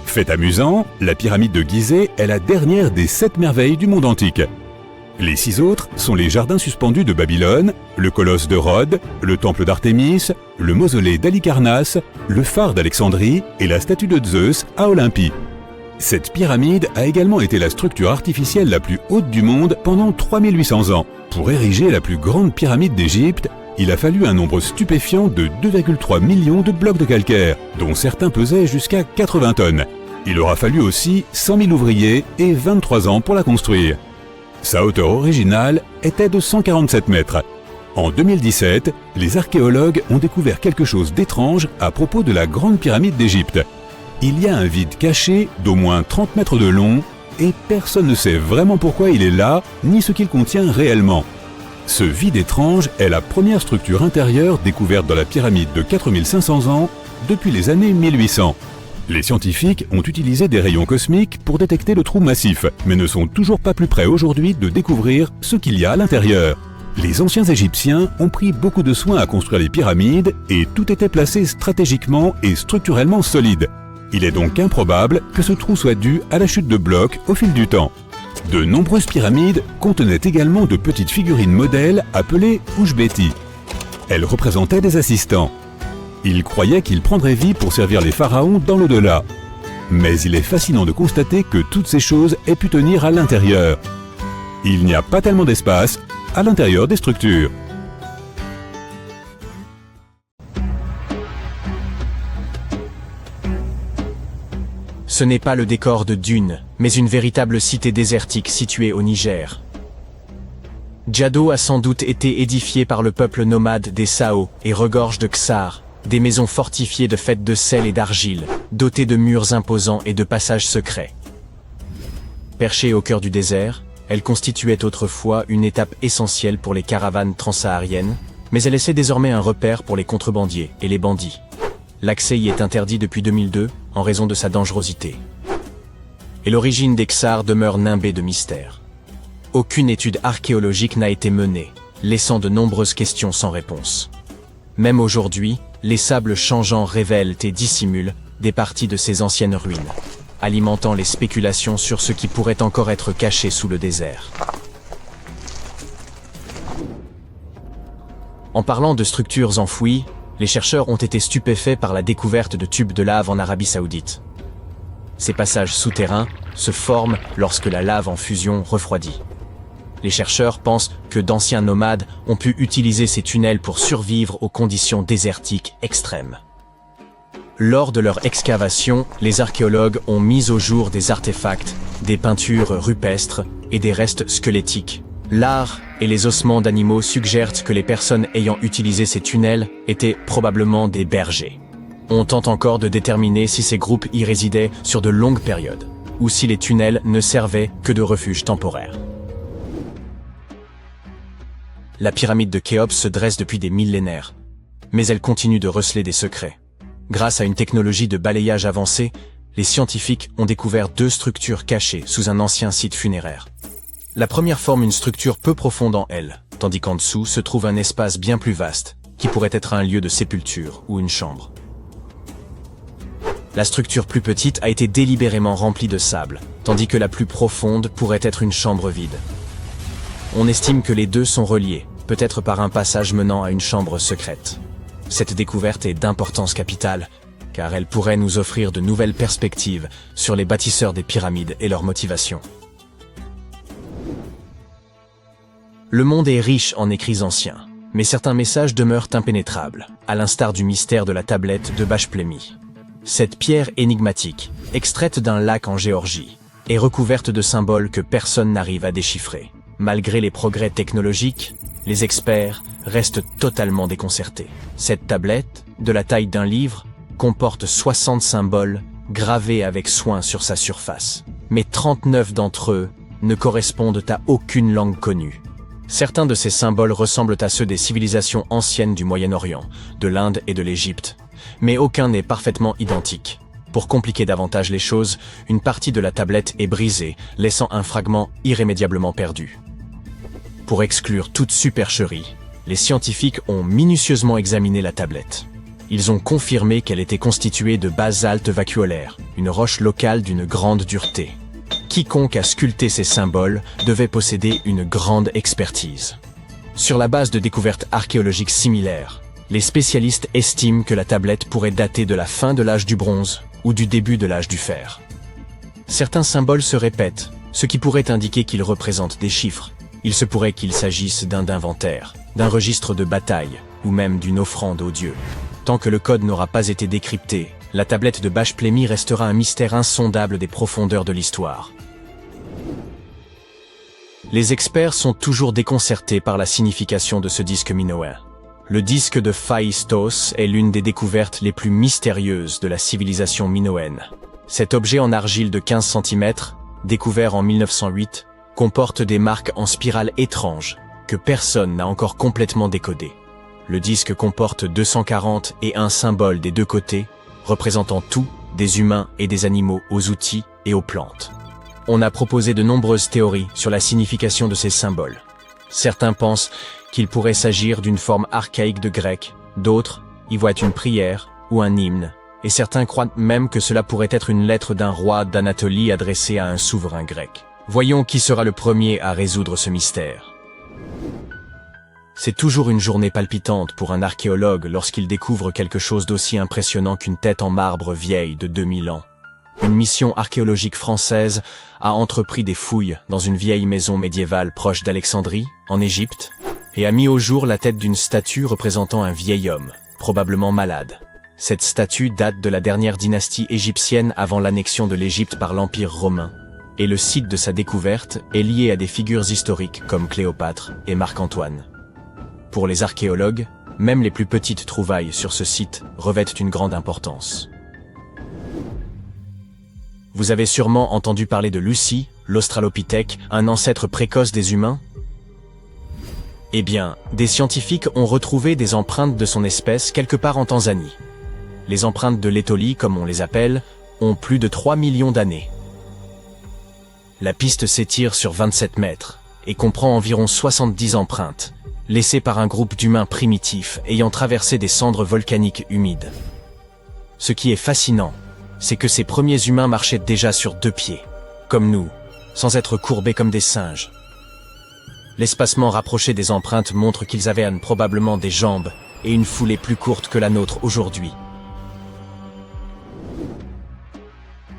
Fait amusant, la pyramide de Gizeh est la dernière des 7 merveilles du monde antique. Les 6 autres sont les jardins suspendus de Babylone, le colosse de Rhodes, le temple d'Artémis, le mausolée d'Halicarnasse, le phare d'Alexandrie et la statue de Zeus à Olympie. Cette pyramide a également été la structure artificielle la plus haute du monde pendant 3800 ans. Pour ériger la plus grande pyramide d'Égypte, il a fallu un nombre stupéfiant de 2,3 millions de blocs de calcaire, dont certains pesaient jusqu'à 80 tonnes. Il aura fallu aussi 100 000 ouvriers et 23 ans pour la construire. Sa hauteur originale était de 147 mètres. En 2017, les archéologues ont découvert quelque chose d'étrange à propos de la Grande Pyramide d'Égypte. Il y a un vide caché d'au moins 30 mètres de long et personne ne sait vraiment pourquoi il est là, ni ce qu'il contient réellement. Ce vide étrange est la première structure intérieure découverte dans la pyramide de 4500 ans depuis les années 1800. Les scientifiques ont utilisé des rayons cosmiques pour détecter le trou massif, mais ne sont toujours pas plus près aujourd'hui de découvrir ce qu'il y a à l'intérieur. Les anciens Égyptiens ont pris beaucoup de soin à construire les pyramides et tout était placé stratégiquement et structurellement solide. Il est donc improbable que ce trou soit dû à la chute de blocs au fil du temps. De nombreuses pyramides contenaient également de petites figurines modèles appelées Ushbeti. Elles représentaient des assistants. Ils croyaient qu'ils prendraient vie pour servir les pharaons dans l'au-delà. Mais il est fascinant de constater que toutes ces choses aient pu tenir à l'intérieur. Il n'y a pas tellement d'espace à l'intérieur des structures. Ce n'est pas le décor de Dune, mais une véritable cité désertique située au Niger. Djado a sans doute été édifié par le peuple nomade des Sao et regorge de Ksar, des maisons fortifiées de faites de sel et d'argile, dotées de murs imposants et de passages secrets. Perchée au cœur du désert, elle constituait autrefois une étape essentielle pour les caravanes transsahariennes, mais elle essaie désormais un repère pour les contrebandiers et les bandits. L'accès y est interdit depuis 2002 en raison de sa dangerosité. Et l'origine des Ksar demeure nimbée de mystère. Aucune étude archéologique n'a été menée, laissant de nombreuses questions sans réponse. Même aujourd'hui, les sables changeants révèlent et dissimulent des parties de ces anciennes ruines, alimentant les spéculations sur ce qui pourrait encore être caché sous le désert. En parlant de structures enfouies, les chercheurs ont été stupéfaits par la découverte de tubes de lave en Arabie Saoudite. Ces passages souterrains se forment lorsque la lave en fusion refroidit. Les chercheurs pensent que d'anciens nomades ont pu utiliser ces tunnels pour survivre aux conditions désertiques extrêmes. Lors de leur excavation, les archéologues ont mis au jour des artefacts, des peintures rupestres et des restes squelettiques. L'art et les ossements d'animaux suggèrent que les personnes ayant utilisé ces tunnels étaient probablement des bergers. On tente encore de déterminer si ces groupes y résidaient sur de longues périodes, ou si les tunnels ne servaient que de refuge temporaire. La pyramide de Khéops se dresse depuis des millénaires, mais elle continue de receler des secrets. Grâce à une technologie de balayage avancée, les scientifiques ont découvert 2 structures cachées sous un ancien site funéraire. La première forme une structure peu profonde en elle, tandis qu'en dessous se trouve un espace bien plus vaste, qui pourrait être un lieu de sépulture ou une chambre. La structure plus petite a été délibérément remplie de sable, tandis que la plus profonde pourrait être une chambre vide. On estime que les 2 sont reliés, peut-être par un passage menant à une chambre secrète. Cette découverte est d'importance capitale, car elle pourrait nous offrir de nouvelles perspectives sur les bâtisseurs des pyramides et leurs motivations. Le monde est riche en écrits anciens, mais certains messages demeurent impénétrables, à l'instar du mystère de la tablette de Bachplémy. Cette pierre énigmatique, extraite d'un lac en Géorgie, est recouverte de symboles que personne n'arrive à déchiffrer. Malgré les progrès technologiques, les experts restent totalement déconcertés. Cette tablette, de la taille d'un livre, comporte 60 symboles gravés avec soin sur sa surface. Mais 39 d'entre eux ne correspondent à aucune langue connue. Certains de ces symboles ressemblent à ceux des civilisations anciennes du Moyen-Orient, de l'Inde et de l'Égypte, mais aucun n'est parfaitement identique. Pour compliquer davantage les choses, une partie de la tablette est brisée, laissant un fragment irrémédiablement perdu. Pour exclure toute supercherie, les scientifiques ont minutieusement examiné la tablette. Ils ont confirmé qu'elle était constituée de basalte vacuolaire, une roche locale d'une grande dureté, quiconque a sculpté ces symboles devait posséder une grande expertise. Sur la base de découvertes archéologiques similaires, les spécialistes estiment que la tablette pourrait dater de la fin de l'âge du bronze ou du début de l'âge du fer. Certains symboles se répètent, ce qui pourrait indiquer qu'ils représentent des chiffres. Il se pourrait qu'il s'agisse d'un inventaire, d'un registre de bataille ou même d'une offrande aux dieux. Tant que le code n'aura pas été décrypté, la tablette de Bach-Plémy restera un mystère insondable des profondeurs de l'histoire. Les experts sont toujours déconcertés par la signification de ce disque minoen. Le disque de Phaistos est l'une des découvertes les plus mystérieuses de la civilisation minoenne. Cet objet en argile de 15 cm, découvert en 1908, comporte des marques en spirale étranges que personne n'a encore complètement décodées. Le disque comporte 241 symboles des deux côtés, représentant tout, des humains et des animaux aux outils et aux plantes. On a proposé de nombreuses théories sur la signification de ces symboles. Certains pensent qu'il pourrait s'agir d'une forme archaïque de grec, d'autres y voient une prière ou un hymne, et certains croient même que cela pourrait être une lettre d'un roi d'Anatolie adressée à un souverain grec. Voyons qui sera le premier à résoudre ce mystère. C'est toujours une journée palpitante pour un archéologue lorsqu'il découvre quelque chose d'aussi impressionnant qu'une tête en marbre vieille de 2000 ans. Une mission archéologique française a entrepris des fouilles dans une vieille maison médiévale proche d'Alexandrie, en Égypte, et a mis au jour la tête d'une statue représentant un vieil homme, probablement malade. Cette statue date de la dernière dynastie égyptienne avant l'annexion de l'Égypte par l'Empire romain, et le site de sa découverte est lié à des figures historiques comme Cléopâtre et Marc-Antoine. Pour les archéologues, même les plus petites trouvailles sur ce site revêtent une grande importance. Vous avez sûrement entendu parler de Lucie, l'Australopithèque, un ancêtre précoce des humains? Eh bien, des scientifiques ont retrouvé des empreintes de son espèce quelque part en Tanzanie. Les empreintes de l'étolie, comme on les appelle, ont plus de 3 millions d'années. La piste s'étire sur 27 mètres et comprend environ 70 empreintes, laissées par un groupe d'humains primitifs ayant traversé des cendres volcaniques humides. Ce qui est fascinant, c'est que ces premiers humains marchaient déjà sur 2 pieds, comme nous, sans être courbés comme des singes. L'espacement rapproché des empreintes montre qu'ils avaient probablement des jambes et une foulée plus courte que la nôtre aujourd'hui.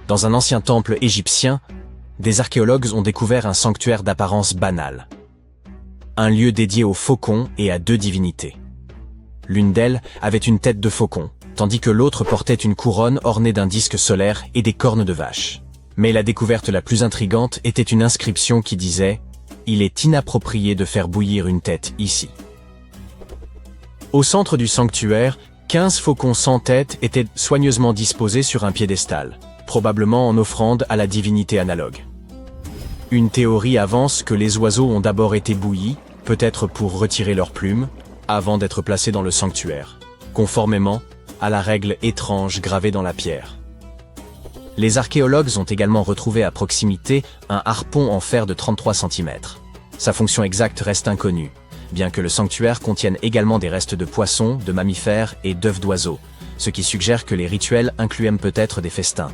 Dans un ancien temple égyptien, des archéologues ont découvert un sanctuaire d'apparence banale. Un lieu dédié aux faucons et à 2 divinités. L'une d'elles avait une tête de faucon, tandis que l'autre portait une couronne ornée d'un disque solaire et des cornes de vache. Mais la découverte la plus intrigante était une inscription qui disait « Il est inapproprié de faire bouillir une tête ici ». Au centre du sanctuaire, 15 faucons sans tête étaient soigneusement disposés sur un piédestal, probablement en offrande à la divinité analogue. Une théorie avance que les oiseaux ont d'abord été bouillis, peut-être pour retirer leurs plumes, avant d'être placés dans le sanctuaire, conformément à la règle étrange gravée dans la pierre. Les archéologues ont également retrouvé à proximité un harpon en fer de 33 cm. Sa fonction exacte reste inconnue, bien que le sanctuaire contienne également des restes de poissons, de mammifères et d'œufs d'oiseaux, ce qui suggère que les rituels incluaient peut-être des festins.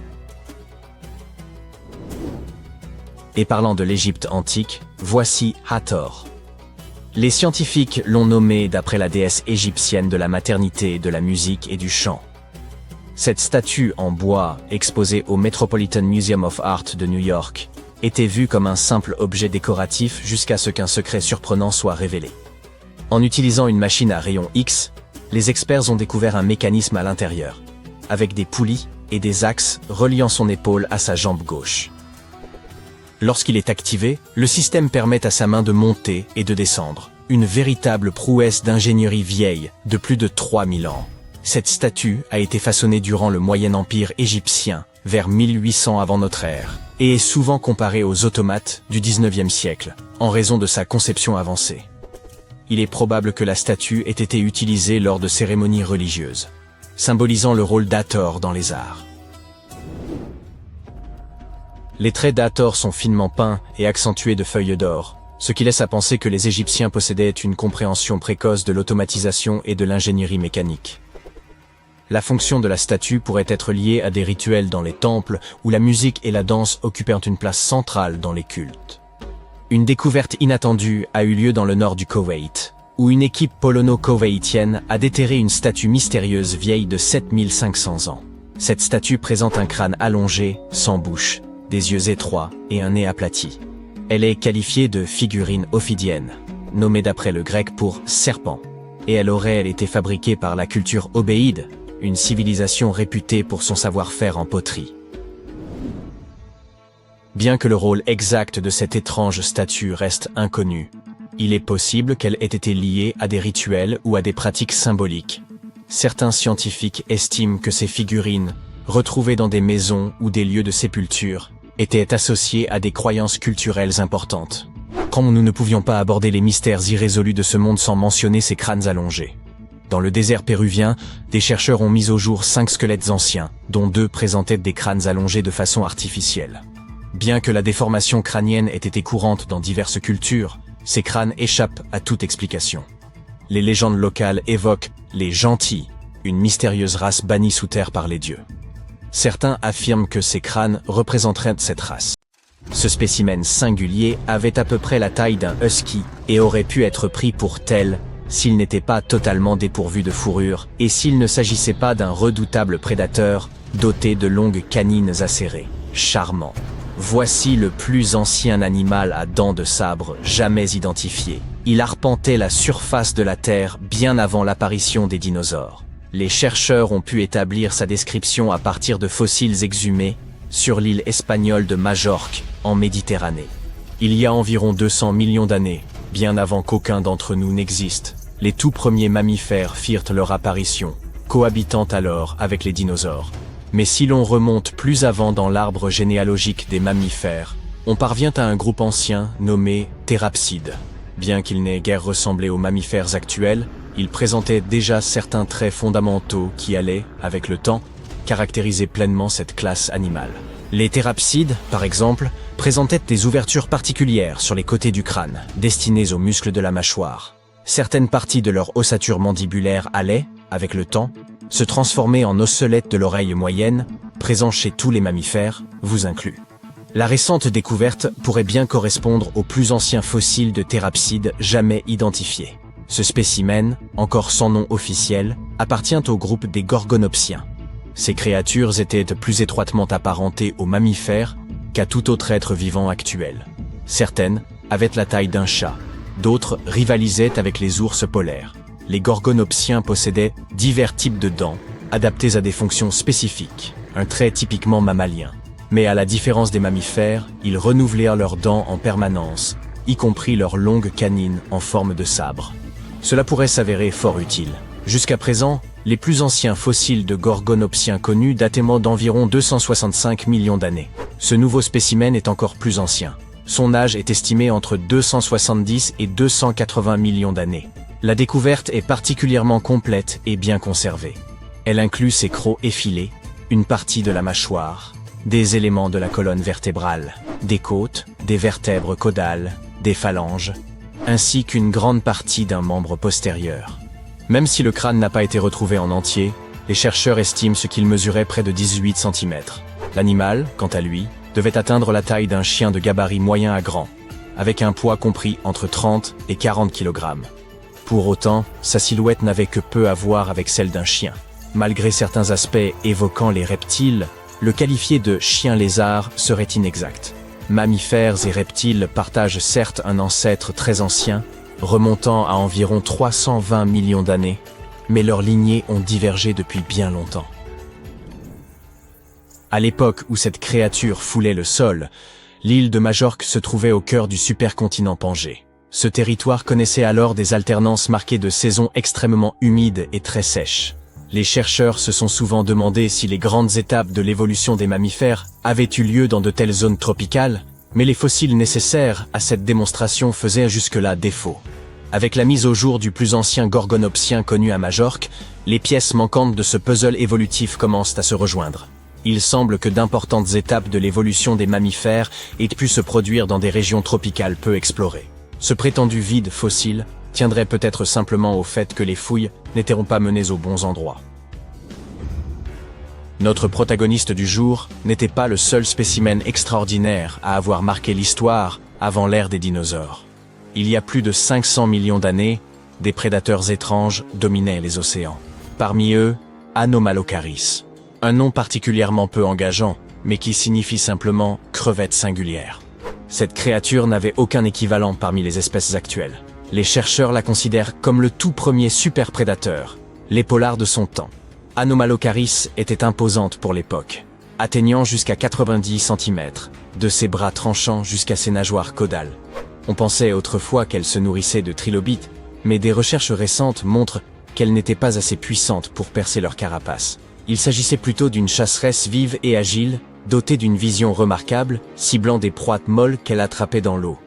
Et parlant de l'Égypte antique, voici Hathor. Les scientifiques l'ont nommé d'après la déesse égyptienne de la maternité, de la musique et du chant. Cette statue en bois, exposée au Metropolitan Museum of Art de New York, était vue comme un simple objet décoratif jusqu'à ce qu'un secret surprenant soit révélé. En utilisant une machine à rayons X, les experts ont découvert un mécanisme à l'intérieur, avec des poulies et des axes reliant son épaule à sa jambe gauche. Lorsqu'il est activé, le système permet à sa main de monter et de descendre. Une véritable prouesse d'ingénierie vieille de plus de 3000 ans. Cette statue a été façonnée durant le Moyen Empire égyptien, vers 1800 avant notre ère, et est souvent comparée aux automates du 19e siècle, en raison de sa conception avancée. Il est probable que la statue ait été utilisée lors de cérémonies religieuses, symbolisant le rôle d'Hathor dans les arts. Les traits d'Hathor sont finement peints et accentués de feuilles d'or, ce qui laisse à penser que les Égyptiens possédaient une compréhension précoce de l'automatisation et de l'ingénierie mécanique. La fonction de la statue pourrait être liée à des rituels dans les temples où la musique et la danse occupèrent une place centrale dans les cultes. Une découverte inattendue a eu lieu dans le nord du Koweït, où une équipe polono-koweïtienne a déterré une statue mystérieuse vieille de 7500 ans. Cette statue présente un crâne allongé, sans bouche, des yeux étroits et un nez aplati. Elle est qualifiée de figurine ophidienne, nommée d'après le grec pour serpent, et elle aurait été fabriquée par la culture obéide, une civilisation réputée pour son savoir-faire en poterie. Bien que le rôle exact de cette étrange statue reste inconnu, il est possible qu'elle ait été liée à des rituels ou à des pratiques symboliques. Certains scientifiques estiment que ces figurines, retrouvées dans des maisons ou des lieux de sépulture, étaient associées à des croyances culturelles importantes. Quand nous ne pouvions pas aborder les mystères irrésolus de ce monde sans mentionner ces crânes allongés. Dans le désert péruvien, des chercheurs ont mis au jour 5 squelettes anciens, dont 2 présentaient des crânes allongés de façon artificielle. Bien que la déformation crânienne ait été courante dans diverses cultures, ces crânes échappent à toute explication. Les légendes locales évoquent les gentils, une mystérieuse race bannie sous terre par les dieux. Certains affirment que ces crânes représenteraient cette race. Ce spécimen singulier avait à peu près la taille d'un husky et aurait pu être pris pour tel s'il n'était pas totalement dépourvu de fourrure et s'il ne s'agissait pas d'un redoutable prédateur doté de longues canines acérées. Charmant. Voici le plus ancien animal à dents de sabre jamais identifié. Il arpentait la surface de la Terre bien avant l'apparition des dinosaures. Les chercheurs ont pu établir sa description à partir de fossiles exhumés sur l'île espagnole de Majorque, en Méditerranée. Il y a environ 200 millions d'années, bien avant qu'aucun d'entre nous n'existe, les tout premiers mammifères firent leur apparition, cohabitant alors avec les dinosaures. Mais si l'on remonte plus avant dans l'arbre généalogique des mammifères, on parvient à un groupe ancien nommé Thérapsides. Bien qu'il n'ait guère ressemblé aux mammifères actuels, il présentait déjà certains traits fondamentaux qui allaient, avec le temps, caractériser pleinement cette classe animale. Les thérapsides, par exemple, présentaient des ouvertures particulières sur les côtés du crâne, destinées aux muscles de la mâchoire. Certaines parties de leur ossature mandibulaire allaient, avec le temps, se transformer en osselettes de l'oreille moyenne, présent chez tous les mammifères, vous inclus. La récente découverte pourrait bien correspondre aux plus anciens fossiles de thérapsides jamais identifiés. Ce spécimen, encore sans nom officiel, appartient au groupe des gorgonopsiens. Ces créatures étaient plus étroitement apparentées aux mammifères qu'à tout autre être vivant actuel. Certaines avaient la taille d'un chat, d'autres rivalisaient avec les ours polaires. Les gorgonopsiens possédaient divers types de dents, adaptés à des fonctions spécifiques, un trait typiquement mammalien. Mais à la différence des mammifères, ils renouvelèrent leurs dents en permanence, y compris leurs longues canines en forme de sabre. Cela pourrait s'avérer fort utile. Jusqu'à présent, les plus anciens fossiles de gorgonopsiens connus dataient d'environ 265 millions d'années. Ce nouveau spécimen est encore plus ancien. Son âge est estimé entre 270 et 280 millions d'années. La découverte est particulièrement complète et bien conservée. Elle inclut ses crocs effilés, une partie de la mâchoire, des éléments de la colonne vertébrale, des côtes, des vertèbres caudales, des phalanges, ainsi qu'une grande partie d'un membre postérieur. Même si le crâne n'a pas été retrouvé en entier, les chercheurs estiment ce qu'il mesurait près de 18 cm. L'animal, quant à lui, devait atteindre la taille d'un chien de gabarit moyen à grand, avec un poids compris entre 30 et 40 kg. Pour autant, sa silhouette n'avait que peu à voir avec celle d'un chien. Malgré certains aspects évoquant les reptiles, le qualifier de chien-lézard serait inexact. Mammifères et reptiles partagent certes un ancêtre très ancien, remontant à environ 320 millions d'années, mais leurs lignées ont divergé depuis bien longtemps. À l'époque où cette créature foulait le sol, l'île de Majorque se trouvait au cœur du supercontinent Pangée. Ce territoire connaissait alors des alternances marquées de saisons extrêmement humides et très sèches. Les chercheurs se sont souvent demandé si les grandes étapes de l'évolution des mammifères avaient eu lieu dans de telles zones tropicales, mais les fossiles nécessaires à cette démonstration faisaient jusque-là défaut. Avec la mise au jour du plus ancien gorgonopsien connu à Majorque, les pièces manquantes de ce puzzle évolutif commencent à se rejoindre. Il semble que d'importantes étapes de l'évolution des mammifères aient pu se produire dans des régions tropicales peu explorées. Ce prétendu vide fossile tiendrait peut-être simplement au fait que les fouilles n'étaient pas menées aux bons endroits. Notre protagoniste du jour n'était pas le seul spécimen extraordinaire à avoir marqué l'histoire avant l'ère des dinosaures. Il y a plus de 500 millions d'années, des prédateurs étranges dominaient les océans. Parmi eux, Anomalocaris, un nom particulièrement peu engageant, mais qui signifie simplement « crevette singulière ». Cette créature n'avait aucun équivalent parmi les espèces actuelles. Les chercheurs la considèrent comme le tout premier superprédateur, l'épaulard de son temps. Anomalocaris était imposante pour l'époque, atteignant jusqu'à 90 cm, de ses bras tranchants jusqu'à ses nageoires caudales. On pensait autrefois qu'elle se nourrissait de trilobites, mais des recherches récentes montrent qu'elle n'était pas assez puissante pour percer leur carapace. Il s'agissait plutôt d'une chasseresse vive et agile, dotée d'une vision remarquable, ciblant des proies molles qu'elle attrapait dans l'eau.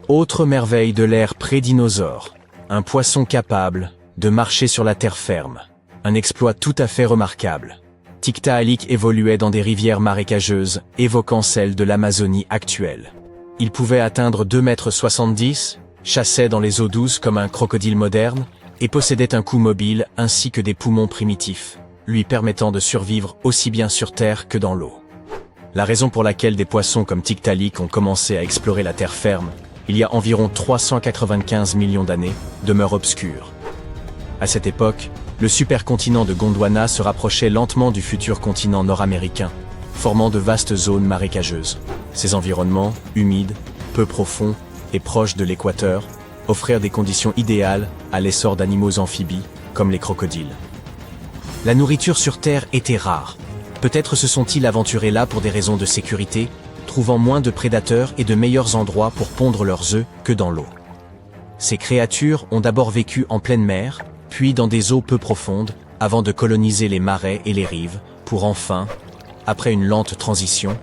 Autre merveille de l'ère pré-dinosaure, un poisson capable de marcher sur la terre ferme. Un exploit tout à fait remarquable. Tiktaalik évoluait dans des rivières marécageuses, évoquant celles de l'Amazonie actuelle. Il pouvait atteindre 2,70 m, chassait dans les eaux douces comme un crocodile moderne, et possédait un cou mobile ainsi que des poumons primitifs, lui permettant de survivre aussi bien sur terre que dans l'eau. La raison pour laquelle des poissons comme Tiktaalik ont commencé à explorer la terre ferme, il y a environ 395 millions d'années, demeure obscure. À cette époque, le supercontinent de Gondwana se rapprochait lentement du futur continent nord-américain, formant de vastes zones marécageuses. Ces environnements, humides, peu profonds et proches de l'équateur, offrirent des conditions idéales à l'essor d'animaux amphibies, comme les crocodiles. La nourriture sur Terre était rare. Peut-être se sont-ils aventurés là pour des raisons de sécurité, trouvant moins de prédateurs et de meilleurs endroits pour pondre leurs œufs que dans l'eau. Ces créatures ont d'abord vécu en pleine mer, puis dans des eaux peu profondes, avant de coloniser les marais et les rives, pour enfin, après une lente transition,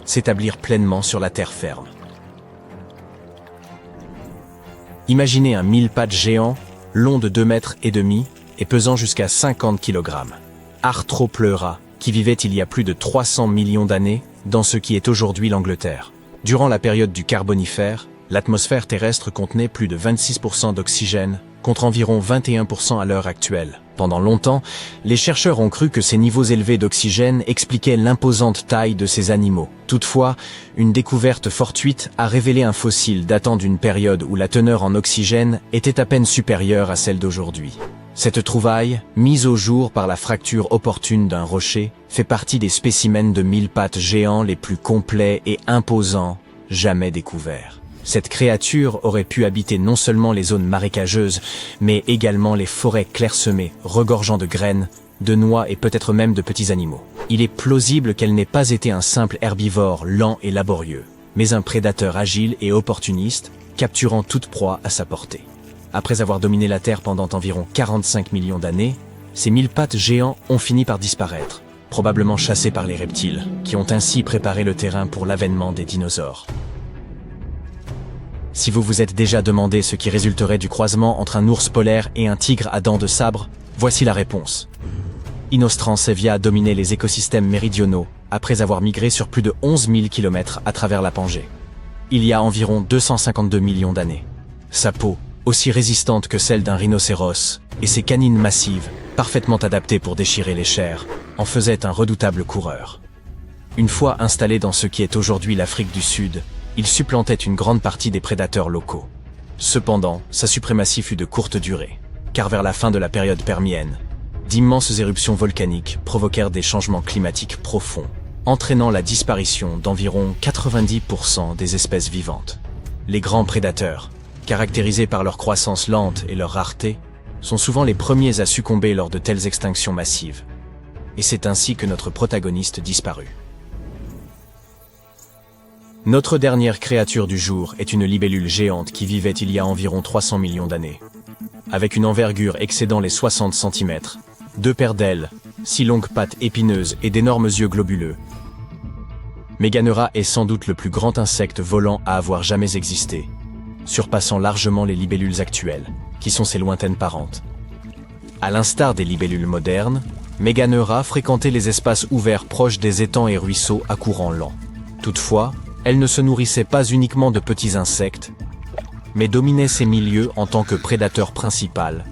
s'établir pleinement sur la terre ferme. Imaginez un mille-pattes géant, long de 2,5 mètres et pesant jusqu'à 50 kg. Arthropleura, qui vivait il y a plus de 300 millions d'années dans ce qui est aujourd'hui l'Angleterre. Durant la période du Carbonifère, l'atmosphère terrestre contenait plus de 26% d'oxygène, contre environ 21% à l'heure actuelle. Pendant longtemps, les chercheurs ont cru que ces niveaux élevés d'oxygène expliquaient l'imposante taille de ces animaux. Toutefois, une découverte fortuite a révélé un fossile datant d'une période où la teneur en oxygène était à peine supérieure à celle d'aujourd'hui. Cette trouvaille, mise au jour par la fracture opportune d'un rocher, fait partie des spécimens de mille-pattes géants les plus complets et imposants jamais découverts. Cette créature aurait pu habiter non seulement les zones marécageuses, mais également les forêts clairsemées, regorgeant de graines, de noix et peut-être même de petits animaux. Il est plausible qu'elle n'ait pas été un simple herbivore lent et laborieux, mais un prédateur agile et opportuniste, capturant toute proie à sa portée. Après avoir dominé la Terre pendant environ 45 millions d'années, ces mille-pattes géants ont fini par disparaître, probablement chassés par les reptiles, qui ont ainsi préparé le terrain pour l'avènement des dinosaures. Si vous vous êtes déjà demandé ce qui résulterait du croisement entre un ours polaire et un tigre à dents de sabre, voici la réponse. Inostrancevia a dominé les écosystèmes méridionaux après avoir migré sur plus de 11 000 km à travers la Pangée. Il y a environ 252 millions d'années. Sa peau, aussi résistante que celle d'un rhinocéros, et ses canines massives, parfaitement adaptées pour déchirer les chairs, en faisaient un redoutable coureur. Une fois installé dans ce qui est aujourd'hui l'Afrique du Sud, il supplantait une grande partie des prédateurs locaux. Cependant, sa suprématie fut de courte durée, car vers la fin de la période permienne, d'immenses éruptions volcaniques provoquèrent des changements climatiques profonds, entraînant la disparition d'environ 90% des espèces vivantes. Les grands prédateurs, caractérisés par leur croissance lente et leur rareté, sont souvent les premiers à succomber lors de telles extinctions massives. Et c'est ainsi que notre protagoniste disparut. Notre dernière créature du jour est une libellule géante qui vivait il y a environ 300 millions d'années. Avec une envergure excédant les 60 cm, 2 paires d'ailes, 6 longues pattes épineuses et d'énormes yeux globuleux, Meganeura est sans doute le plus grand insecte volant à avoir jamais existé, surpassant largement les libellules actuelles, qui sont ses lointaines parentes. À l'instar des libellules modernes, Meganeura fréquentait les espaces ouverts proches des étangs et ruisseaux à courant lent. Toutefois, elle ne se nourrissait pas uniquement de petits insectes, mais dominait ces milieux en tant que prédateur principal,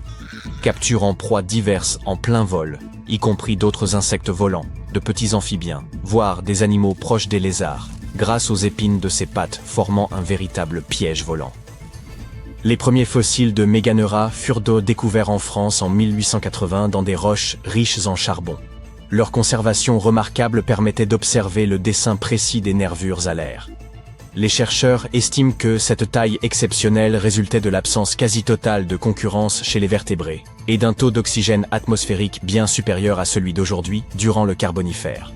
capturant proies diverses en plein vol, y compris d'autres insectes volants, de petits amphibiens, voire des animaux proches des lézards, grâce aux épines de ses pattes formant un véritable piège volant. Les premiers fossiles de Meganeura furent découverts en France en 1880 dans des roches riches en charbon. Leur conservation remarquable permettait d'observer le dessin précis des nervures alaires. Les chercheurs estiment que cette taille exceptionnelle résultait de l'absence quasi totale de concurrence chez les vertébrés et d'un taux d'oxygène atmosphérique bien supérieur à celui d'aujourd'hui durant le Carbonifère.